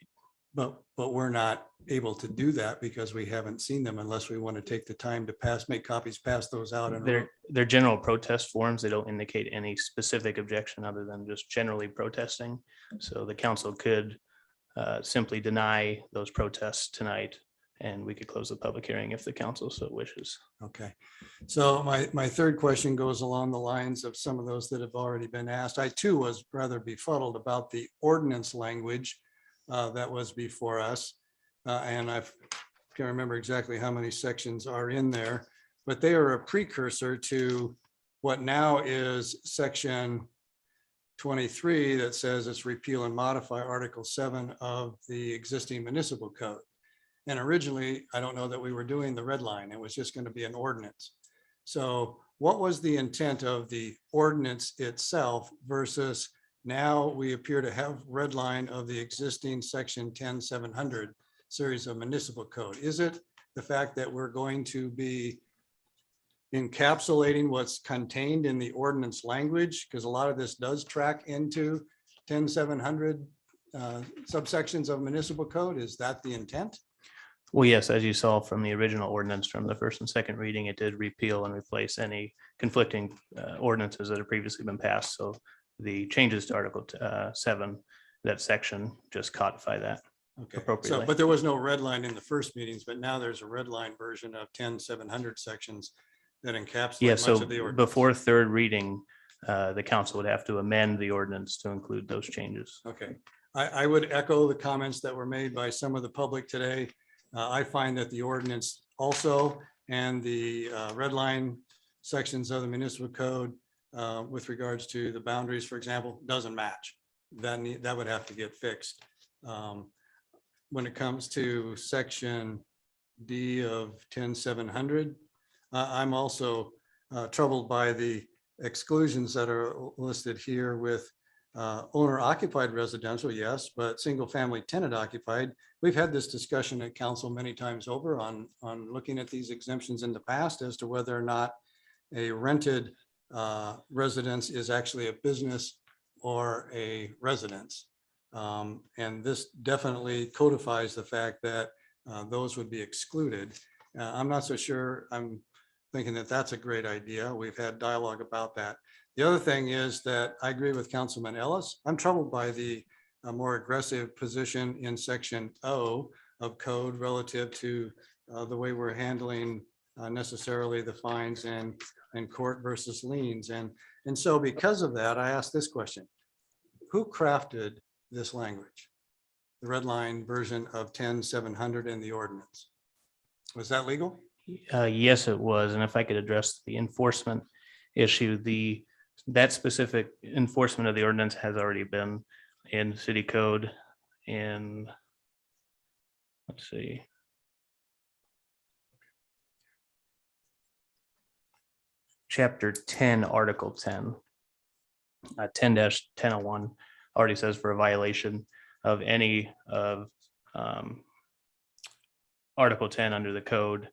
But we're not able to do that because we haven't seen them unless we want to take the time to make copies, pass those out. And They're general protest forms. They don't indicate any specific objection other than just generally protesting. So the council could simply deny those protests tonight, and we could close the public hearing if the council so wishes. Okay. So my third question goes along the lines of some of those that have already been asked. I too was rather befuddled about the ordinance language that was before us. And I can't remember exactly how many sections are in there, but they are a precursor to what now is section 23 that says it's repeal and modify Article 7 of the existing municipal code. And originally, I don't know that we were doing the red line. It was just going to be an ordinance. So what was the intent of the ordinance itself versus now we appear to have red line of the existing section 10-700 series of municipal code? Is it the fact that we're going to be encapsulating what's contained in the ordinance language? Because a lot of this does track into 10-700 subsections of municipal code. Is that the intent? Well, yes, as you saw from the original ordinance from the first and second reading, it did repeal and replace any conflicting ordinances that have previously been passed. So the changes to Article 7, that section, just codify that appropriately. So, but there was no red line in the first meetings, but now there's a red line version of 10-700 sections that encapsulate Yeah, much so of the ordinance. before third reading, the council would have to amend the ordinance to include those changes. Okay, I would echo the comments that were made by some of the public today. I find that the ordinance also and the red line sections of the municipal code with regards to the boundaries, for example, doesn't match. That would have to get fixed. When it comes to section D of 10,700. I'm also troubled by the exclusions that are listed here with owner occupied residential, yes, but single family tenant occupied. We've had this discussion at council many times over on looking at these exemptions in the past as to whether or not a rented residence is actually a business or a residence. And this definitely codifies the fact that those would be excluded. I'm not so sure. I'm thinking that that's a great idea. We've had dialogue about that. The other thing is that I agree with Councilman Ellis. I'm troubled by the more aggressive position in section O of code relative to the way we're handling necessarily the fines and court versus liens. And so because of that, I asked this question: who crafted this language? The red line version of 10,700 in the ordinance. Was that legal? Yes, it was. And if I could address the enforcement issue, that specific enforcement of the ordinance has already been in city code in, let's see. Chapter 10, Article 10. 10-1001 already says for a violation of any of Article 10 under the code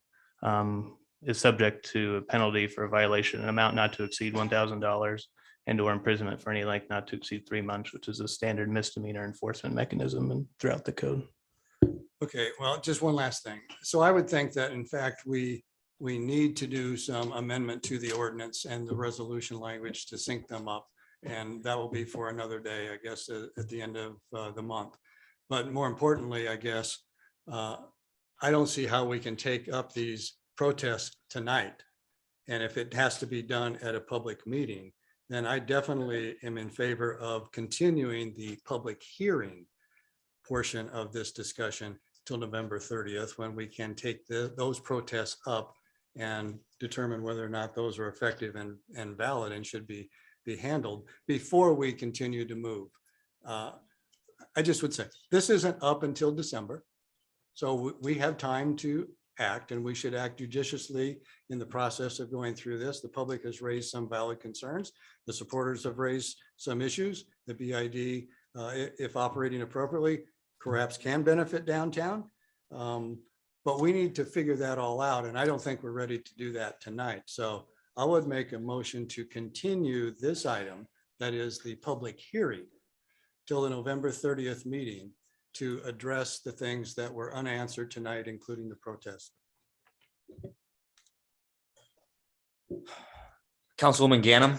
is subject to a penalty for a violation, an amount not to exceed $1,000 and or imprisonment for any length not to exceed 3 months, which is a standard misdemeanor enforcement mechanism and throughout the code. Okay, well, just one last thing. So I would think that in fact, we need to do some amendment to the ordinance and the resolution language to sync them up. And that will be for another day, I guess, at the end of the month. But more importantly, I guess, I don't see how we can take up these protests tonight. And if it has to be done at a public meeting, then I definitely am in favor of continuing the public hearing portion of this discussion till November 30th, when we can take those protests up and determine whether or not those are effective and valid and should be handled before we continue to move. I just would say, this isn't up until December. So we have time to act, and we should act judiciously in the process of going through this. The public has raised some valid concerns. The supporters have raised some issues. The BID, if operating appropriately, perhaps can benefit downtown. But we need to figure that all out. And I don't think we're ready to do that tonight. So I would make a motion to continue this item, that is the public hearing, till the November 30th meeting to address the things that were unanswered tonight, including the protest. Councilwoman Ganem.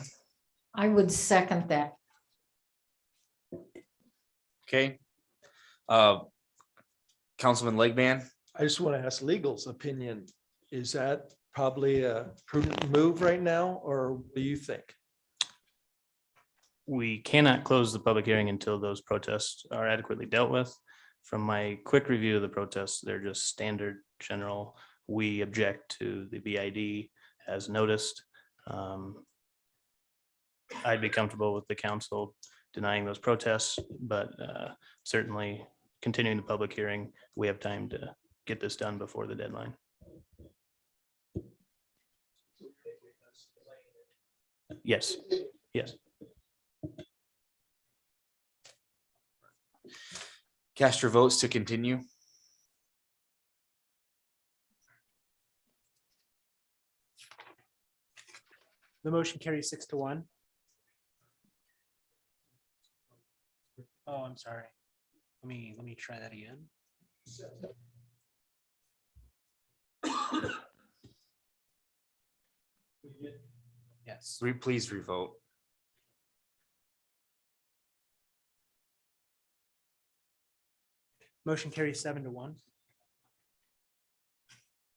I would second that. Okay. Councilman Legban. I just want to ask legal's opinion. Is that probably a prudent move right now, or what do you think? We cannot close the public hearing until those protests are adequately dealt with. From my quick review of the protests, they're just standard general. We object to the BID as noticed. I'd be comfortable with the council denying those protests, but certainly continuing the public hearing, we have time to get this done before the deadline. Yes, yes. Cast your votes to continue. The motion carries 6-1. Oh, I'm sorry. Let me try that again. Yes. Please revote. Motion carries 7-1.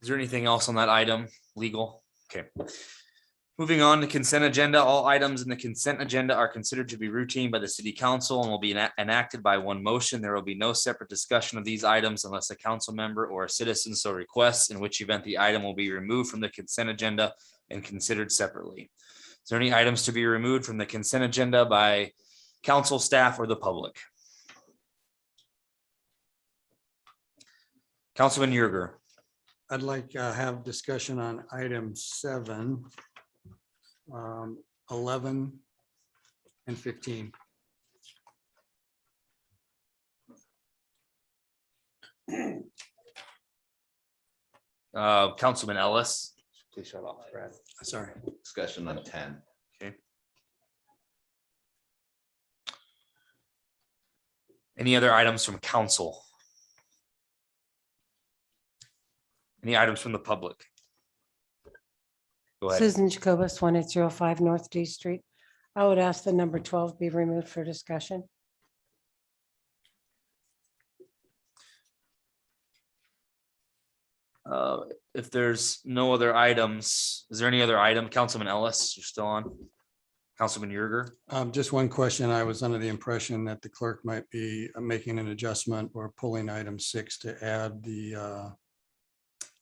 Is there anything else on that item? Legal? Okay. Moving on to consent agenda. All items in the consent agenda are considered to be routine by the city council and will be enacted by one motion. There will be no separate discussion of these items unless a council member or a citizen so requests, in which event the item will be removed from the consent agenda and considered separately. Is there any items to be removed from the consent agenda by council, staff, or the public? Councilman Yerger. I'd like to have discussion on item 7, 11, and 15. Councilman Ellis. Please shut off, Brad. Sorry. Discussion on 10. Okay. Any other items from council? Any items from the public? Go ahead. Susan Jacobus, 1805 North D Street. I would ask that number 12 be removed for discussion. If there's no other items, is there any other item? Councilman Ellis, you're still on? Councilman Yerger? Just one question. I was under the impression that the clerk might be making an adjustment or pulling item 6 to add the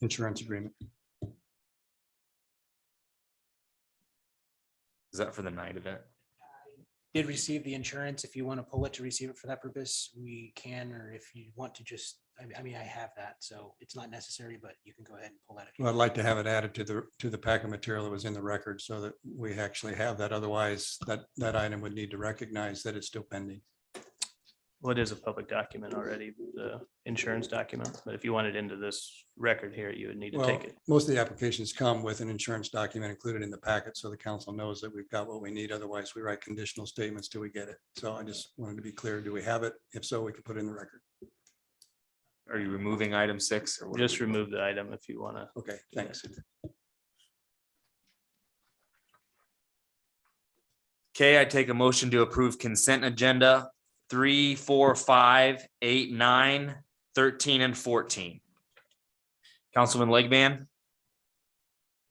insurance agreement. Is that for the night event? Did receive the insurance. If you want to pull it to receive it for that purpose, we can, or if you want to just, I mean, I have that, so it's not necessary, but you can go ahead and pull that. if you Well, I'd want. like to have it added to the packet material that was in the record so that we actually have that. Otherwise, that item would need to recognize that it's still pending. Well, it is a public document already, the insurance document, but if you want it into this record here, you would need to Well, take it. most of the applications come with an insurance document included in the packet, so the council knows that we've got what we need. Otherwise, we write conditional statements till we get it. So I just wanted to be clear. Do we have it? If so, we can put it in the record. Are you removing item 6? Or what are Just we doing? remove the item if you want to. Okay, thanks. Okay, I take a motion to approve consent agenda 3, 4, 5, 8, 9, 13, and 14. Councilman Legban,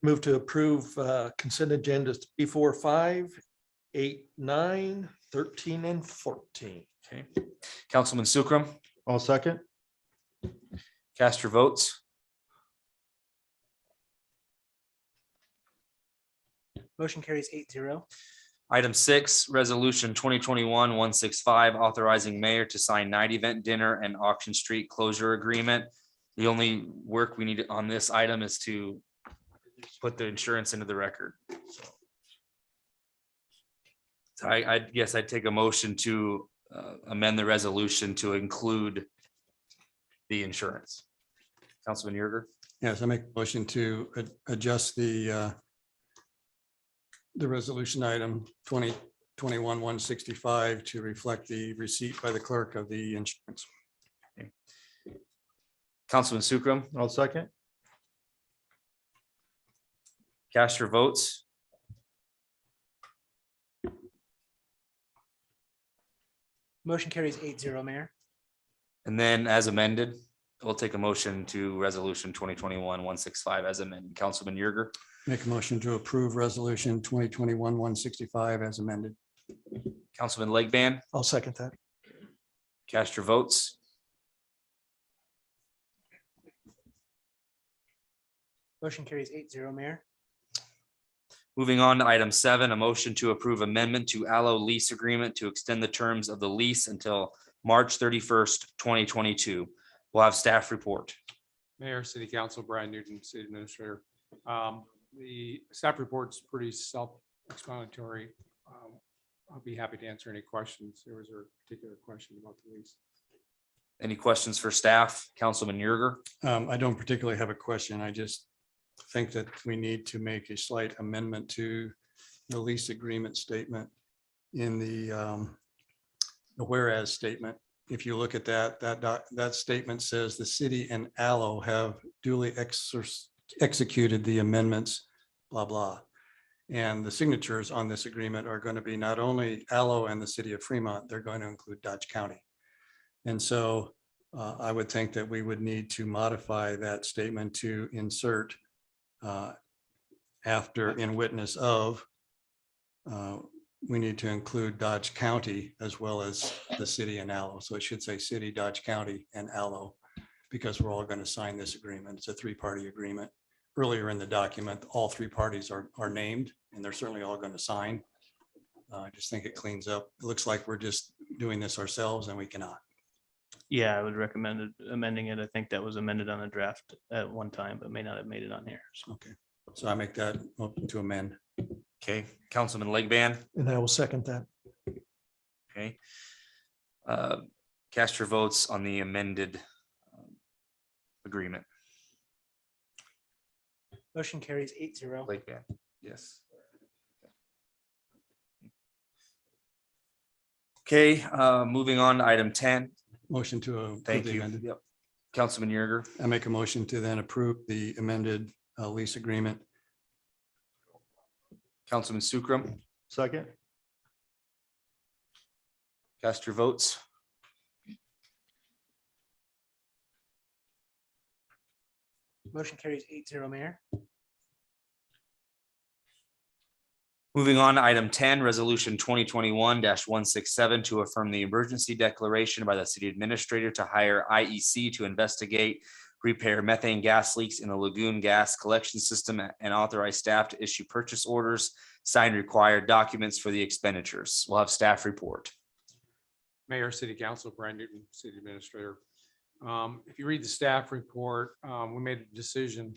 Move to approve consent agendas 3, 4, 5, 8, 9, 13, and 14. okay. Councilman Sukram, I'll second. cast your votes. Motion carries 8-0. Item 6, resolution 2021-165, authorizing mayor to sign night event dinner and auction street closure agreement. The only work we need on this item is to put the insurance into the record. So I guess I'd take a motion to amend the resolution to include the insurance. Councilman Yerger, Yes, I make a motion to adjust the resolution item 2021-165 to reflect the receipt by the clerk of the insurance. Councilman Sukram, I'll second. cast your votes. Motion carries 8-0, Mayor. And then as amended, we'll take a motion to resolution 2021-165 as amended. Councilman Yerger, Make a motion to approve resolution 2021-165 as amended. Councilman Legban, I'll second that. cast your votes. Motion carries 8-0, Mayor. Moving on to item 7, a motion to approve amendment to Allo lease agreement to extend the terms of the lease until March 31st, 2022. We'll have staff report. Mayor, City Council, Brian Newton, City Administrator. The staff report's pretty self-explanatory. I'll be happy to answer any questions. There was a particular question about the lease. Any questions for staff? Councilman Yerger, I don't particularly have a question. I just think that we need to make a slight amendment to the lease agreement statement in the whereas statement. If you look at that statement says the city and Allo have duly executed the amendments, blah, blah. And the signatures on this agreement are going to be not only Allo and the city of Fremont, they're going to include Dodge County. And so I would think that we would need to modify that statement to insert after in witness of, we need to include Dodge County as well as the city and Allo. So it should say city, Dodge County, and Allo, because we're all going to sign this agreement. It's a 3-party agreement. Earlier in the document, all 3 parties are named, and they're certainly all going to sign. I just think it cleans up. It looks like we're just doing this ourselves, and we cannot. Yeah, I would recommend amending it. I think that was amended on a draft at one time, but may not have made it on here. So. Okay, so I make that motion to amend. Okay, Councilman Legban, And I will second that. okay. Cast your votes on the amended agreement. Motion carries 8-0. Legban, yes. Okay, moving on to item 10. Motion to. approve Thank the you. amended. Yep. Councilman Yerger, I make a motion to then approve the amended lease agreement. Councilman Sukram, Second. cast your votes. Motion carries 8-0, Mayor. Moving on to item 10, resolution 2021-167 to affirm the emergency declaration by the city administrator to hire IEC to investigate, repair methane gas leaks in the lagoon gas collection system and authorize staff to issue purchase orders, sign required documents for the expenditures. We'll have staff report. Mayor, City Council, Brian Newton, City Administrator. If you read the staff report, we made a decision,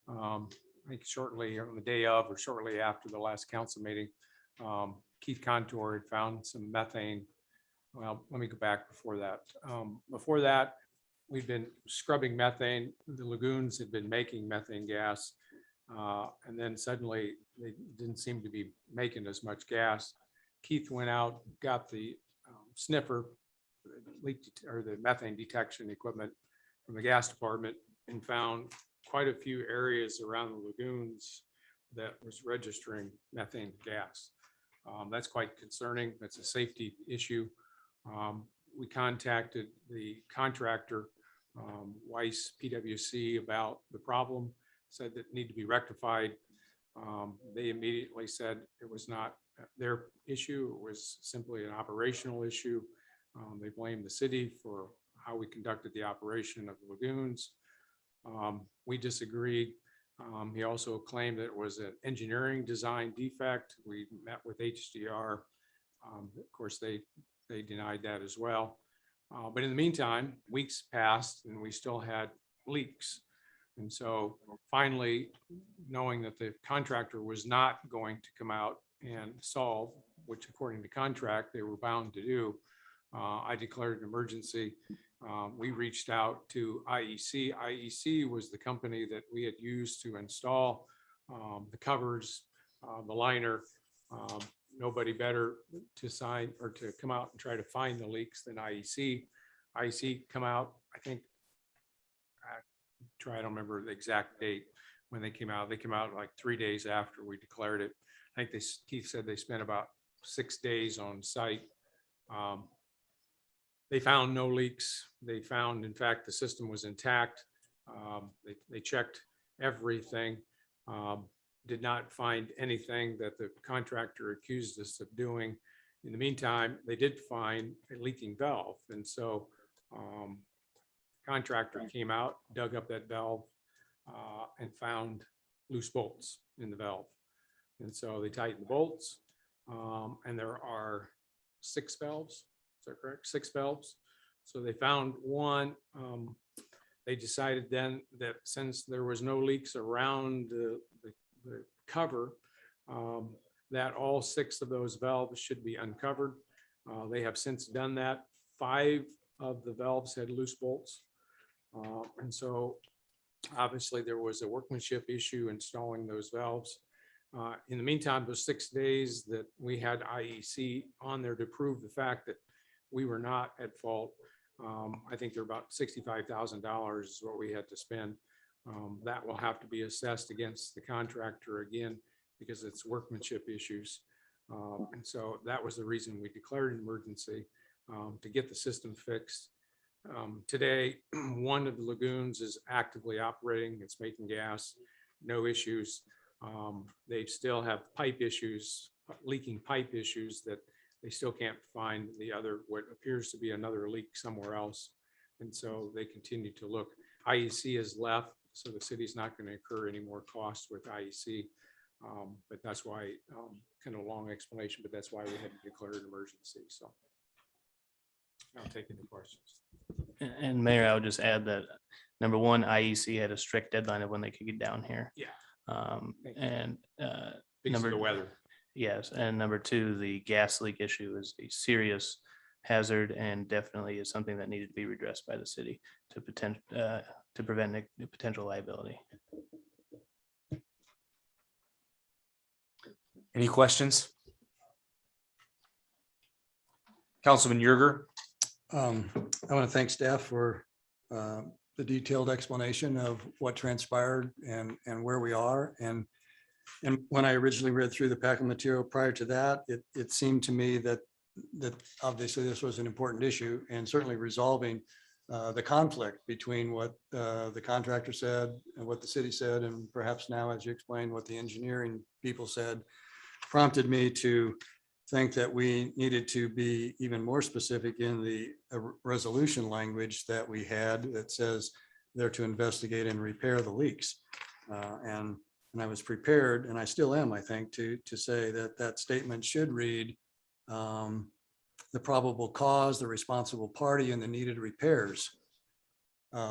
I think shortly on the day of or shortly after the last council meeting. Keith Contour had found some methane. Well, let me go back before that. Before that, we've been scrubbing methane. The lagoons had been making methane gas. And then suddenly they didn't seem to be making as much gas. Keith went out, got the sniffer, leak or the methane detection equipment from the gas department, and found quite a few areas around the lagoons that was registering methane gas. That's quite concerning. That's a safety issue. We contacted the contractor, Weiss PwC, about the problem, said that it needed to be rectified. They immediately said it was not their issue. It was simply an operational issue. They blamed the city for how we conducted the operation of the lagoons. We disagreed. He also claimed that it was an engineering design defect. We met with HDR. Of course, they denied that as well. But in the meantime, weeks passed and we still had leaks. And so finally, knowing that the contractor was not going to come out and solve, which according to contract, they were bound to do, I declared an emergency. We reached out to IEC. IEC was the company that we had used to install the covers, the liner. Nobody better to sign or to come out and try to find the leaks than IEC. IEC come out, I think, I don't remember the exact date when they came out. They came out like 3 days after we declared it. I think Keith said they spent about 6 days on site. They found no leaks. They found, in fact, the system was intact. They checked everything, did not find anything that the contractor accused us of doing. In the meantime, they did find a leaking valve. And so contractor came out, dug up that valve and found loose bolts in the valve. And so they tightened the bolts and there are 6 valves. Is that correct? 6 valves. So they found one. They decided then that since there was no leaks around the cover, that all 6 of those valves should be uncovered. They have since done that. 5 of the valves had loose bolts. And so obviously there was a workmanship issue installing those valves. In the meantime, those 6 days that we had IEC on there to prove the fact that we were not at fault. I think they're about $65,000 is what we had to spend. That will have to be assessed against the contractor again because it's workmanship issues. And so that was the reason we declared an emergency to get the system fixed. Today, one of the lagoons is actively operating. It's making gas, no issues. They still have pipe issues, leaking pipe issues that they still can't find the other, what appears to be another leak somewhere else. And so they continue to look. IEC has left, so the city's not going to incur any more costs with IEC. But that's why, kind of a long explanation, but that's why we had to declare an emergency. So I'll take any questions. And Mayor, I would just add that, number one, IEC had a strict deadline of when they could get down here. Yeah. And Because number of the weather. yes, and number two, the gas leak issue is a serious hazard and definitely is something that needed to be redressed by the city to prevent a potential liability. Any questions? Councilman Yerger? I want to thank staff for the detailed explanation of what transpired and where we are. And when I originally read through the packet material prior to that, it seemed to me that obviously this was an important issue, and certainly resolving the conflict between what the contractor said and what the city said, and perhaps now, as you explained, what the engineering people said, prompted me to think that we needed to be even more specific in the resolution language that we had that says they're to investigate and repair the leaks. And I was prepared, and I still am, I think, to say that that statement should read the probable cause, the responsible party, and the needed repairs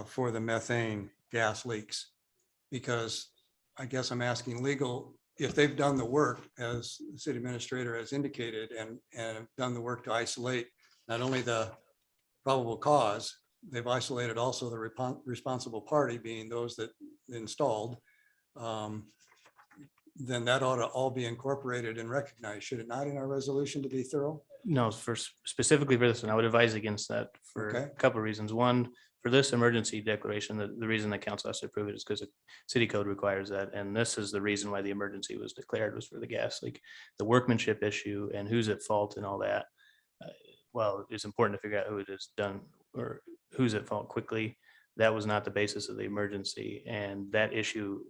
for the methane gas leaks. Because I guess I'm asking legal, if they've done the work, as the city administrator has indicated, and have done the work to isolate not only the probable cause, they've isolated also the responsible party, being those that installed, then that ought to all be incorporated and recognized, should it not, in our resolution, to be thorough? No, for specifically for this, and I would advise against that for Okay. a couple of reasons. One, for this emergency declaration, the reason that council has to approve it is because the city code requires that. And this is the reason why the emergency was declared, was for the gas leak. The workmanship issue and who's at fault and all that, well, it's important to figure out who it is done or who's at fault quickly. That was not the basis of the emergency, and that issue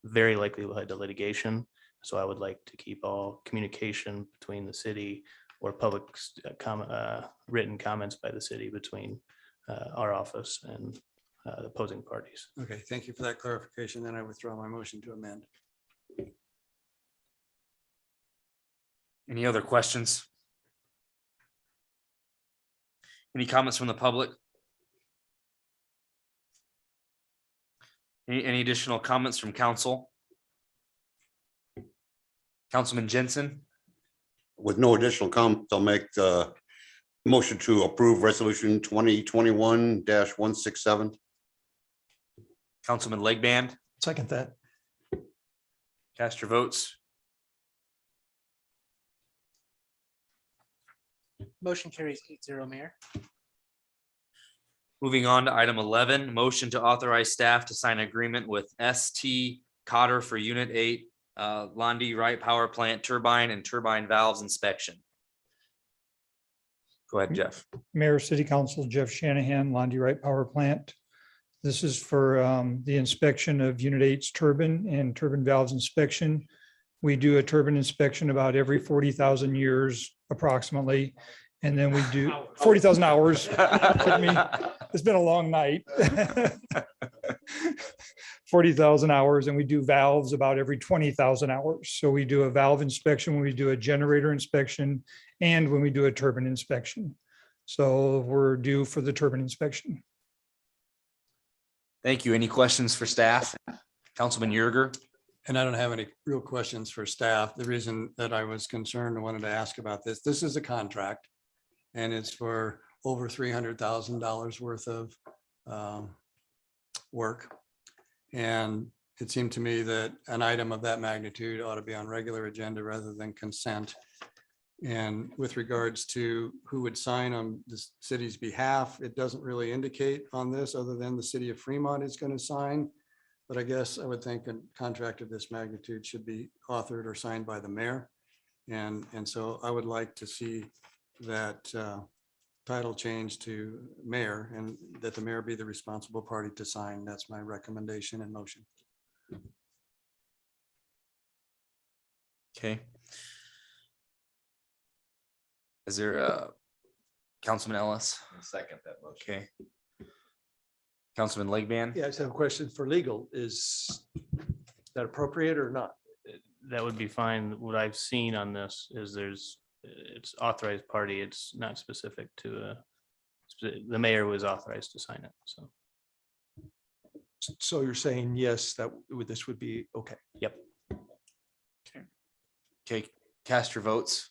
very likely will head to litigation. So I would like to keep all communication between the city or public written comments by the city between our office and the opposing parties. Okay, thank you for that clarification. Then I withdraw my motion to amend. Any other questions? Any comments from the public? Any additional comments from council? Councilman Jensen? With no additional comments, I'll make the motion to approve resolution 2021-167. Councilman Legband? Second that. Cast your votes. Motion carries 8-0, Mayor. Moving on to item 11, motion to authorize staff to sign agreement with ST Cotter for Unit 8, Lundy Wright Power Plant turbine and turbine valves inspection. Go ahead, Jeff. Mayor, City Council, Jeff Shanahan, Lundy Wright Power Plant. This is for the inspection of Unit 8's turbine and turbine valves inspection. We do a turbine inspection about every 40,000 years approximately. And then we do 40,000 hours. Took me- It's been a long night. 40,000 hours, and we do valves about every 20,000 hours. So we do a valve inspection when we do a generator inspection and when we do a turbine inspection. So we're due for the turbine inspection. Thank you. Any questions for staff? Councilman Yerger? And I don't have any real questions for staff. The reason that I was concerned and wanted to ask about this is a contract, and it's for over $300,000 worth of work. And it seemed to me that an item of that magnitude ought to be on regular agenda rather than consent. And with regards to who would sign on the city's behalf, it doesn't really indicate on this other than the city of Fremont is going to sign. But I guess I would think a contract of this magnitude should be authored or signed by the mayor. And so I would like to see that title change to mayor, and that the mayor be the responsible party to sign. That's my recommendation and motion. Okay. Is there a Councilman Ellis? Second that motion. Okay. Councilman Legband? Yeah, I just have a question for legal. Is that appropriate or not? That would be fine. What I've seen on this is it's authorized party. It's not specific to a the mayor was authorized to sign it, so. So you're saying, yes, this would be okay. Yep. Okay, cast your votes.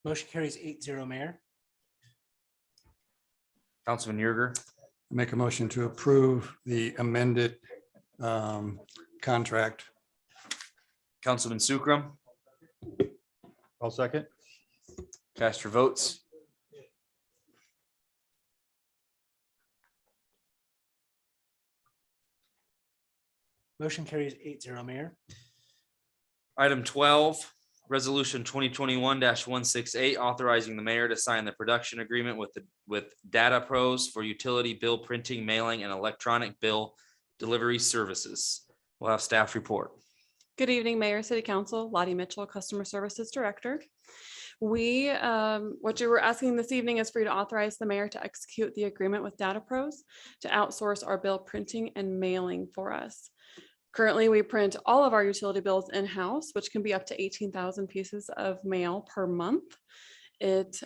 Motion carries 8-0, Mayor. Councilman Yerger, Make a motion to approve the amended contract. Councilman Sukram, I'll second. cast your votes. Motion carries 8-0, Mayor. Item 12, resolution 2021-168, authorizing the mayor to sign the production agreement with Data Pros for utility bill printing, mailing, and electronic bill delivery services. We'll have staff report. Good evening, Mayor, City Council, Lottie Mitchell, Customer Services Director. What you were asking this evening is for you to authorize the mayor to execute the agreement with Data Pros to outsource our bill printing and mailing for us. Currently, we print all of our utility bills in-house, which can be up to 18,000 pieces of mail per month. It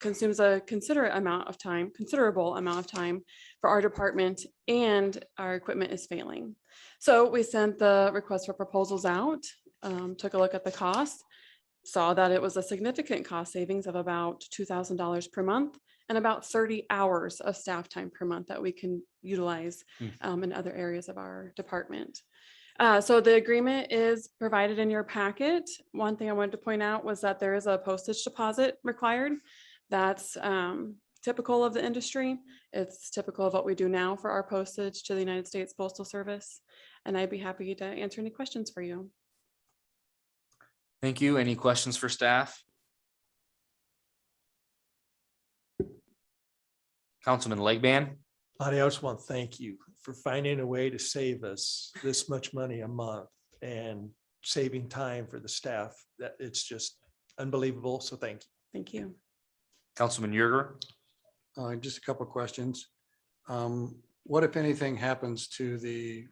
consumes a considerable amount of time for our department, and our equipment is failing. So we sent the request for proposals out, took a look at the cost, saw that it was a significant cost savings of about $2,000 per month and about 30 hours of staff time per month that we can utilize in other areas of our department. So the agreement is provided in your packet. One thing I wanted to point out was that there is a postage deposit required. That's typical of the industry. It's typical of what we do now for our postage to the United States Postal Service. And I'd be happy to answer any questions for you. Thank you. Any questions for staff? Councilman Legban, Lottie, I just want to thank you for finding a way to save us this much money a month and saving time for the staff. That it's just unbelievable. So thank you. Thank you. Councilman Yerger, Just a couple of questions. What if anything happens to the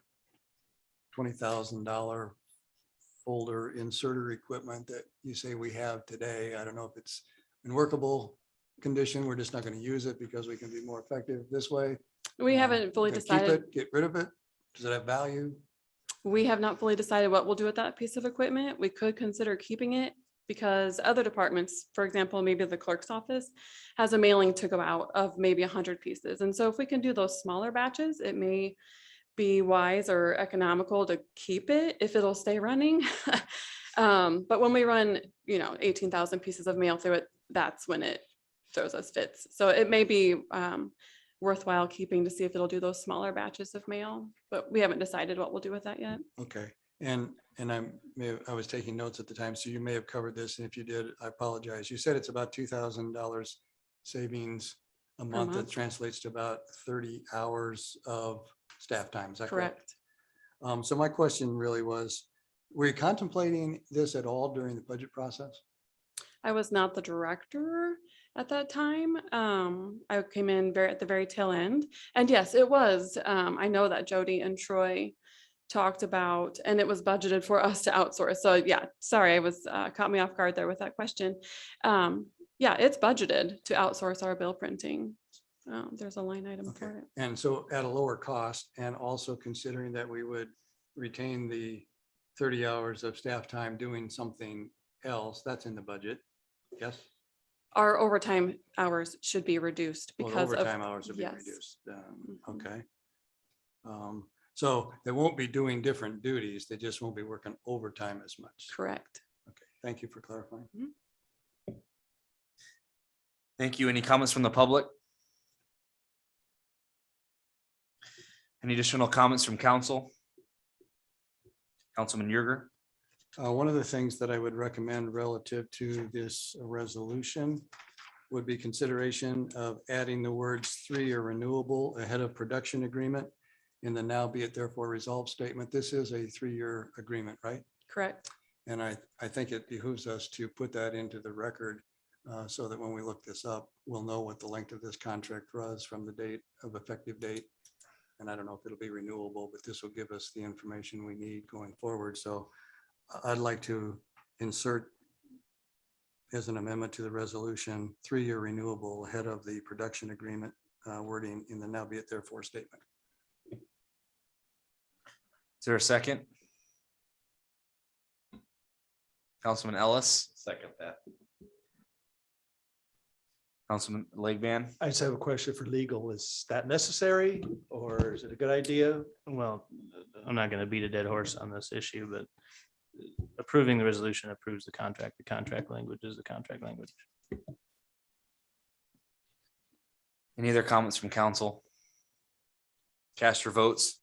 $20,000 folder inserter equipment that you say we have today? I don't know if it's in workable condition. We're just not going to use it because we can be more effective this way. We haven't fully Gonna keep decided. it, get rid of it? Does it have value? We have not fully decided what we'll do with that piece of equipment. We could consider keeping it because other departments, for example, maybe the clerk's office has a mailing to go out of maybe 100 pieces. And so if we can do those smaller batches, it may be wise or economical to keep it if it'll stay running. But when we run, 18,000 pieces of mail through it, that's when it throws us fits. So it may be worthwhile keeping to see if it'll do those smaller batches of mail, but we haven't decided what we'll do with that yet. Okay, and I was taking notes at the time, so you may have covered this, and if you did, I apologize. You said it's about $2,000 savings a month. That month. translates to about 30 hours of staff time. Is that correct? Correct. So my question really was, were you contemplating this at all during the budget process? I was not the director at that time. I came in at the very tail end. And yes, it was. I know that Jody and Troy talked about, and it was budgeted for us to outsource. So yeah, sorry, I was caught me off guard there with that question. Yeah, it's budgeted to outsource our bill printing. There's a line item for it. And so at a lower cost, and also considering that we would retain the 30 hours of staff time doing something else, that's in the budget. Yes? Our overtime hours should be reduced Well, the because of. overtime hours will be yes. reduced. Mhm. Okay. So they won't be doing different duties. They just won't be working overtime as much. Correct. Okay, thank you for clarifying. thank you. Any comments from the public? Any additional comments from council? Councilman Yerger, One of the things that I would recommend relative to this resolution would be consideration of adding the words 3-year renewable ahead of production agreement in the now be it therefore resolved statement. This is a 3-year agreement, right? Correct. And I think it behooves us to put that into the record so that when we look this up, we'll know what the length of this contract was from the date of effective date. And I don't know if it'll be renewable, but this will give us the information we need going forward. So I'd like to insert as an amendment to the resolution, 3-year renewable ahead of the production agreement wording in the now be it therefore statement. Is there a second? Councilman Ellis, Second that. Councilman Legban. I just have a question for legal. Is that necessary or is it a good idea? Well, I'm not going to beat a dead horse on this issue, but approving the resolution approves the contract. The contract language is the contract language. Any other comments from council? Cast your votes.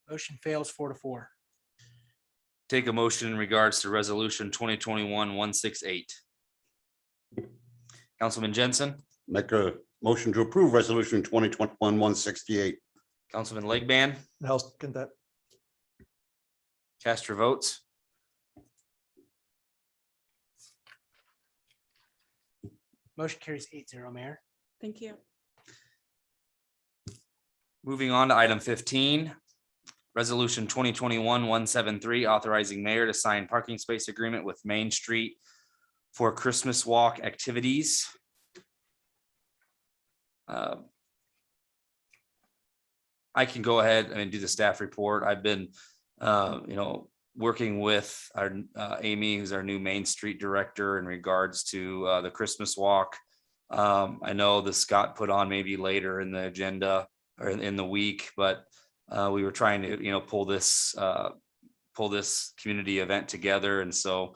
Motion fails 4-4. Take a motion in regards to resolution 2021-168. Councilman Jensen, Make a motion to approve resolution 2021-168. Councilman Legban, And I'll second that. cast your votes. Motion carries 8-0, Mayor. Thank you. Moving on to item 15. Resolution 2021-173, authorizing mayor to sign parking space agreement with Main Street for Christmas walk activities. I can go ahead and do the staff report. I've been, working with our Amy, who's our new Main Street director in regards to the Christmas walk. I know this got put on maybe later in the agenda or in the week, but we were trying to, pull this community event together. And so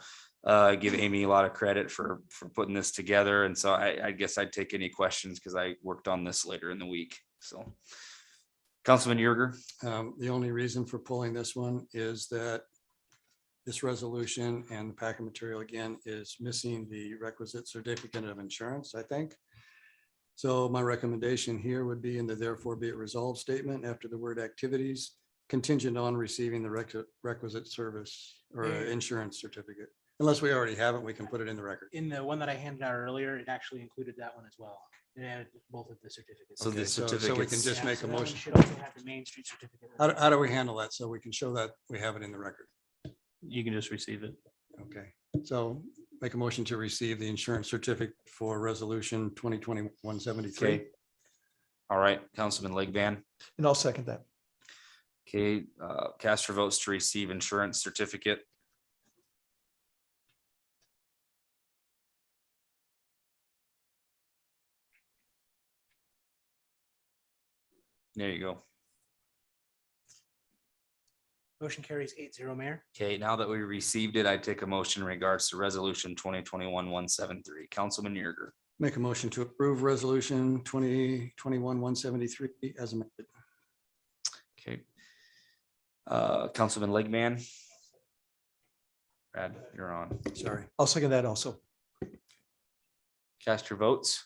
give Amy a lot of credit for putting this together. And so I guess I'd take any questions because I worked on this later in the week. So Councilman Yerger. The only reason for pulling this one is that this resolution and the packet material again is missing the requisite certificate of insurance, I think. So my recommendation here would be in the therefore be it resolved statement after the word activities contingent on receiving the requisite service or insurance certificate. Unless we already have it, we can put it in the record. In the one that I handed out earlier, it actually included that one as well. It had both of the certificates. So the So we can certificates, just make a So that one motion. should also have the Main Street certificate. How do we handle that? So we can show that we have it in the record. You can just receive it. Okay, so make a motion to receive the insurance certificate for resolution 2021-173. okay. All right, Councilman Legban. And I'll second that. Okay, cast your votes to receive insurance certificate. There you go. Motion carries 8-0, Mayor. Okay, now that we received it, I take a motion in regards to resolution 2021-173. Councilman Yerger. Make a motion to approve resolution 2021-173 as amended. Okay. Councilman Legman. Brad, you're on. Sorry. I'll second that also. Cast your votes.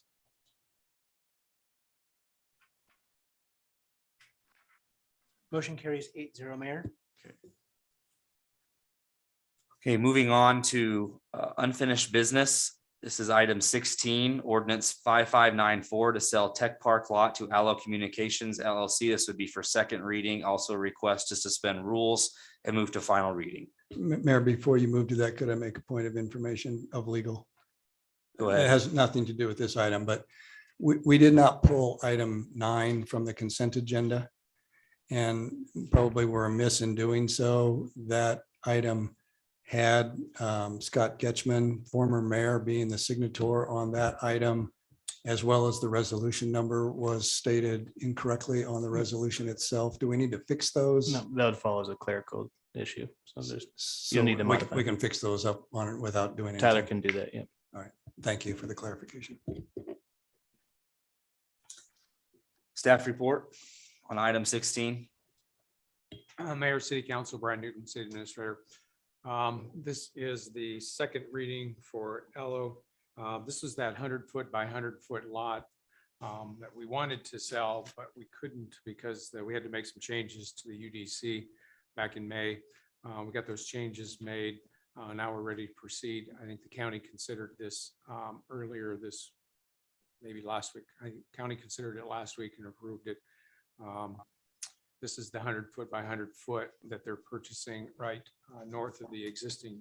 Motion carries 8-0, Mayor. Okay, moving on to unfinished business. This is item 16, ordinance 5594 to sell Tech Park lot to Allo Communications LLC. This would be for second reading. Also request to suspend rules and move to final reading. Mayor, before you move to that, could I make a point of information of legal? Go It ahead. has nothing to do with this item, but we did not pull item 9 from the consent agenda. And probably were amiss in doing so. That item had Scott Getchman, former mayor, being the signator on that item, as well as the resolution number was stated incorrectly on the resolution itself. Do we need to fix those? No, that would follow as a clerical issue. So there's, So you'll need to we modify. we can fix those up on it without doing anything. Tyler can do that, yeah. All right, thank you for the clarification. Staff report on item 16. Mayor, City Council, Brian Newton, City Administrator. This is the second reading for Ello. This was that 100-foot by 100-foot lot that we wanted to sell, but we couldn't because we had to make some changes to the UDC back in May. We got those changes made. Now we're ready to proceed. I think the county considered this earlier maybe last week. I think county considered it last week and approved it. This is the 100-foot by 100-foot that they're purchasing right north of the existing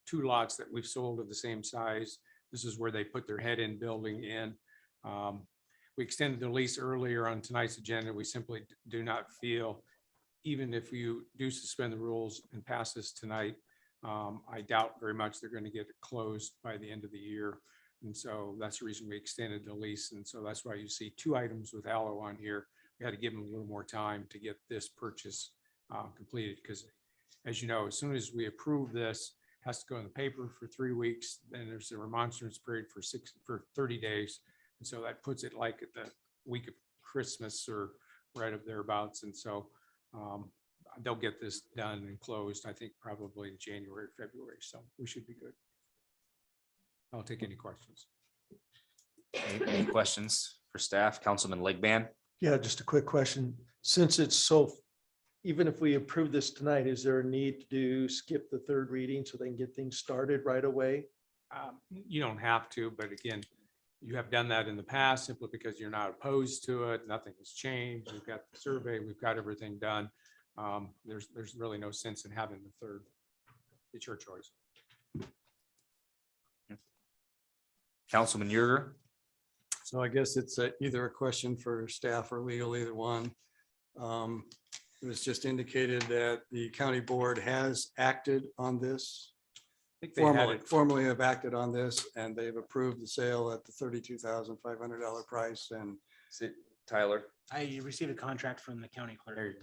2 lots that we've sold of the same size. This is where they put their head-in building in. We extended the lease earlier on tonight's agenda. We simply do not feel, even if you do suspend the rules and pass this tonight, I doubt very much they're going to get it closed by the end of the year. And so that's the reason we extended the lease. And so that's why you see 2 items with Allo on here. We had to give them a little more time to get this purchase completed, because as you know, as soon as we approve this, it has to go in the paper for 3 weeks. Then there's a remonstrance period for 30 days. And so that puts it like at the week of Christmas or right up thereabouts. And so they'll get this done and closed, I think probably in January, February. So we should be good. I'll take any questions. Any questions for staff? Councilman Legban? Yeah, just a quick question. Since it's so, even if we approve this tonight, is there a need to skip the 3rd reading so they can get things started right away? You don't have to, but again, you have done that in the past simply because you're not opposed to it. Nothing has changed. We've got the survey, we've got everything done. There's really no sense in having the 3rd. It's your choice. Councilman Yerger? So I guess it's either a question for staff or legal, either one. It was just indicated that the county board has acted on this. I think they had it. Formally have acted on this, and they've approved the sale at the $32,500 price. And Tyler? I received a contract from the county clerk.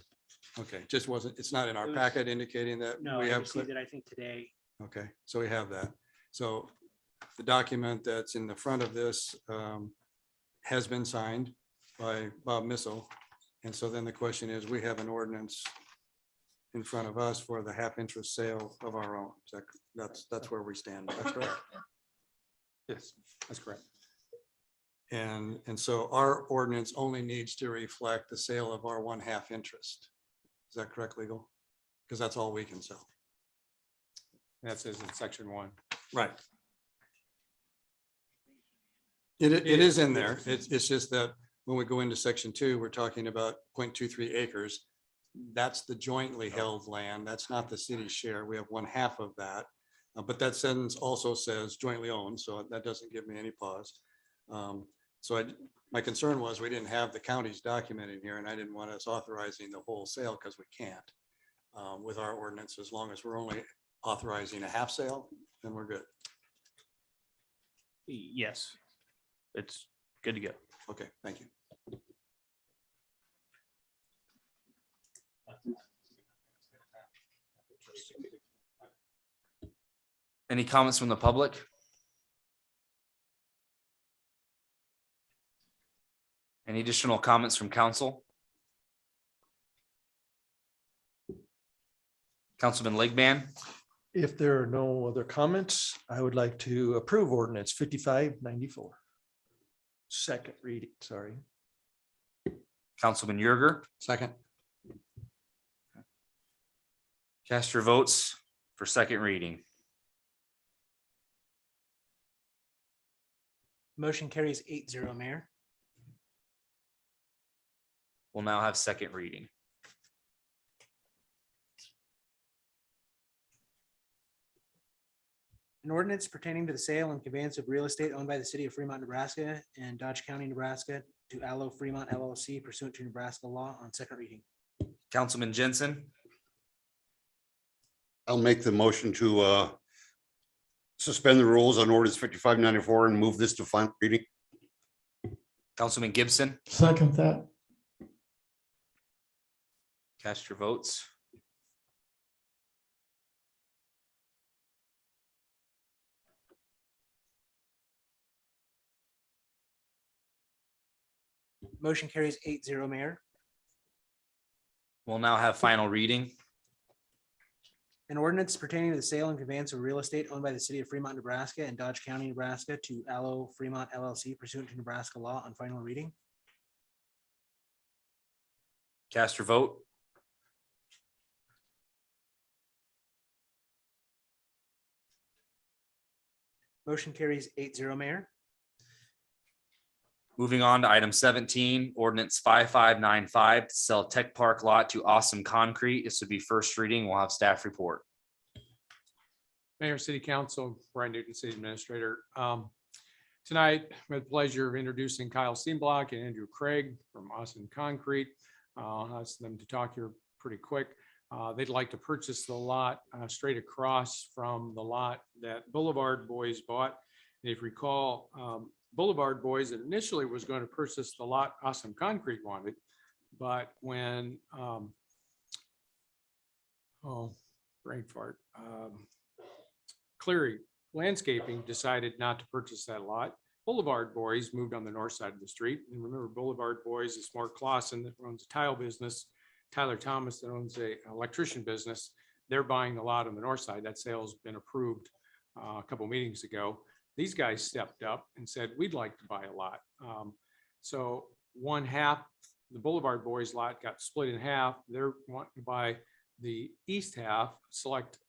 okay, just wasn't, it's not in our It was- packet indicating that No, we I have. received it, I think, today. Okay, so we have that. So the document that's in the front of this has been signed by Bob Missile. And so then the question is, we have an ordinance in front of us for the half interest sale of our own. That's where we stand. That's correct. Yes, that's correct. And so our ordinance only needs to reflect the sale of our 1/2 interest. Is that correct, legal? Because that's all we can sell. That says in section 1. Right. It is in there. It's just that when we go into section 2, we're talking about 0.23 acres. That's the jointly held land. That's not the city's share. We have 1/2 of that. But that sentence also says jointly owned, so that doesn't give me any pause. My concern was we didn't have the county's document in here, and I didn't want us authorizing the whole sale because we can't with our ordinance. As long as we're only authorizing a half sale, then we're good. Yes, it's good to go. Okay, thank you. Any comments from the public? Any additional comments from council? Councilman Legban? If there are no other comments, I would like to approve ordinance 5594. Second reading, sorry. Councilman Yerger? Second. Cast your votes for second reading. Motion carries 8-0, Mayor. We'll now have second reading. An ordinance pertaining to the sale and conveyance of real estate owned by the city of Fremont, Nebraska and Dodge County, Nebraska to Allo Fremont LLC pursuant to Nebraska law on second reading. Councilman Jensen? I'll make the motion to suspend the rules on ordinance 5594 and move this to final reading. Councilman Gibson? Second that. Cast your votes. Motion carries 8-0, Mayor. We'll now have final reading. An ordinance pertaining to the sale and conveyance of real estate owned by the city of Fremont, Nebraska and Dodge County, Nebraska to Allo Fremont LLC pursuant to Nebraska law on final reading. Cast your vote. Motion carries 8-0, Mayor. Moving on to item 17, ordinance 5595 to sell Tech Park lot to Awesome Concrete. This would be first reading. We'll have staff report. Mayor, City Council, Brian Newton, City Administrator. Tonight, we have the pleasure of introducing Kyle Steenblock and Andrew Craig from Awesome Concrete. I'll ask them to talk here pretty quick. They'd like to purchase the lot straight across from the lot that Boulevard Boys bought. And if you recall, Boulevard Boys initially was going to purchase the lot Awesome Concrete wanted, but when brain fart. Cleary Landscaping decided not to purchase that lot. Boulevard Boys moved on the north side of the street. And remember, Boulevard Boys is Mark Clausen that owns a tile business, Tyler Thomas that owns a electrician business. They're buying the lot on the north side. That sale's been approved a couple meetings ago. These guys stepped up and said, we'd like to buy a lot. So one half, the Boulevard Boys lot got split in half. They're wanting to buy the east half. Select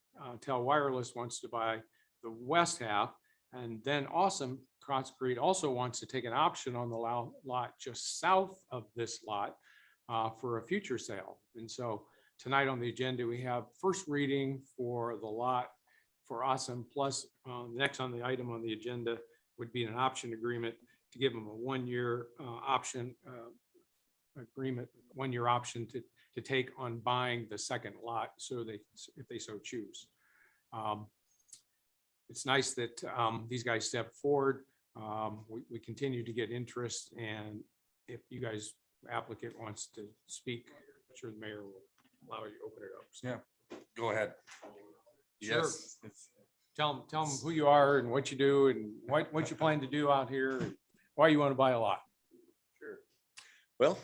Tel Wireless wants to buy the west half. And then Awesome Concrete also wants to take an option on the lot just south of this lot for a future sale. And so tonight on the agenda, we have first reading for the lot for Awesome, plus next on the item on the agenda would be an option agreement to give them a one-year option agreement, one-year option to take on buying the second lot, so they, if they so choose. It's nice that these guys stepped forward. We continue to get interest, and if you guys, applicant wants to speak, I'm sure the mayor will allow you to open it up. So. Yeah, go ahead. Sure. Yes. Tell them who you are and what you do and what you plan to do out here and why you want to buy a lot. Sure. Well,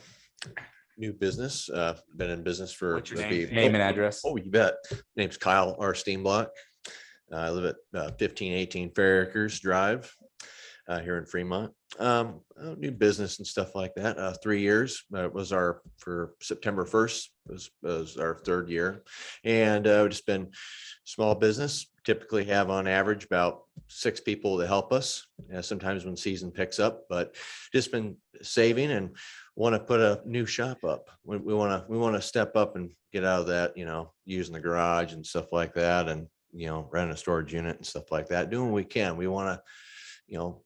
new business, been in business for. What's your name and address? Oh, you bet. Name's Kyle R. Steenblock. I live at 1518 Fair Acres Drive here in Fremont. New business and stuff like that. 3 years. It was for September 1st was our third year. And we've just been small business. Typically have on average about 6 people to help us. Sometimes when season picks up, but just been saving and want to put a new shop up. We want to step up and get out of that, using the garage and stuff like that, and renting a storage unit and stuff like that. Doing what we can. We want to,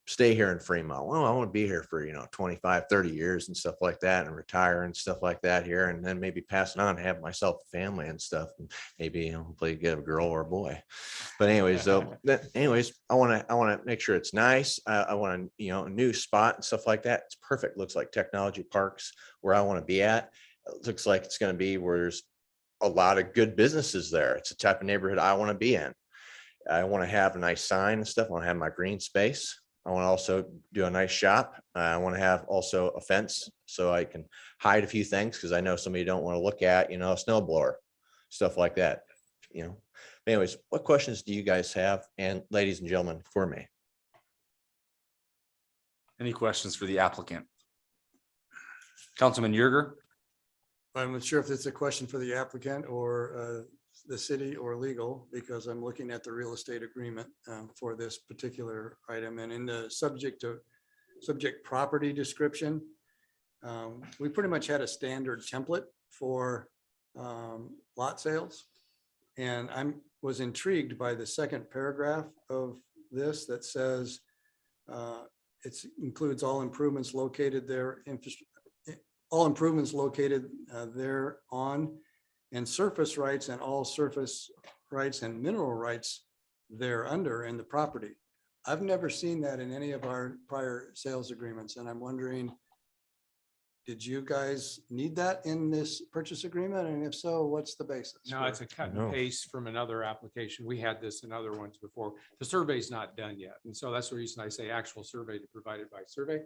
stay here in Fremont. Well, I want to be here for, 25, 30 years and stuff like that, and retire and stuff like that here. And then maybe pass it on, have myself a family and stuff. And maybe, hopefully get a girl or a boy. But anyways, I want to make sure it's nice. I want a new spot and stuff like that. It's perfect. Looks like Technology Parks where I want to be at. It looks like it's going to be where there's a lot of good businesses there. It's the type of neighborhood I want to be in. I want to have a nice sign and stuff. I want to have my green space. I want to also do a nice shop. I want to have also a fence so I can hide a few things, because I know somebody don't want to look at, a snowblower, stuff like that. Anyways, what questions do you guys have? And ladies and gentlemen, for me. Any questions for the applicant? Councilman Yerger? I'm not sure if it's a question for the applicant or the city or legal, because I'm looking at the real estate agreement for this particular item. And in the subject property description, we pretty much had a standard template for lot sales. And was intrigued by the second paragraph of this that says it includes all improvements located there, all improvements located there on, and surface rights and all surface rights and mineral rights there under in the property. I've never seen that in any of our prior sales agreements. And I'm wondering, did you guys need that in this purchase agreement? And if so, what's the basis? No, it's a cut and paste from another application. We had this in other ones before. The survey's not done yet. And so that's the reason I say actual survey to provided by survey,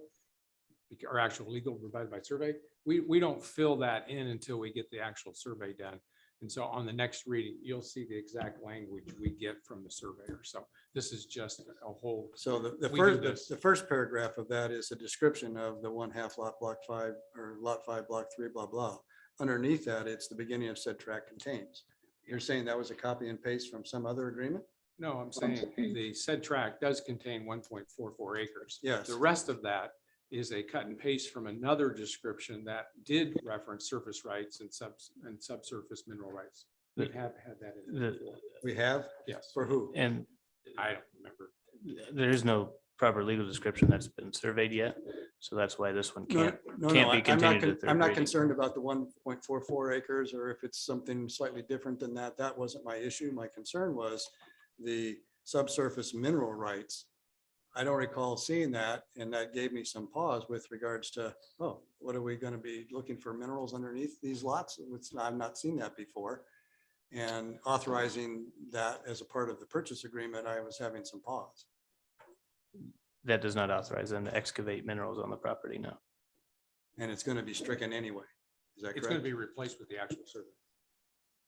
or actual legal provided by survey. We don't fill that in until we get the actual survey done. And so on the next reading, you'll see the exact language we get from the surveyor. So this is just a whole. So the first paragraph of that is a description of the 1/2 lot block 5 or lot 5 block 3, blah, blah. Underneath that, it's the beginning of said tract contains. You're saying that was a copy and paste from some other agreement? No, I'm saying the said tract does contain 1.44 acres. Yes. The rest of that is a cut and paste from another description that did reference surface rights and subsurface mineral rights. We have had that in there before. We have? Yes. For who? And I don't remember. there is no proper legal description that's been surveyed yet. So that's why this one can't be continued. I'm to third not reading. concerned about the 1.44 acres, or if it's something slightly different than that. That wasn't my issue. My concern was the subsurface mineral rights. I don't recall seeing that, and that gave me some pause with regards to, oh, what are we going to be looking for minerals underneath these lots? I've not seen that before. And authorizing that as a part of the purchase agreement, I was having some pause. That does not authorize them to excavate minerals on the property now. And it's going to be stricken anyway. Is that It's going to correct? be replaced with the actual survey.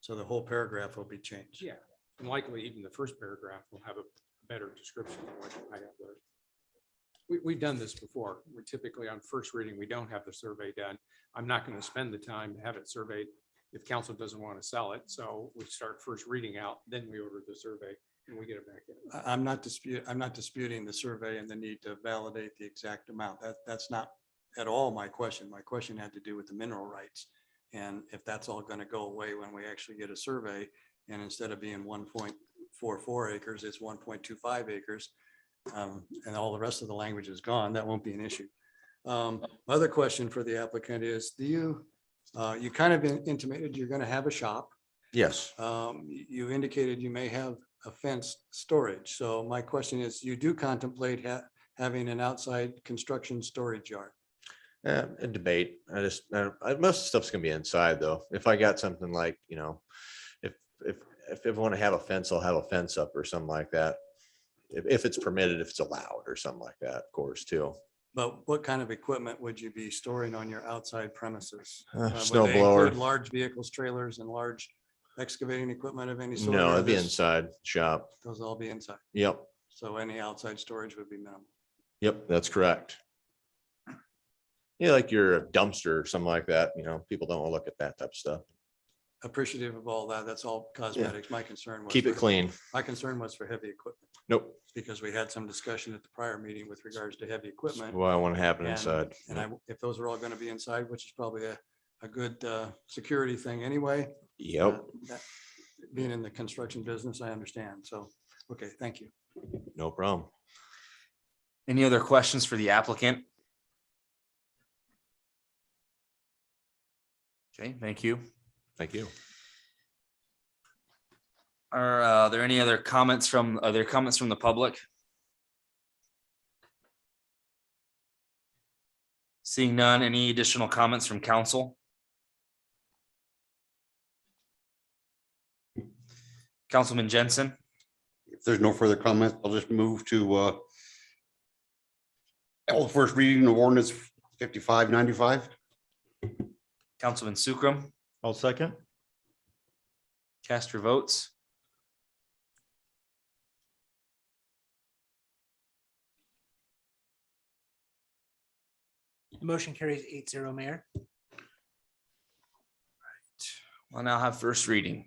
So the whole paragraph will be changed. Yeah, and likely even the first paragraph will have a better description than what I have there. We've done this before. We typically on first reading, we don't have the survey done. I'm not going to spend the time to have it surveyed if council doesn't want to sell it. So we start first reading out, then we order the survey and we get it back in. I'm not disputing the survey and the need to validate the exact amount. That's not at all my question. My question had to do with the mineral rights. And if that's all going to go away when we actually get a survey, and instead of being 1.44 acres, it's 1.25 acres. And all the rest of the language is gone, that won't be an issue. Other question for the applicant is, do you kind of intimated you're going to have a shop. Yes. You indicated you may have a fenced storage. So my question is, you do contemplate having an outside construction storage yard? A debate. Most of the stuff's gonna be inside though. If I got something like, you know, if I want to have a fence, I'll have a fence up or something like that. If it's permitted, if it's allowed or something like that, of course, too. But what kind of equipment would you be storing on your outside premises? Would Snow they blower. include large vehicles, trailers, and large excavating equipment of any sort? No, or it'd be this- inside shop. Those will all be inside. Yep, So any outside storage would be minimal. yep, that's correct. Yeah, like your dumpster or something like that, you know, people don't want to look at that type of stuff. Appreciative of all that. That's all cosmetics. My concern was. Keep it for- clean. My concern was for heavy equipment. Nope. Because we had some discussion at the prior meeting with regards to heavy equipment. What I want to happen And- inside. And if those are all going to be inside, which is probably a good security thing anyway. Yep, that- Being in the construction business, I understand. So, okay, thank you. no problem. Any other questions for the applicant? Okay, thank you. Thank you. Are there any other comments from the public? Seeing none, any additional comments from council? Councilman Jensen? If there's no further comments, I'll just move to first reading of ordinance 5595. Councilman Sukram? I'll second. Cast your votes. The motion carries 8-0, Mayor. We'll now have first reading.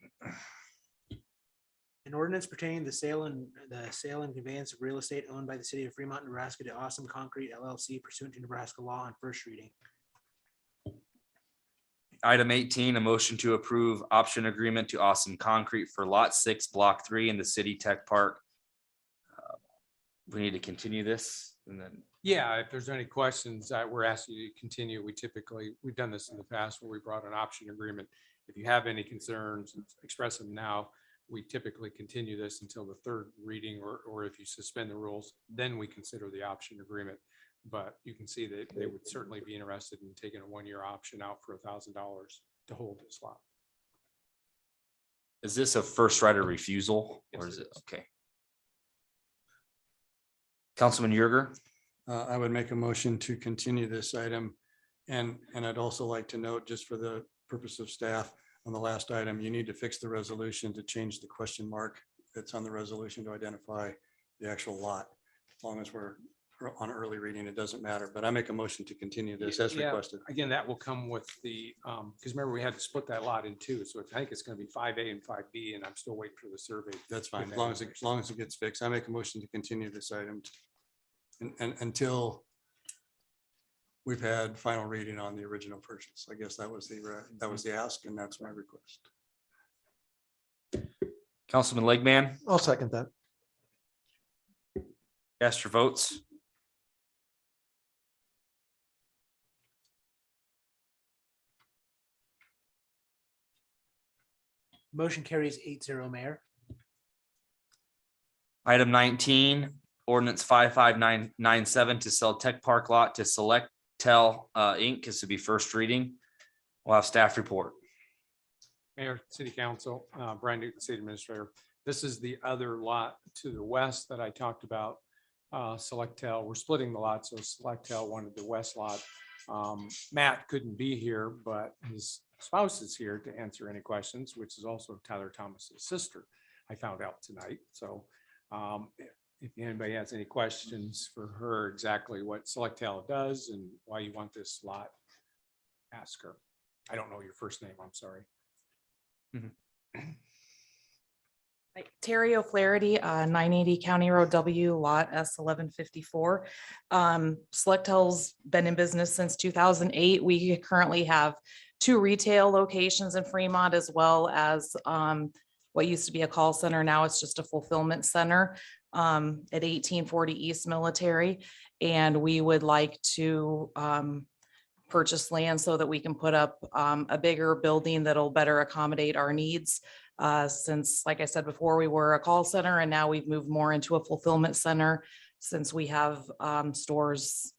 An ordinance pertaining to the sale and conveyance of real estate owned by the city of Fremont, Nebraska to Awesome Concrete LLC pursuant to Nebraska law on first reading. Item 18, a motion to approve option agreement to Awesome Concrete for Lot 6, Block 3 in the City Tech Park. We need to continue this and then. Yeah, if there's any questions, we're asking you to continue. We've done this in the past where we brought an option agreement. If you have any concerns, express them now. We typically continue this until the third reading, or if you suspend the rules, then we consider the option agreement. But you can see that they would certainly be interested in taking a one-year option out for $1,000 to hold this lot. Is this a first right of refusal or Yes, is it it? is. Okay. Councilman Yerger? I would make a motion to continue this item. And I'd also like to note, just for the purpose of staff, on the last item, you need to fix the resolution to change the question mark that's on the resolution to identify the actual lot. As long as we're on early reading, it doesn't matter, but I make a motion to continue this as Yeah, requested. Again, that will come with the, because remember, we had to split that lot in two. So I think it's going to be 5A and 5B, and I'm still waiting for the survey. That's fine, as long as it gets fixed. I make a motion to continue this item and until we've had final reading on the original purchase. I guess that was the ask, and that's my request. Councilman Legman, I'll second that. cast your votes. Motion carries 8-0, Mayor. Item 19, ordinance 55997 to sell Tech Park lot to Select Tel Inc. This would be first reading. We'll have staff report. Mayor, City Council, Brian Newton, City Administrator. This is the other lot to the west that I talked about. Selectel, we're splitting the lot, so Selectel wanted the west lot. Matt couldn't be here, but his spouse is here to answer any questions, which is also Tyler Thomas's sister. I found out tonight. So if anybody has any questions for her, exactly what Selectel does and why you want this lot, ask her. I don't know your first name. I'm sorry. Terry O'Flaherty, 980 County Road W, Lot S 1154. Selectel's been in business since 2008. We currently have 2 retail locations in Fremont, as well as what used to be a call center. Now it's just a fulfillment center at 1840 East Military. And we would like to purchase land so that we can put up a bigger building that'll better accommodate our needs. Since, like I said before, we were a call center and now we've moved more into a fulfillment center, since we have stores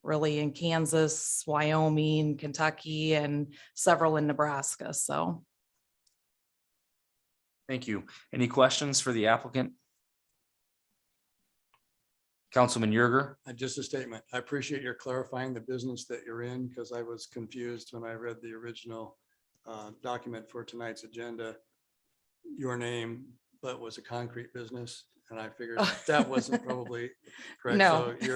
really in Kansas, Wyoming, Kentucky, and several in Nebraska. So Thank you. Any questions for the applicant? Councilman Yerger. Just a statement. I appreciate your clarifying the business that you're in, because I was confused when I read the original document for tonight's agenda. Your name, but was a concrete business. And I figured that wasn't probably correct. No. So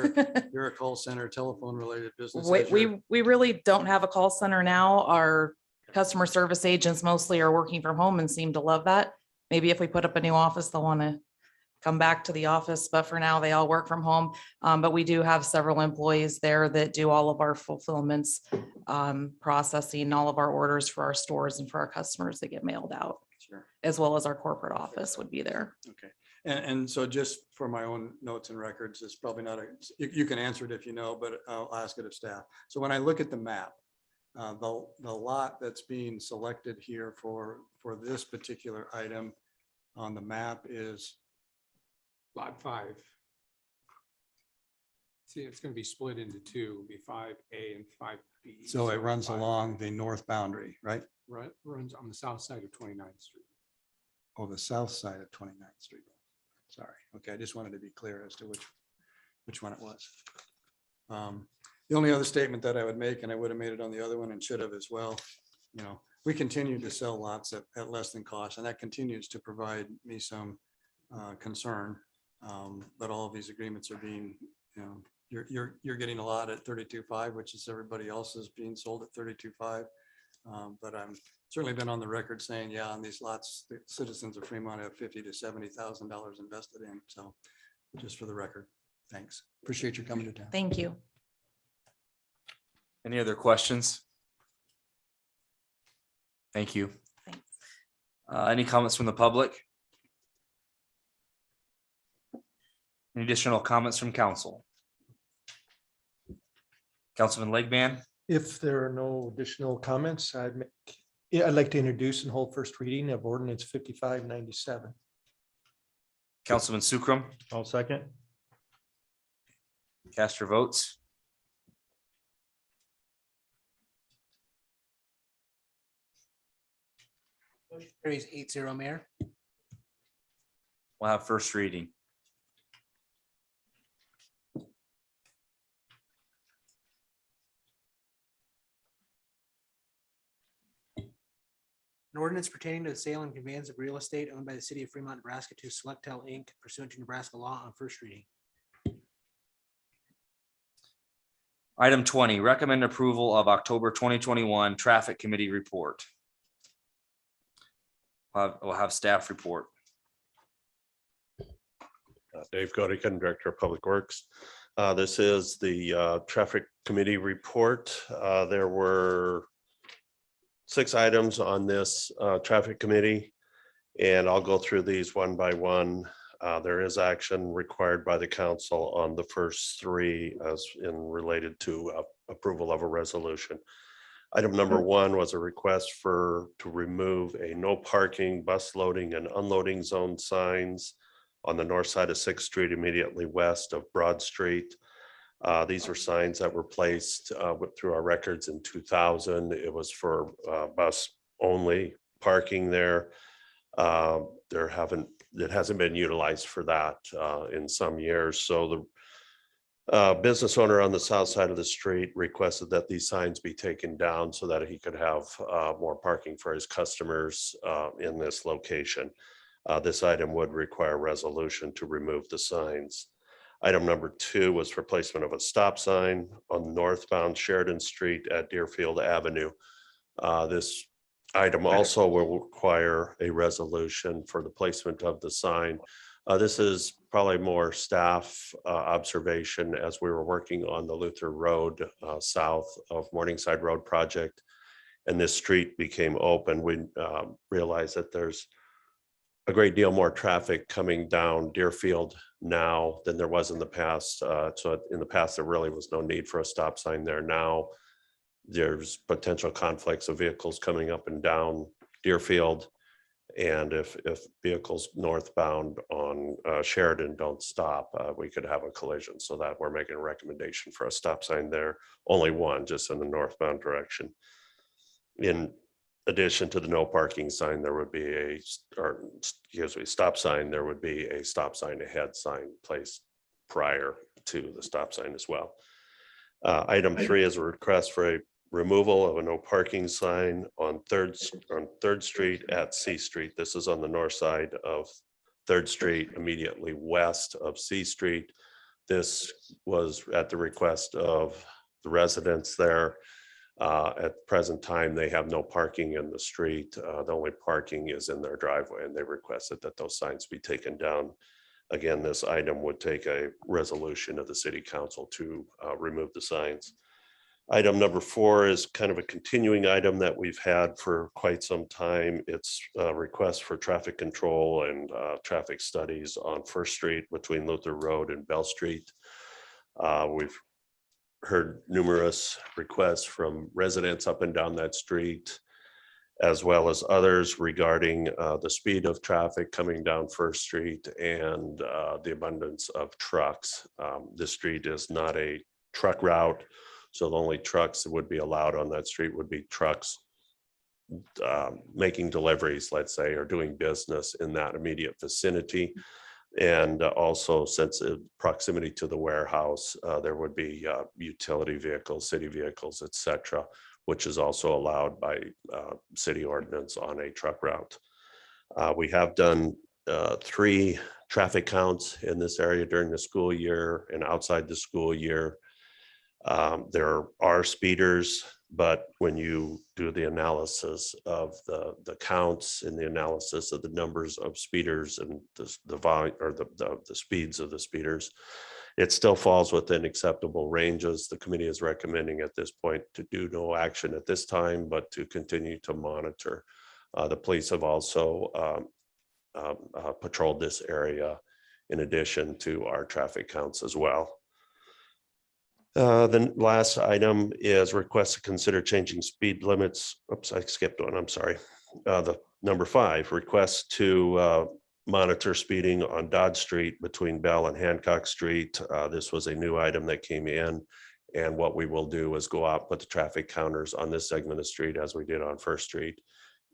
you're a call center, telephone related business. we really don't have a call center now. Our customer service agents mostly are working from home and seem to love that. Maybe if we put up a new office, they'll want to come back to the office, but for now they all work from home. But we do have several employees there that do all of our fulfillments, processing all of our orders for our stores and for our customers that get mailed out. Sure. As well as our corporate office would be there. Okay. And so just for my own notes and records, it's probably not you can answer it if you know, but I'll ask it of staff. So when I look at the map, the lot that's being selected here for this particular item on the map is Lot 5. See, it's going to be split into 2, be 5A and 5B. so it runs along the north boundary, right? Right, runs on the south side of 29th Street. Oh, the south side of 29th Street. Sorry. Okay, I just wanted to be clear as to which one it was. The only other statement that I would make, and I would have made it on the other one and should have as well, we continue to sell lots at less than cost, and that continues to provide me some concern. But all of these agreements are being, you're getting a lot at 32.5, which is everybody else is being sold at 32.5. But I'm certainly been on the record saying, yeah, on these lots, the citizens of Fremont have $50,000 to $70,000 invested in. So just for the record, thanks. Appreciate you coming to town. Thank you. Any other questions? Thank you. Thanks. Any comments from the public? Any additional comments from council? Councilman Legman. If there are no additional comments, I'd like to introduce and hold first reading of ordinance 5597. Councilman Sukram. I'll second. Cast your votes. Motion carries 8-0, Mayor. We'll have first reading. An ordinance pertaining to the sale and conveyance of real estate owned by the city of Fremont, Nebraska to Selectel Inc. pursuant to Nebraska law on first reading. Item 20, recommend approval of October 2021 Traffic Committee report. We'll have staff report. Dave Cody, Director of Public Works. This is the Traffic Committee report. There were 6 items on this Traffic Committee, and I'll go through these one by one. There is action required by the council on the first 3 as in related to approval of a resolution. Item number 1 was a request to remove a no parking, bus loading and unloading zone signs on the north side of 6th Street immediately west of Broad Street. These were signs that were placed through our records in 2000. It was for bus only parking there. It hasn't been utilized for that in some years. So the business owner on the south side of the street requested that these signs be taken down so that he could have more parking for his customers in this location. This item would require resolution to remove the signs. Item number 2 was for placement of a stop sign on northbound Sheridan Street at Deerfield Avenue. This item also will require a resolution for the placement of the sign. This is probably more staff observation as we were working on the Luther Road south of Morningside Road project, and this street became open. We realized that there's a great deal more traffic coming down Deerfield now than there was in the past. So in the past, there really was no need for a stop sign there. Now there's potential conflicts of vehicles coming up and down Deerfield. And if vehicles northbound on Sheridan don't stop, we could have a collision. So that we're making a recommendation for a stop sign there. Only one, just in the northbound direction. In addition to the no parking sign, there would be stop sign, there would be a stop sign ahead sign placed prior to the stop sign as well. Item 3 is a request for a removal of a no parking sign on Third Street at C Street. This is on the north side of 3rd Street, immediately west of C Street. This was at the request of the residents there. At the present time, they have no parking in the street. The only parking is in their driveway, and they requested that those signs be taken down. Again, this item would take a resolution of the city council to remove the signs. Item number 4 is kind of a continuing item that we've had for quite some time. It's a request for traffic control and traffic studies on First Street between Luther Road and Bell Street. We've heard numerous requests from residents up and down that street, as well as others regarding the speed of traffic coming down First Street and the abundance of trucks. This street is not a truck route, so the only trucks that would be allowed on that street would be trucks making deliveries, let's say, or doing business in that immediate vicinity. And also, since proximity to the warehouse, there would be utility vehicles, city vehicles, et cetera, which is also allowed by city ordinance on a truck route. We have done 3 traffic counts in this area during the school year and outside the school year. There are speeders, but when you do the analysis of the counts and the analysis of the numbers of speeders and the volume or the speeds of the speeders, it still falls within acceptable ranges. The committee is recommending at this point to do no action at this time, but to continue to monitor. The police have also patrolled this area in addition to our traffic counts as well. The last item is request to consider changing speed limits. Oops, I skipped one. I'm sorry. The number 5, request to monitor speeding on Dodge Street between Bell and Hancock Street. This was a new item that came in. And what we will do is go out, put the traffic counters on this segment of street as we did on First Street,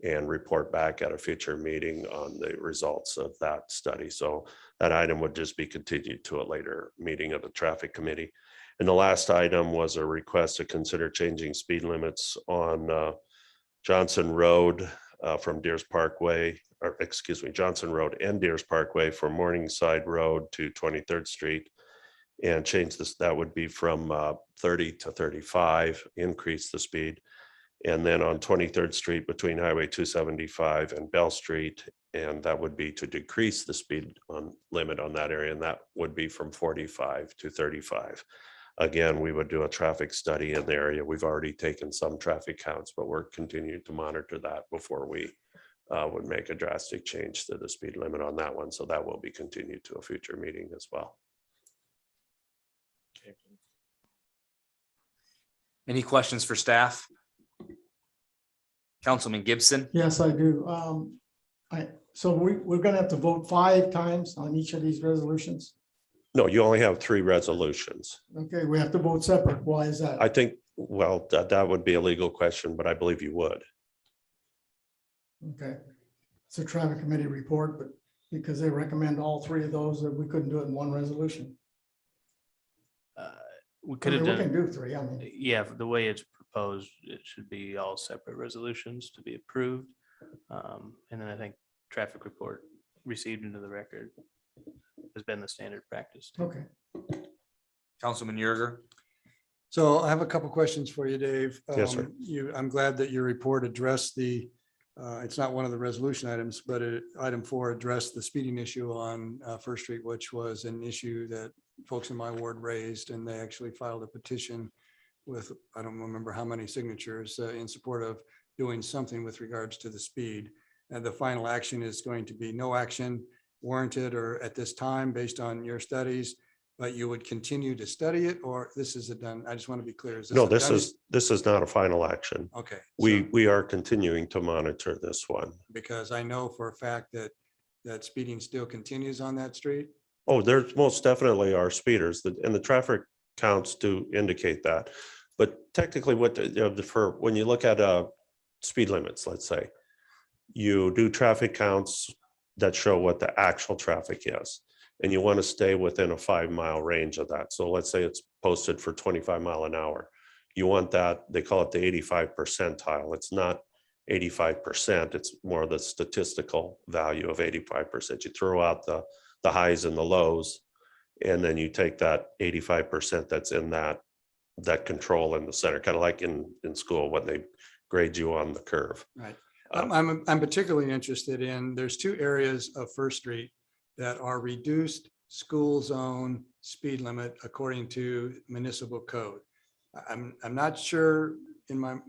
and report back at a future meeting on the results of that study. So that item would just be continued to a later meeting of the traffic committee. And the last item was a request to consider changing speed limits on Johnson Road from Deers Parkway, or excuse me, Johnson Road and Deers Parkway from Morningside Road to 23rd Street, and change this. That would be from 30 to 35, increase the speed. And then on 23rd Street between Highway 275 and Bell Street, And that would be to decrease the speed limit on that area, and that would be from 45 to 35. Again, we would do a traffic study in the area. We've already taken some traffic counts, but we're continuing to monitor that before we would make a drastic change to the speed limit on that one. So that will be continued to a future meeting as well. Any questions for staff? Councilman Gibson? Yes, I do. So we're gonna have to vote 5 times on each of these resolutions? No, you only have 3 resolutions. Okay, we have to vote separate. Why is that? I think, well, that would be a legal question, but I believe you would. Okay. It's a traffic committee report, but because they recommend all 3 of those, that we couldn't do it in one resolution. We I could have mean, we can done, do 3. I mean, yeah, for the way it's proposed, it should be all separate resolutions to be approved. And then I think traffic report received into the record has been the standard practice. okay. Councilman Yerger? So I have a couple questions for you, Dave. Yes, sir. I'm glad that your report addressed it's not one of the resolution items, but item 4 addressed the speeding issue on First Street, which was an issue that folks in my ward raised, and they actually filed a petition with, I don't remember how many signatures in support of doing something with regards to the speed. And the final action is going to be no action warranted or at this time based on your studies, but you would continue to study it, or this is a done, I just want to be clear. No, a this done- is not a final action. Okay. We are continuing to monitor this one. Because I know for a fact that speeding still continues on that street. Oh, there's most definitely are speeders, and the traffic counts do indicate that. But technically for when you look at speed limits, let's say, you do traffic counts that show what the actual traffic is. And you want to stay within a 5-mile range of that. So let's say it's posted for 25 mile an hour. You want that, they call it the 85 percentile. It's not 85%. It's more the statistical value of 85%. You throw out the highs and the lows, and then you take that 85% that's in that control in the center, kind of like in school when they grade you on the curve. Right. I'm particularly interested in, there's 2 areas of First Street that are reduced school zone speed limit according to municipal code. I'm not sure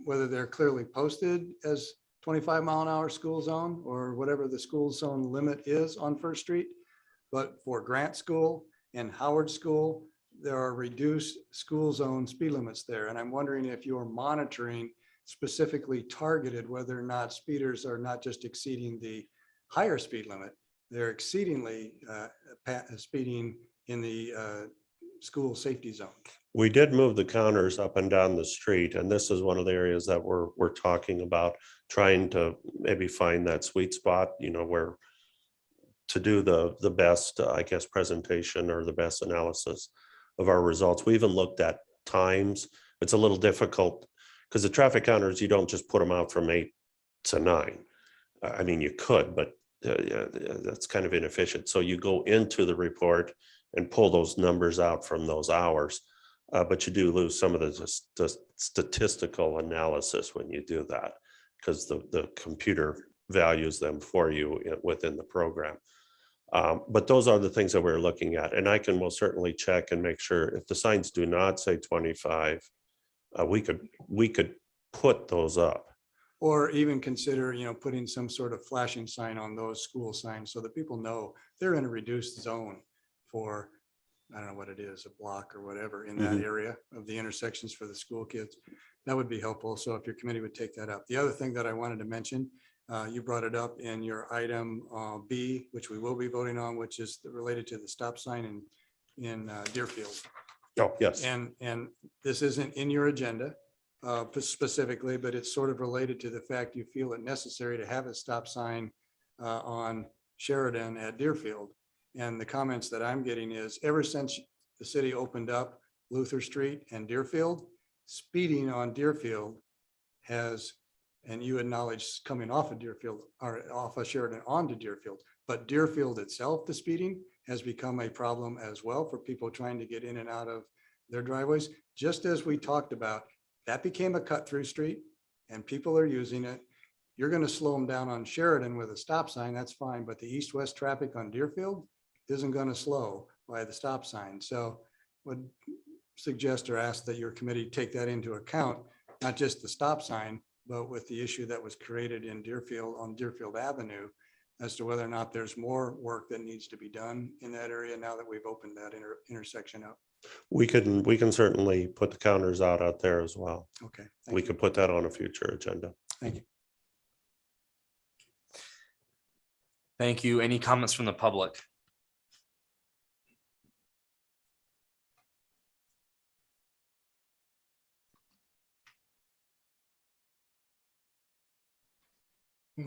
whether they're clearly posted as 25 mile an hour school zone or whatever the school zone limit is on First Street. But for Grant School and Howard School, there are reduced school zone speed limits there. And I'm wondering if you're monitoring specifically targeted whether or not speeders are not just exceeding the higher speed limit, they're exceedingly speeding in the school safety zone. We did move the counters up and down the street, and this is one of the areas that we're talking about, trying to maybe find that sweet spot, where to do the best, I guess, presentation or the best analysis of our results. We even looked at times. It's a little difficult because the traffic counters, you don't just put them out from 8 to 9. I mean, you could, but that's kind of inefficient. So you go into the report and pull those numbers out from those hours, but you do lose some of the statistical analysis when you do that, because the computer values them for you within the program. But those are the things that we're looking at, and I can most certainly check and make sure if the signs do not say 25, we could put those up. Or even consider, putting some sort of flashing sign on those school signs so that people know they're in a reduced zone for, I don't know what it is, a block or whatever in that area of the intersections for the school kids. That would be helpful. So if your committee would take that up. The other thing that I wanted to mention, you brought it up in your item B, which we will be voting on, which is related to the stop sign in Deerfield. Oh, yes. And this isn't in your agenda specifically, but it's sort of related to the fact you feel it necessary to have a stop sign on Sheridan at Deerfield. And the comments that I'm getting is ever since the city opened up Luther Street and Deerfield, speeding on Deerfield has, and you acknowledge coming off of Deerfield or off of Sheridan onto Deerfield, but Deerfield itself, the speeding has become a problem as well for people trying to get in and out of their driveways. Just as we talked about, that became a cut through street and people are using it. you're going to slow them down on Sheridan with a stop sign, that's fine, but the east-west traffic on Deerfield isn't going to slow by the stop sign. So would suggest or ask that your committee take that into account, not just the stop sign, but with the issue that was created in Deerfield on Deerfield Avenue as to whether or not there's more work that needs to be done in that area now that we've opened that intersection up. We can certainly put the counters out there as well. Okay. We could put that on a future agenda. Thank you. Thank you. Any comments from the public?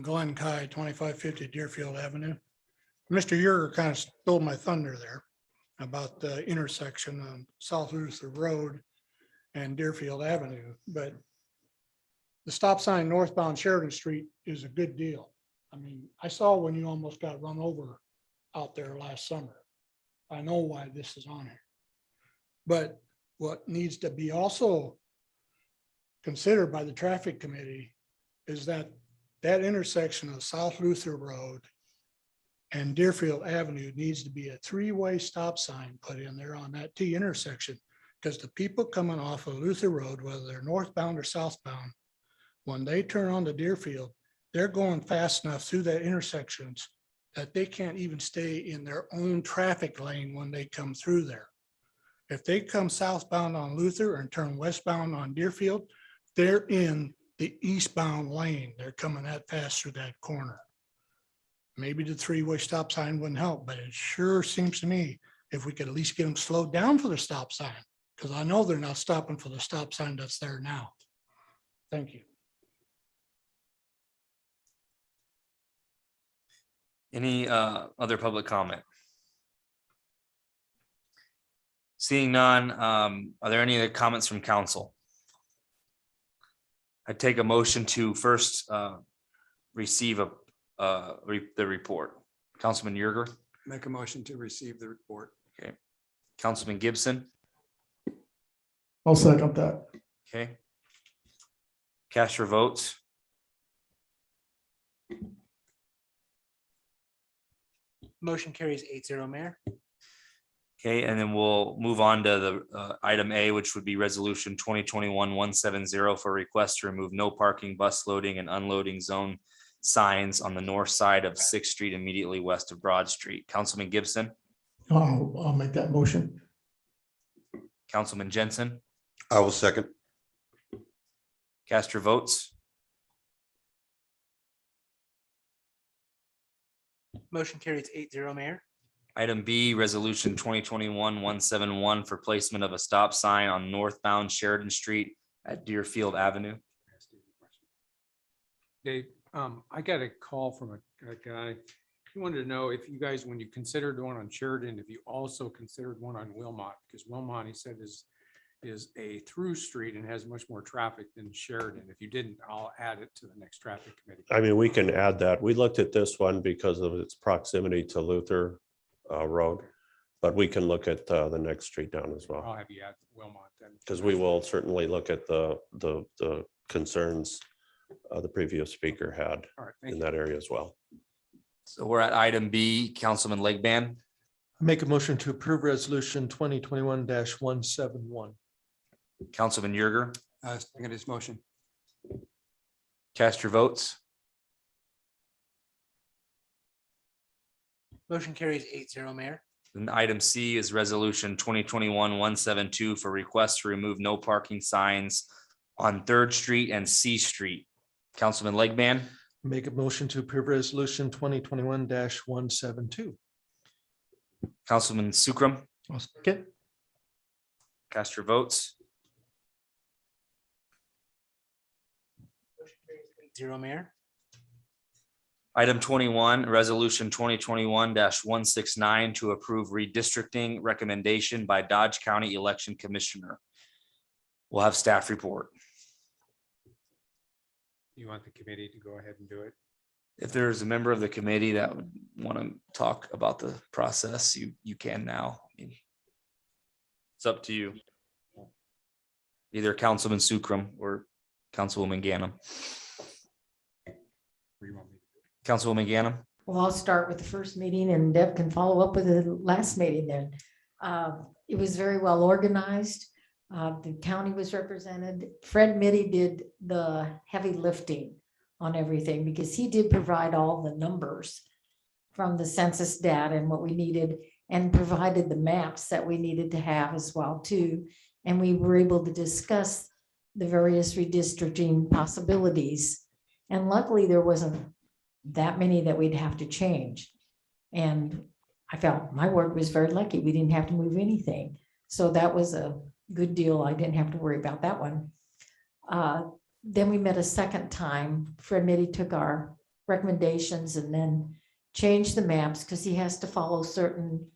Glenn Kai, 2550 Deerfield Avenue. Mr. Yerger kind of stole my thunder there about the intersection on South Luther Road and Deerfield Avenue, but the stop sign northbound Sheridan Street is a good deal. I mean, I saw when you almost got run over out there last summer. I know why this is on here. But what needs to be also considered by the traffic committee is that intersection of South Luther Road and Deerfield Avenue needs to be a three-way stop sign put in there on that T intersection. Because the people coming off of Luther Road, whether they're northbound or southbound, when they turn on to Deerfield, they're going fast enough through that intersections that they can't even stay in their own traffic lane when they come through there. If they come southbound on Luther and turn westbound on Deerfield, they're in the eastbound lane. They're coming that fast through that corner. Maybe the three-way stop sign wouldn't help, but it sure seems to me if we could at least get them slowed down for the stop sign, because I know they're not stopping for the stop sign that's there now. Thank you. Any other public comment? Seeing none, are there any other comments from council? I take a motion to first receive the report. Councilman Yerger. Make a motion to receive the report. Okay. Councilman Gibson. I'll second that. Okay. Cast your votes. Motion carries 8-0, Mayor. Okay, and then we'll move on to the item A, which would be resolution 2021-170 for request to remove no parking, bus loading and unloading zone signs on the north side of 6th Street immediately west of Broad Street. Councilman Gibson. I'll make that motion. Councilman Jensen. I will second. Cast your votes. Motion carries 8-0, Mayor. Item B, resolution 2021-171 for placement of a stop sign on northbound Sheridan Street at Deerfield Avenue. Dave, I got a call from a guy. He wanted to know if you guys, when you considered one on Sheridan, if you also considered one on Wilmot, because Wilmot, he said, is a through street and has much more traffic than Sheridan. If you didn't, I'll add it to the next traffic committee. I mean, we can add that. We looked at this one because of its proximity to Luther Road, but we can look at the next street down as well. I'll have you add Wilmot then. Because we will certainly look at the concerns the previous speaker had All right, thank in you. that area as well. So we're at item B, Councilman Legban. Make a motion to approve resolution 2021-171. Councilman Yerger. Second his motion. Cast your votes. Motion carries 8-0, Mayor. And item C is resolution 2021-172 for request to remove no parking signs on 3rd Street and C Street. Councilman Legban. Make a motion to approve resolution 2021-172. Councilman Sukram. I'll second. Cast your votes. 8-0, Mayor. Item 21, resolution 2021-169 to approve redistricting recommendation by Dodge County Election Commissioner. We'll have staff report. You want the committee to go ahead and do it? If there's a member of the committee that would want to talk about the process, you can now. I mean, it's up to you. Either Councilman Sukram or Councilwoman Ganem. Or you want me Councilwoman Ganem. Well, I'll start with the first meeting and Deb can follow up with the last meeting then. It was very well organized. The county was represented. Fred Mitty did the heavy lifting on everything because he did provide all the numbers from the census data and what we needed, and provided the maps that we needed to have as well too. And we were able to discuss the various redistricting possibilities. And luckily there wasn't that many that we'd have to change. And I felt my ward was very lucky. We didn't have to move anything. So that was a good deal. I didn't have to worry about that one. Then we met a second time. Fred Mitty took our recommendations and then changed the maps because he has to follow certain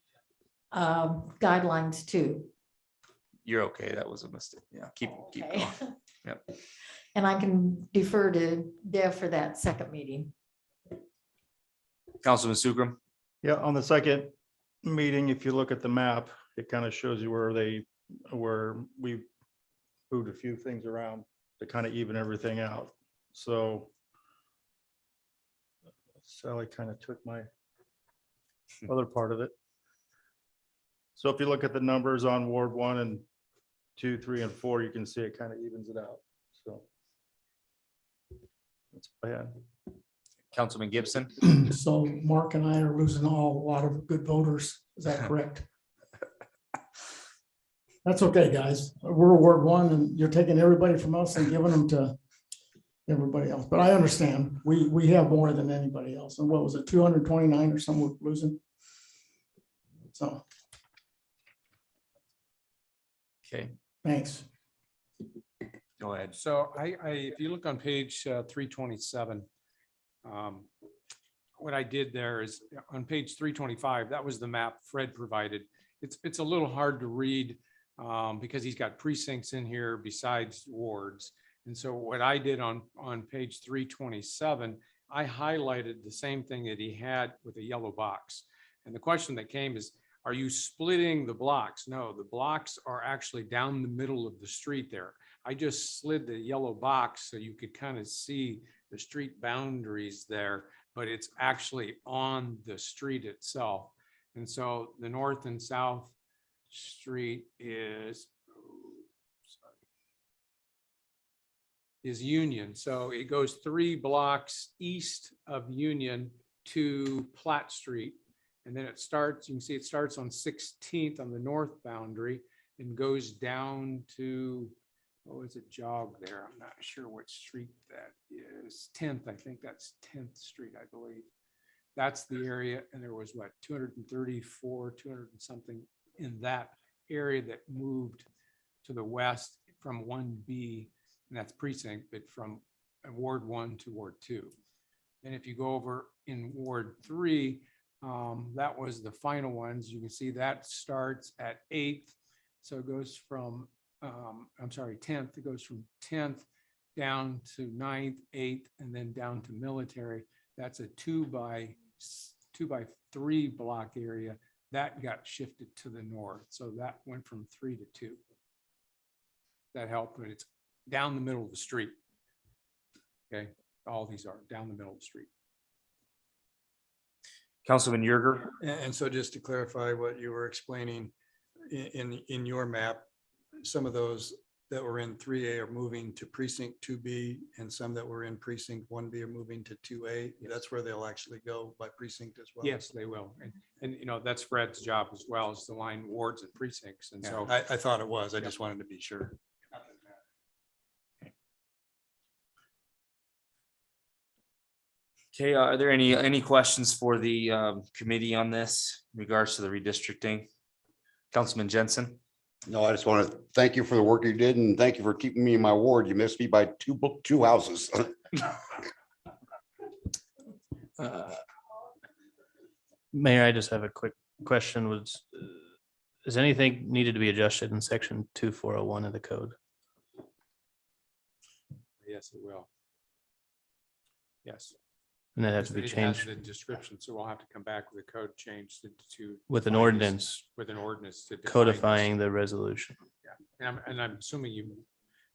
guidelines too. You're okay. That was a mistake. Yeah, keep Okay. going. Yep. And I can defer to Dev for that second meeting. Councilman Sukram. Yeah, on the second meeting, if you look at the map, it kind of shows you where we moved a few things around to kind of even everything out. So Sally kind of took my other part of it. So if you look at the numbers on Ward 1 and 2, 3, and 4, you can see it kind of evens it out. So that's bad. Councilman Gibson. So Mark and I are losing a lot of good voters. Is that correct? That's okay, guys. We're Ward 1 and you're taking everybody from us and giving them to everybody else. But I understand we have more than anybody else. And what was it, 229 or something we're losing? So. Okay. Thanks. Go ahead. So if you look on page 327, what I did there is on page 325, that was the map Fred provided. It's a little hard to read because he's got precincts in here besides wards. And so what I did on page 327, I highlighted the same thing that he had with a yellow box. And the question that came is, are you splitting the blocks? No, the blocks are actually down the middle of the street there. I just slid the yellow box so you could kind of see the street boundaries there, but it's actually on the street itself. And so the north and south street is Union. So it goes 3 blocks east of Union to Platt Street. And then it starts, you can see it starts on 16th on the north boundary and goes down to, oh, it's a jog there. I'm not sure which street that is. 10th, I think that's 10th Street, I believe. That's the area. And there was what, 234, 200 and something in that area that moved to the west from 1B, and that's precinct, but from Ward 1 to Ward 2. And if you go over in Ward 3, that was the final ones. You can see that starts at 8th. So it goes from, 10th. It goes from 10th down to 9th, 8th, and then down to military. That's a 2 by 3 block area. That got shifted to the north. So that went from 3 to 2. That helped, but it's down the middle of the street. Okay, all these are down the middle of the street. Councilman Yerger. And so just to clarify what you were explaining in your map, some of those that were in 3A are moving to precinct 2B and some that were in precinct 1B are moving to 2A. Yes. That's where they'll actually go by precinct as well. Yes, they will. And you know, that's Fred's job as well, is to line wards and precincts. And Yeah, so I thought it was. I just wanted to be sure. Okay, are there any questions for the committee on this in regards to the redistricting? Councilman Jensen? No, I just want to thank you for the work you did and thank you for keeping me in my ward. You missed me by two houses. Mayor, I just have a quick question. Is anything needed to be adjusted in section 2401 of the code? yes, it will. Yes. And that has to be It has changed the description, so we'll have to come back with a code change to. with an define this- ordinance. With an ordinance to. define this. Codifying the resolution. Yeah, and I'm assuming you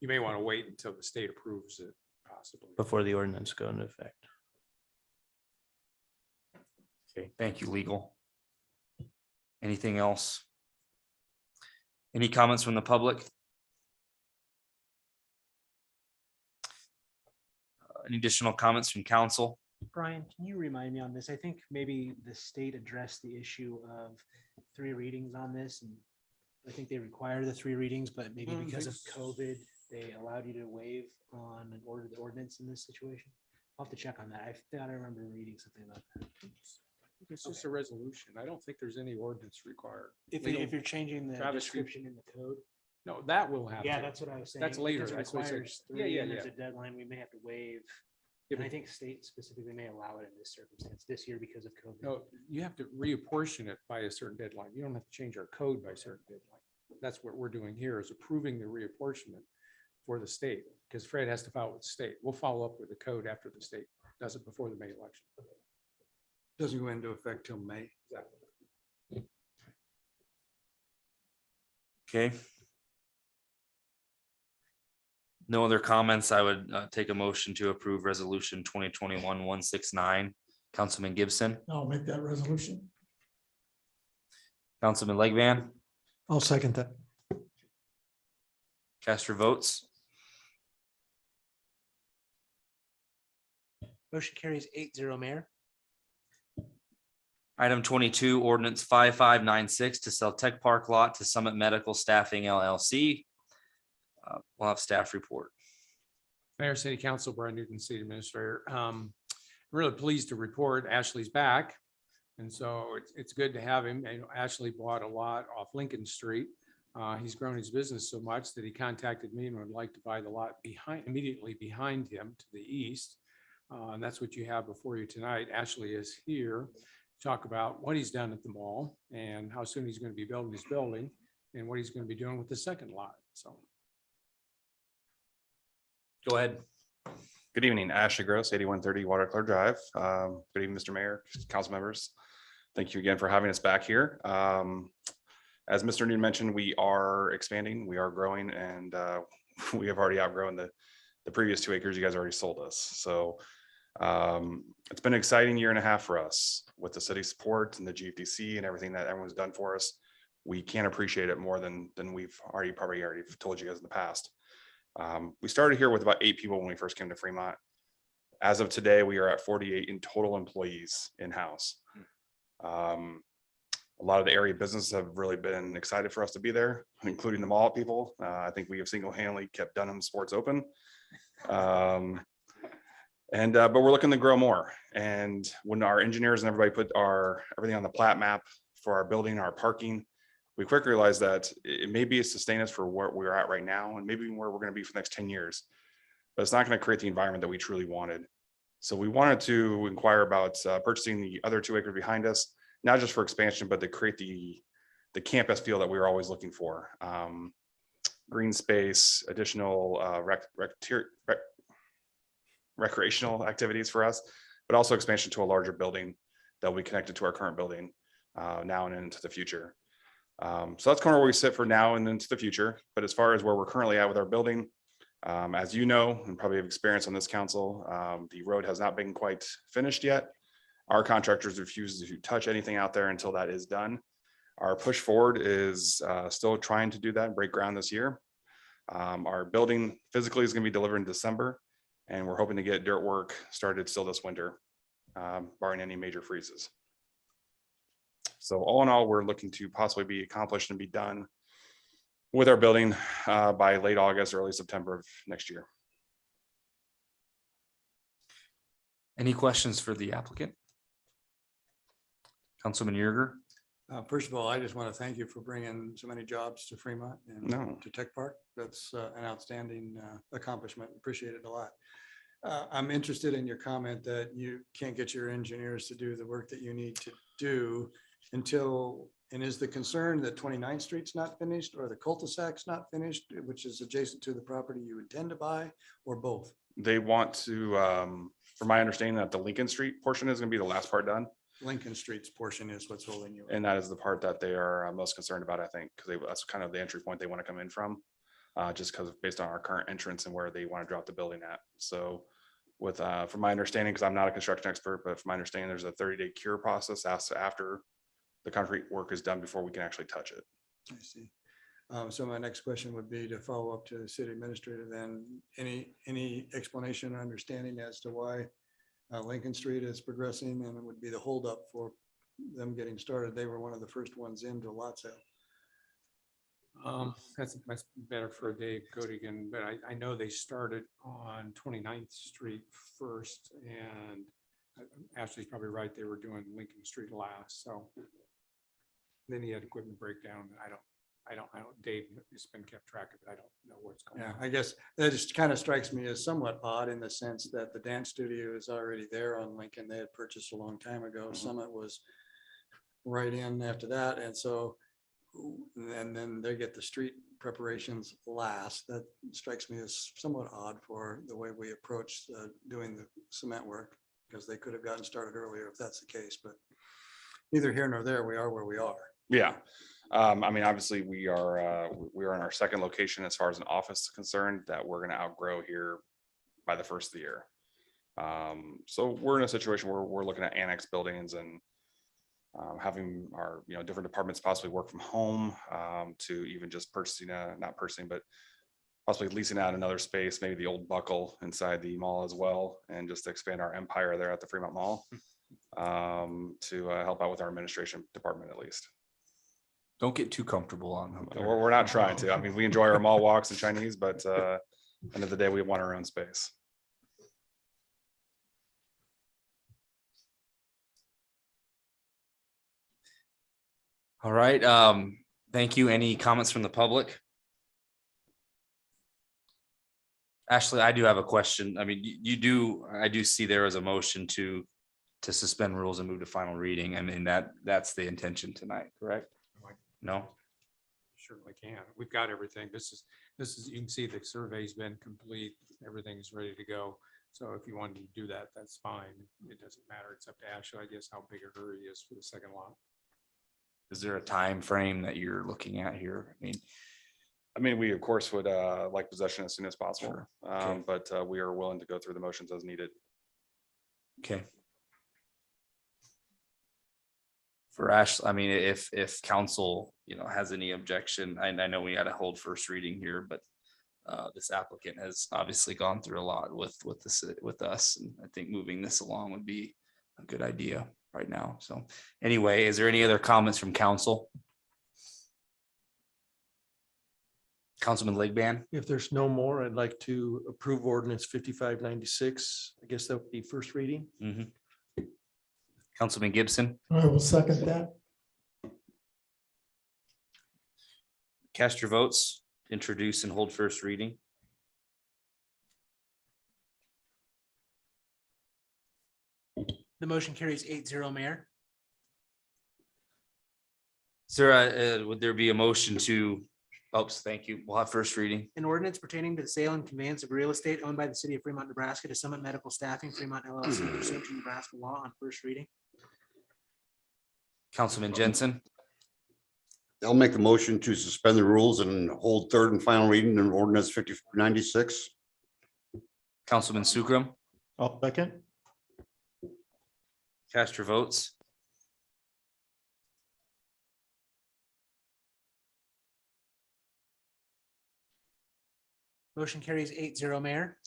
may want to wait until the state approves it possibly. Before the ordinance go into effect. Okay, thank you, legal. Anything else? Any comments from the public? Any additional comments from council? Brian, can you remind me on this? I think maybe the state addressed the issue of 3 readings on this, and I think they require the 3 readings, but maybe because of COVID, they allowed you to waive on the ordinance in this situation. I'll have to check on that. I thought I remember reading something about that. It's just a resolution. I don't think there's any ordinance required. If you're changing the Travis, description in the code. No, that will have. Yeah, to. that's what I was saying. That's later. Because it That's what I said. requires Yeah, 3 yeah, and yeah. there's a deadline, we may have to waive. And I think state specifically may allow it in this circumstance this year because of COVID. No, you have to reapportion it by a certain deadline. You don't have to change our code by a certain deadline. That's what we're doing here is approving the reapportionment for the state, because Fred has to file with the state. We'll follow up with the code after the state does it before the May election. Doesn't go into effect till May. Exactly. Okay. No other comments. I would take a motion to approve resolution 2021-169. Councilman Gibson, I'll make that resolution. Councilman Legvan, I'll second that. cast your votes. Motion carries 8-0, Mayor. Item 22, ordinance 5596 to sell Tech Park lot to Summit Medical Staffing LLC. We'll have staff report. Mayor, City Council, Brian Newton, City Administrator. I'm really pleased to report Ashley's back. And so it's good to have him. And Ashley bought a lot off Lincoln Street. He's grown his business so much that he contacted me and would like to buy the lot immediately behind him to the east. And that's what you have before you tonight. Ashley is here to talk about what he's done at the mall and how soon he's going to be building his building and what he's going to be doing with the second lot. So. Go ahead. Good evening, Ashley Gross, 8130 Watercolor Drive. Good evening, Mr. Mayor, council members. Thank you again for having us back here. As Mr. Newton mentioned, we are expanding, we are growing, and we have already outgrown the previous 2 acres you guys already sold us. So it's been an exciting 1.5 years for us with the city support and the GFDC and everything that everyone's done for us. We can't appreciate it more than we've probably already told you guys in the past. We started here with about 8 people when we first came to Fremont. As of today, we are at 48 in total employees in-house. A lot of the area businesses have really been excited for us to be there, including the mall people. I think we have single-handedly kept Dunham Sports open. But we're looking to grow more. And when our engineers and everybody put everything on the plat map for our building, our parking, we quickly realized that it may be a sustain us for where we're at right now and maybe where we're going to be for the next 10 years, but it's not going to create the environment that we truly wanted. So we wanted to inquire about purchasing the other 2 acres behind us, not just for expansion, but to create the campus feel that we were always looking for. Green space, additional recreational activities for us, but also expansion to a larger building that will be connected to our current building now and into the future. So that's kind of where we sit for now and into the future. But as far as where we're currently at with our building, as you know, and probably have experience on this council, the road has not been quite finished yet. Our contractors refuse to touch anything out there until that is done. Our push forward is still trying to do that, break ground this year. Our building physically is going to be delivered in December, and we're hoping to get dirt work started still this winter, barring any major freezes. So all in all, we're looking to possibly be accomplished and be done with our building by late August, early September of next year. Any questions for the applicant? Councilman Yerger. First of all, I just want to thank you for bringing so many jobs to Fremont and to Tech Park. That's an outstanding accomplishment. Appreciate it a lot. I'm interested in your comment that you can't get your engineers to do the work that you need to do until, and is the concern that 29th Street's not finished or the cul-de-sac's not finished, which is adjacent to the property you intend to buy, or both? They want to, from my understanding, that the Lincoln Street portion is going to be the last part done. Lincoln Street's portion is what's holding you up. And that is the part that they are most concerned about, I think, because that's kind of the entry point they want to come in from, just because based on our current entrance and where they want to drop the building at. So with, from my understanding, because I'm not a construction expert, but from my understanding, there's a 30-day cure process after the concrete work is done before we can actually touch it. I see. So my next question would be to follow up to the city administrator then, any explanation or understanding as to why Lincoln Street is progressing and it would be the holdup for them getting started? They were one of the first ones into lot sale. That's better for Dave Godigan, but I know they started on 29th Street first, and Ashley's probably right, they were doing Lincoln Street last, so. Then he had equipment breakdown. I don't, Dave has been kept track of it. I don't know what's going Yeah, on. I guess that just kind of strikes me as somewhat odd in the sense that the dance studio is already there on Lincoln. They had purchased a long time ago. Summit was right in after that. And so, and then they get the street preparations last. That strikes me as somewhat odd for the way we approach doing the cement work, because they could have gotten started earlier if that's the case, but neither here nor there, we are where we are. Yeah. I mean, obviously we are in our second location as far as an office is concerned that we're going to outgrow here by the first of the year. So we're in a situation where we're looking at annex buildings and having our, different departments possibly work from home, to even just not purchasing, but possibly leasing out another space, maybe the old Buckle inside the mall as well, and just expand our empire there at the Fremont Mall, to help out with our administration department at least. Don't get too comfortable on them. We're not trying to. I mean, we enjoy our mall walks and Chinese, but end of the day, we want our own space. All right. Thank you. Any comments from the public? Ashley, I do have a question. I mean, I do see there is a motion to suspend rules and move to final reading. I mean, that's the intention tonight, correct? No? Certainly can. We've got everything. This is, you can see the survey's been complete. Everything's ready to go. So if you wanted to do that, that's fine. It doesn't matter. It's up to Ashley, I guess, how big a hurry is for the second lot. Is there a time frame that you're looking at here? I mean, we of course would like possession as soon as possible, Sure. Okay. but we are willing to go through the motions as needed. Okay. For Ash, I mean, if council, has any objection, I know we had to hold first reading here, but this applicant has obviously gone through a lot with us, and I think moving this along would be a good idea right now. So anyway, is there any other comments from council? Councilman Legband? If there's no more, I'd like to approve ordinance 5596. I guess that would be first reading. Mhm. Councilman Gibson, I will second that. cast your votes, introduce and hold first reading. The motion carries 8-0, Mayor. Sarah, would there be a motion to, oops, thank you. We'll have first reading. An ordinance pertaining to the sale and conveyance of real estate owned by the city of Fremont, Nebraska to Summit Medical Staffing, Fremont LLC, pursuant to Nebraska law on first reading. Councilman Jensen, I'll make the motion to suspend the rules and hold third and final reading in ordinance 5096. Councilman Sukram, I'll second. cast your votes. Motion carries 8-0, Mayor.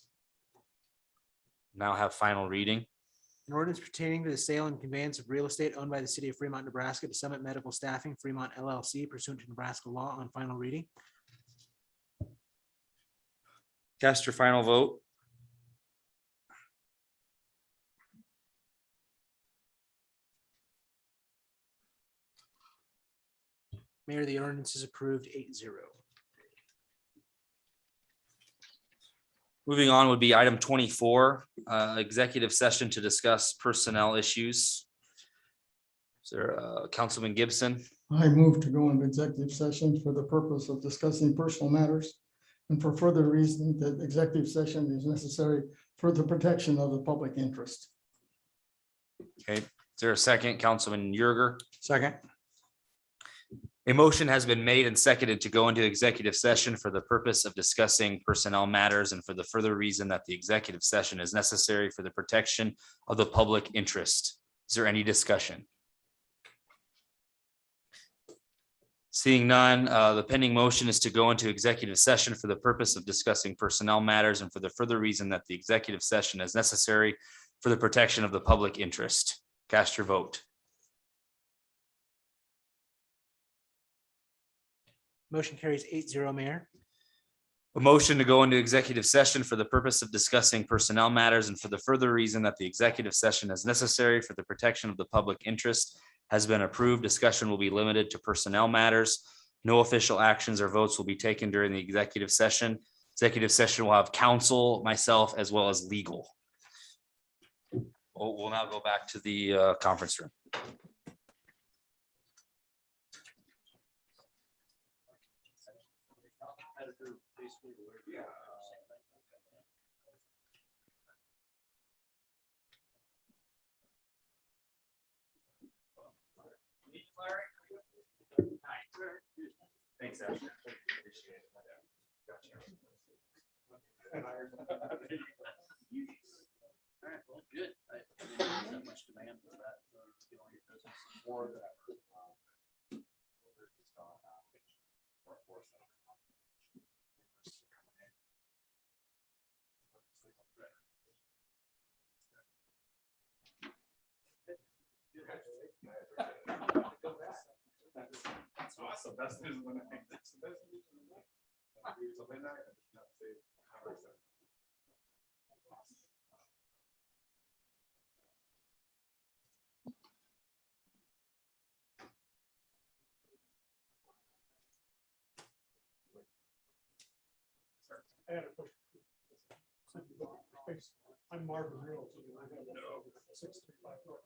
Now have final reading. An ordinance pertaining to the sale and conveyance of real estate owned by the city of Fremont, Nebraska to Summit Medical Staffing, Fremont LLC, pursuant to Nebraska law on final reading. Cast your final vote. Mayor, the ordinance is approved 8-0. Moving on would be item 24, executive session to discuss personnel issues. Is there Councilman Gibson? I move to go into executive session for the purpose of discussing personal matters and for further reason that executive session is necessary for the protection of the public interest. Okay, is there a second? Councilman Yerger? Second. A motion has been made and seconded to go into executive session for the purpose of discussing personnel matters and for the further reason that the executive session is necessary for the protection of the public interest. Is there any discussion? Seeing none, the pending motion is to go into executive session for the purpose of discussing personnel matters and for the further reason that the executive session is necessary for the protection of the public interest. Cast your vote. Motion carries 8-0, Mayor. A motion to go into executive session for the purpose of discussing personnel matters and for the further reason that the executive session is necessary for the protection of the public interest has been approved. Discussion will be limited to personnel matters. No official actions or votes will be taken during the executive session. Executive session will have counsel, myself, as well as legal. We'll now go back to the conference room. Thanks, Ashley. Appreciate it. Gotcha. Good. Not much demand for that. That's awesome. That's the news when I think that's the best news. I had a question. I'm Marvin Reynolds. And I have a 635 North.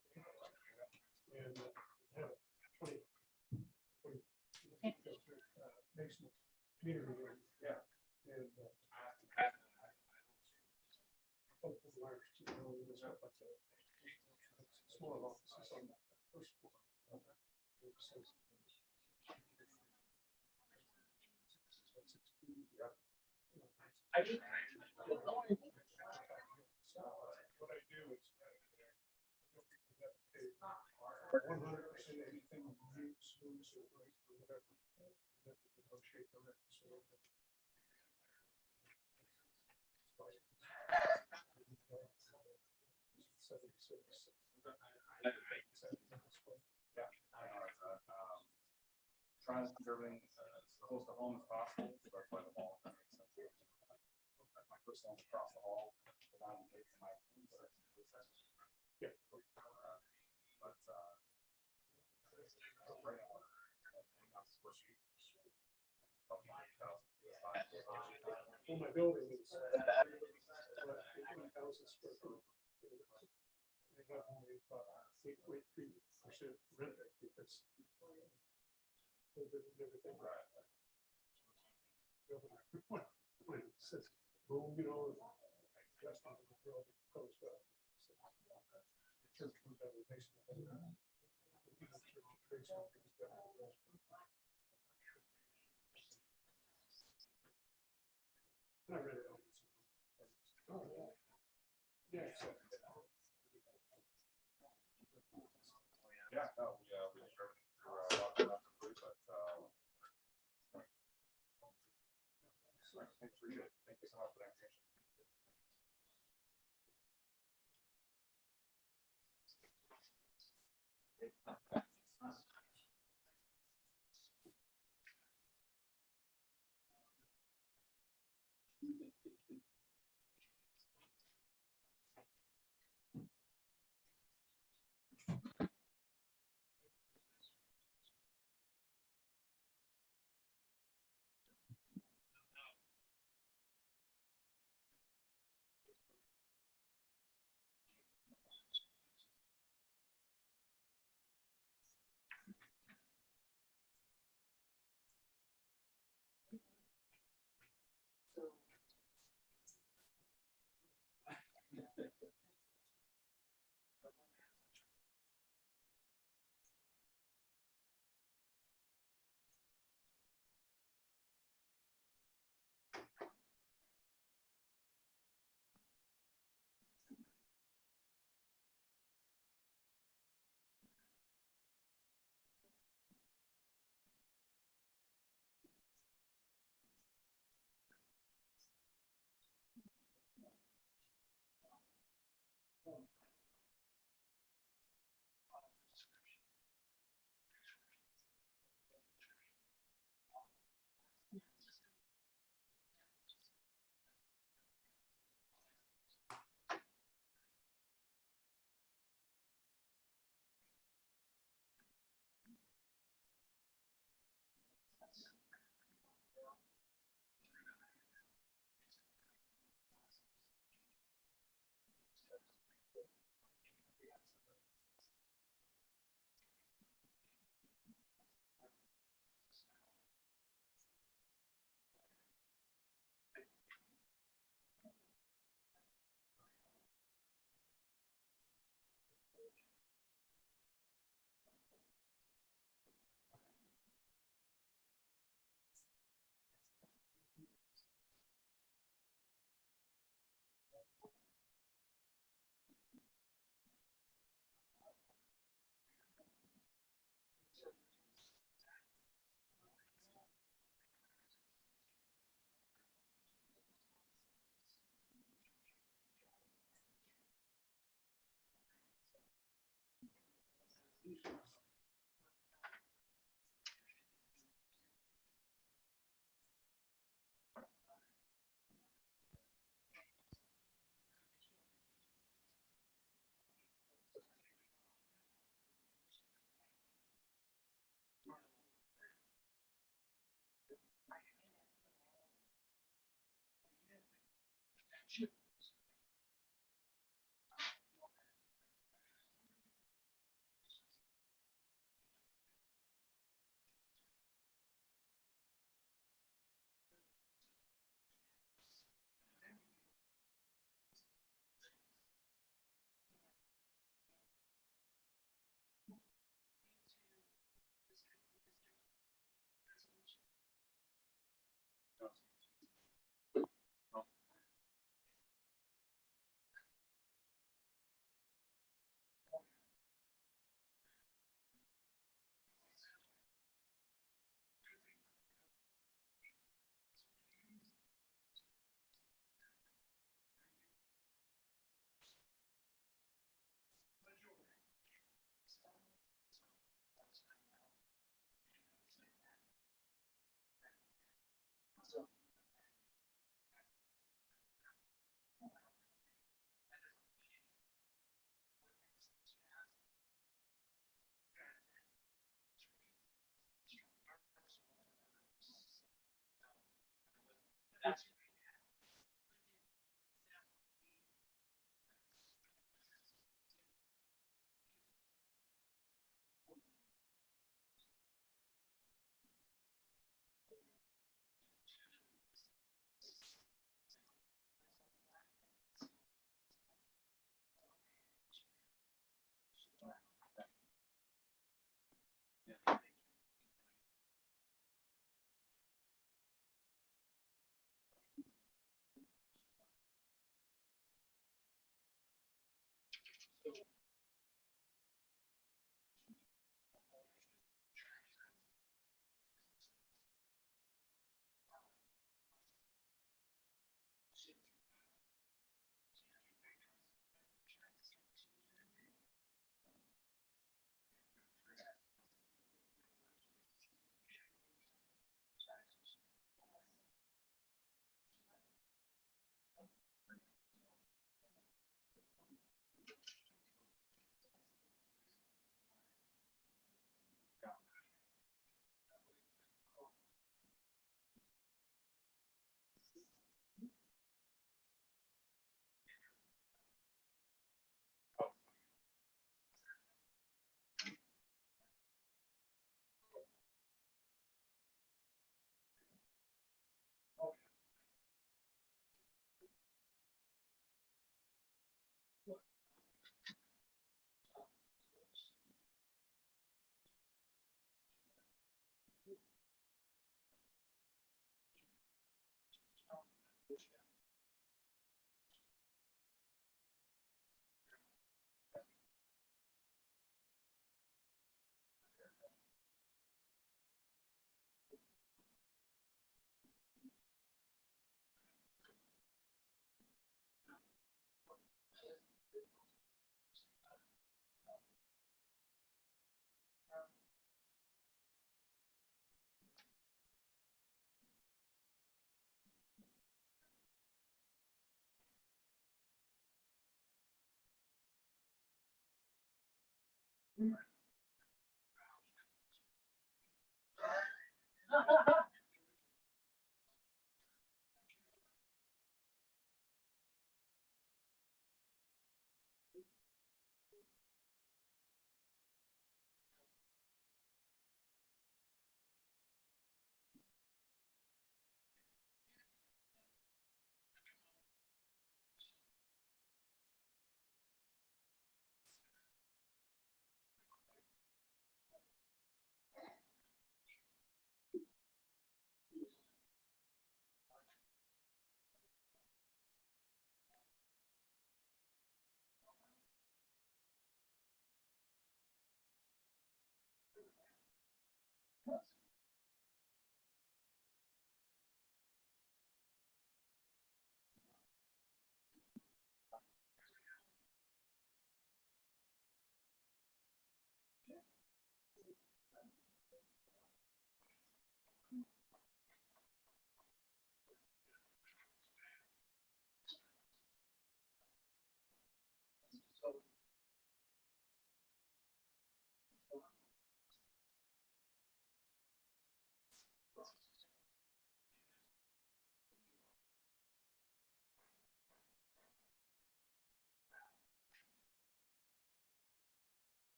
And I have 20 Mason community room. Yeah. And small offices on the first floor. I do. What I do is 100% anything you smooth or break or whatever. Negotiate the rent. Trying to keep everything as close to home as possible. So that's why the mall makes sense. My personal across the hall. Yeah. Well, my building is 18,000 square feet. I got only about 8.3% rent because everything. When it says boom, you know, just on the road, coast up. Church comes out of the basement. I read it. Oh, yeah. Yeah. Yeah, no, we started through but thanks for you. Thank you so much for that.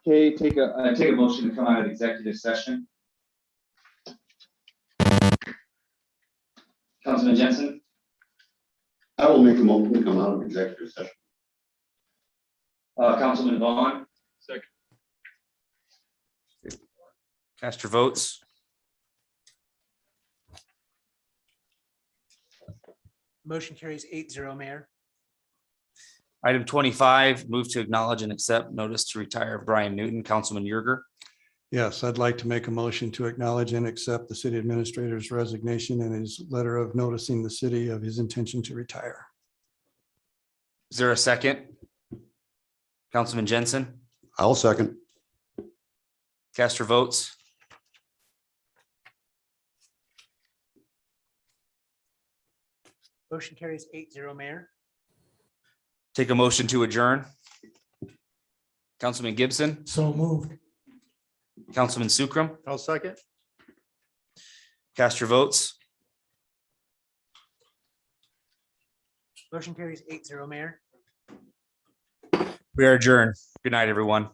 Okay, take a motion to come out of executive session. Councilman Jensen, I will make a motion to come out of executive session. Councilman Vaughn. Second. Cast your votes. Motion carries 8-0, Mayor. Item 25, move to acknowledge and accept notice to retire of Brian Newton. Councilman Yerger. Yes, I'd like to make a motion to acknowledge and accept the city administrator's resignation and his letter of noticing the city of his intention to retire. Is there a second? Councilman Jensen, I'll second. cast your votes. Motion carries 8-0, Mayor. Take a motion to adjourn. Councilman Gibson, So moved. Councilman Sukram, I'll second. cast your votes. Motion carries 8-0, Mayor. We are adjourned. Good night, everyone.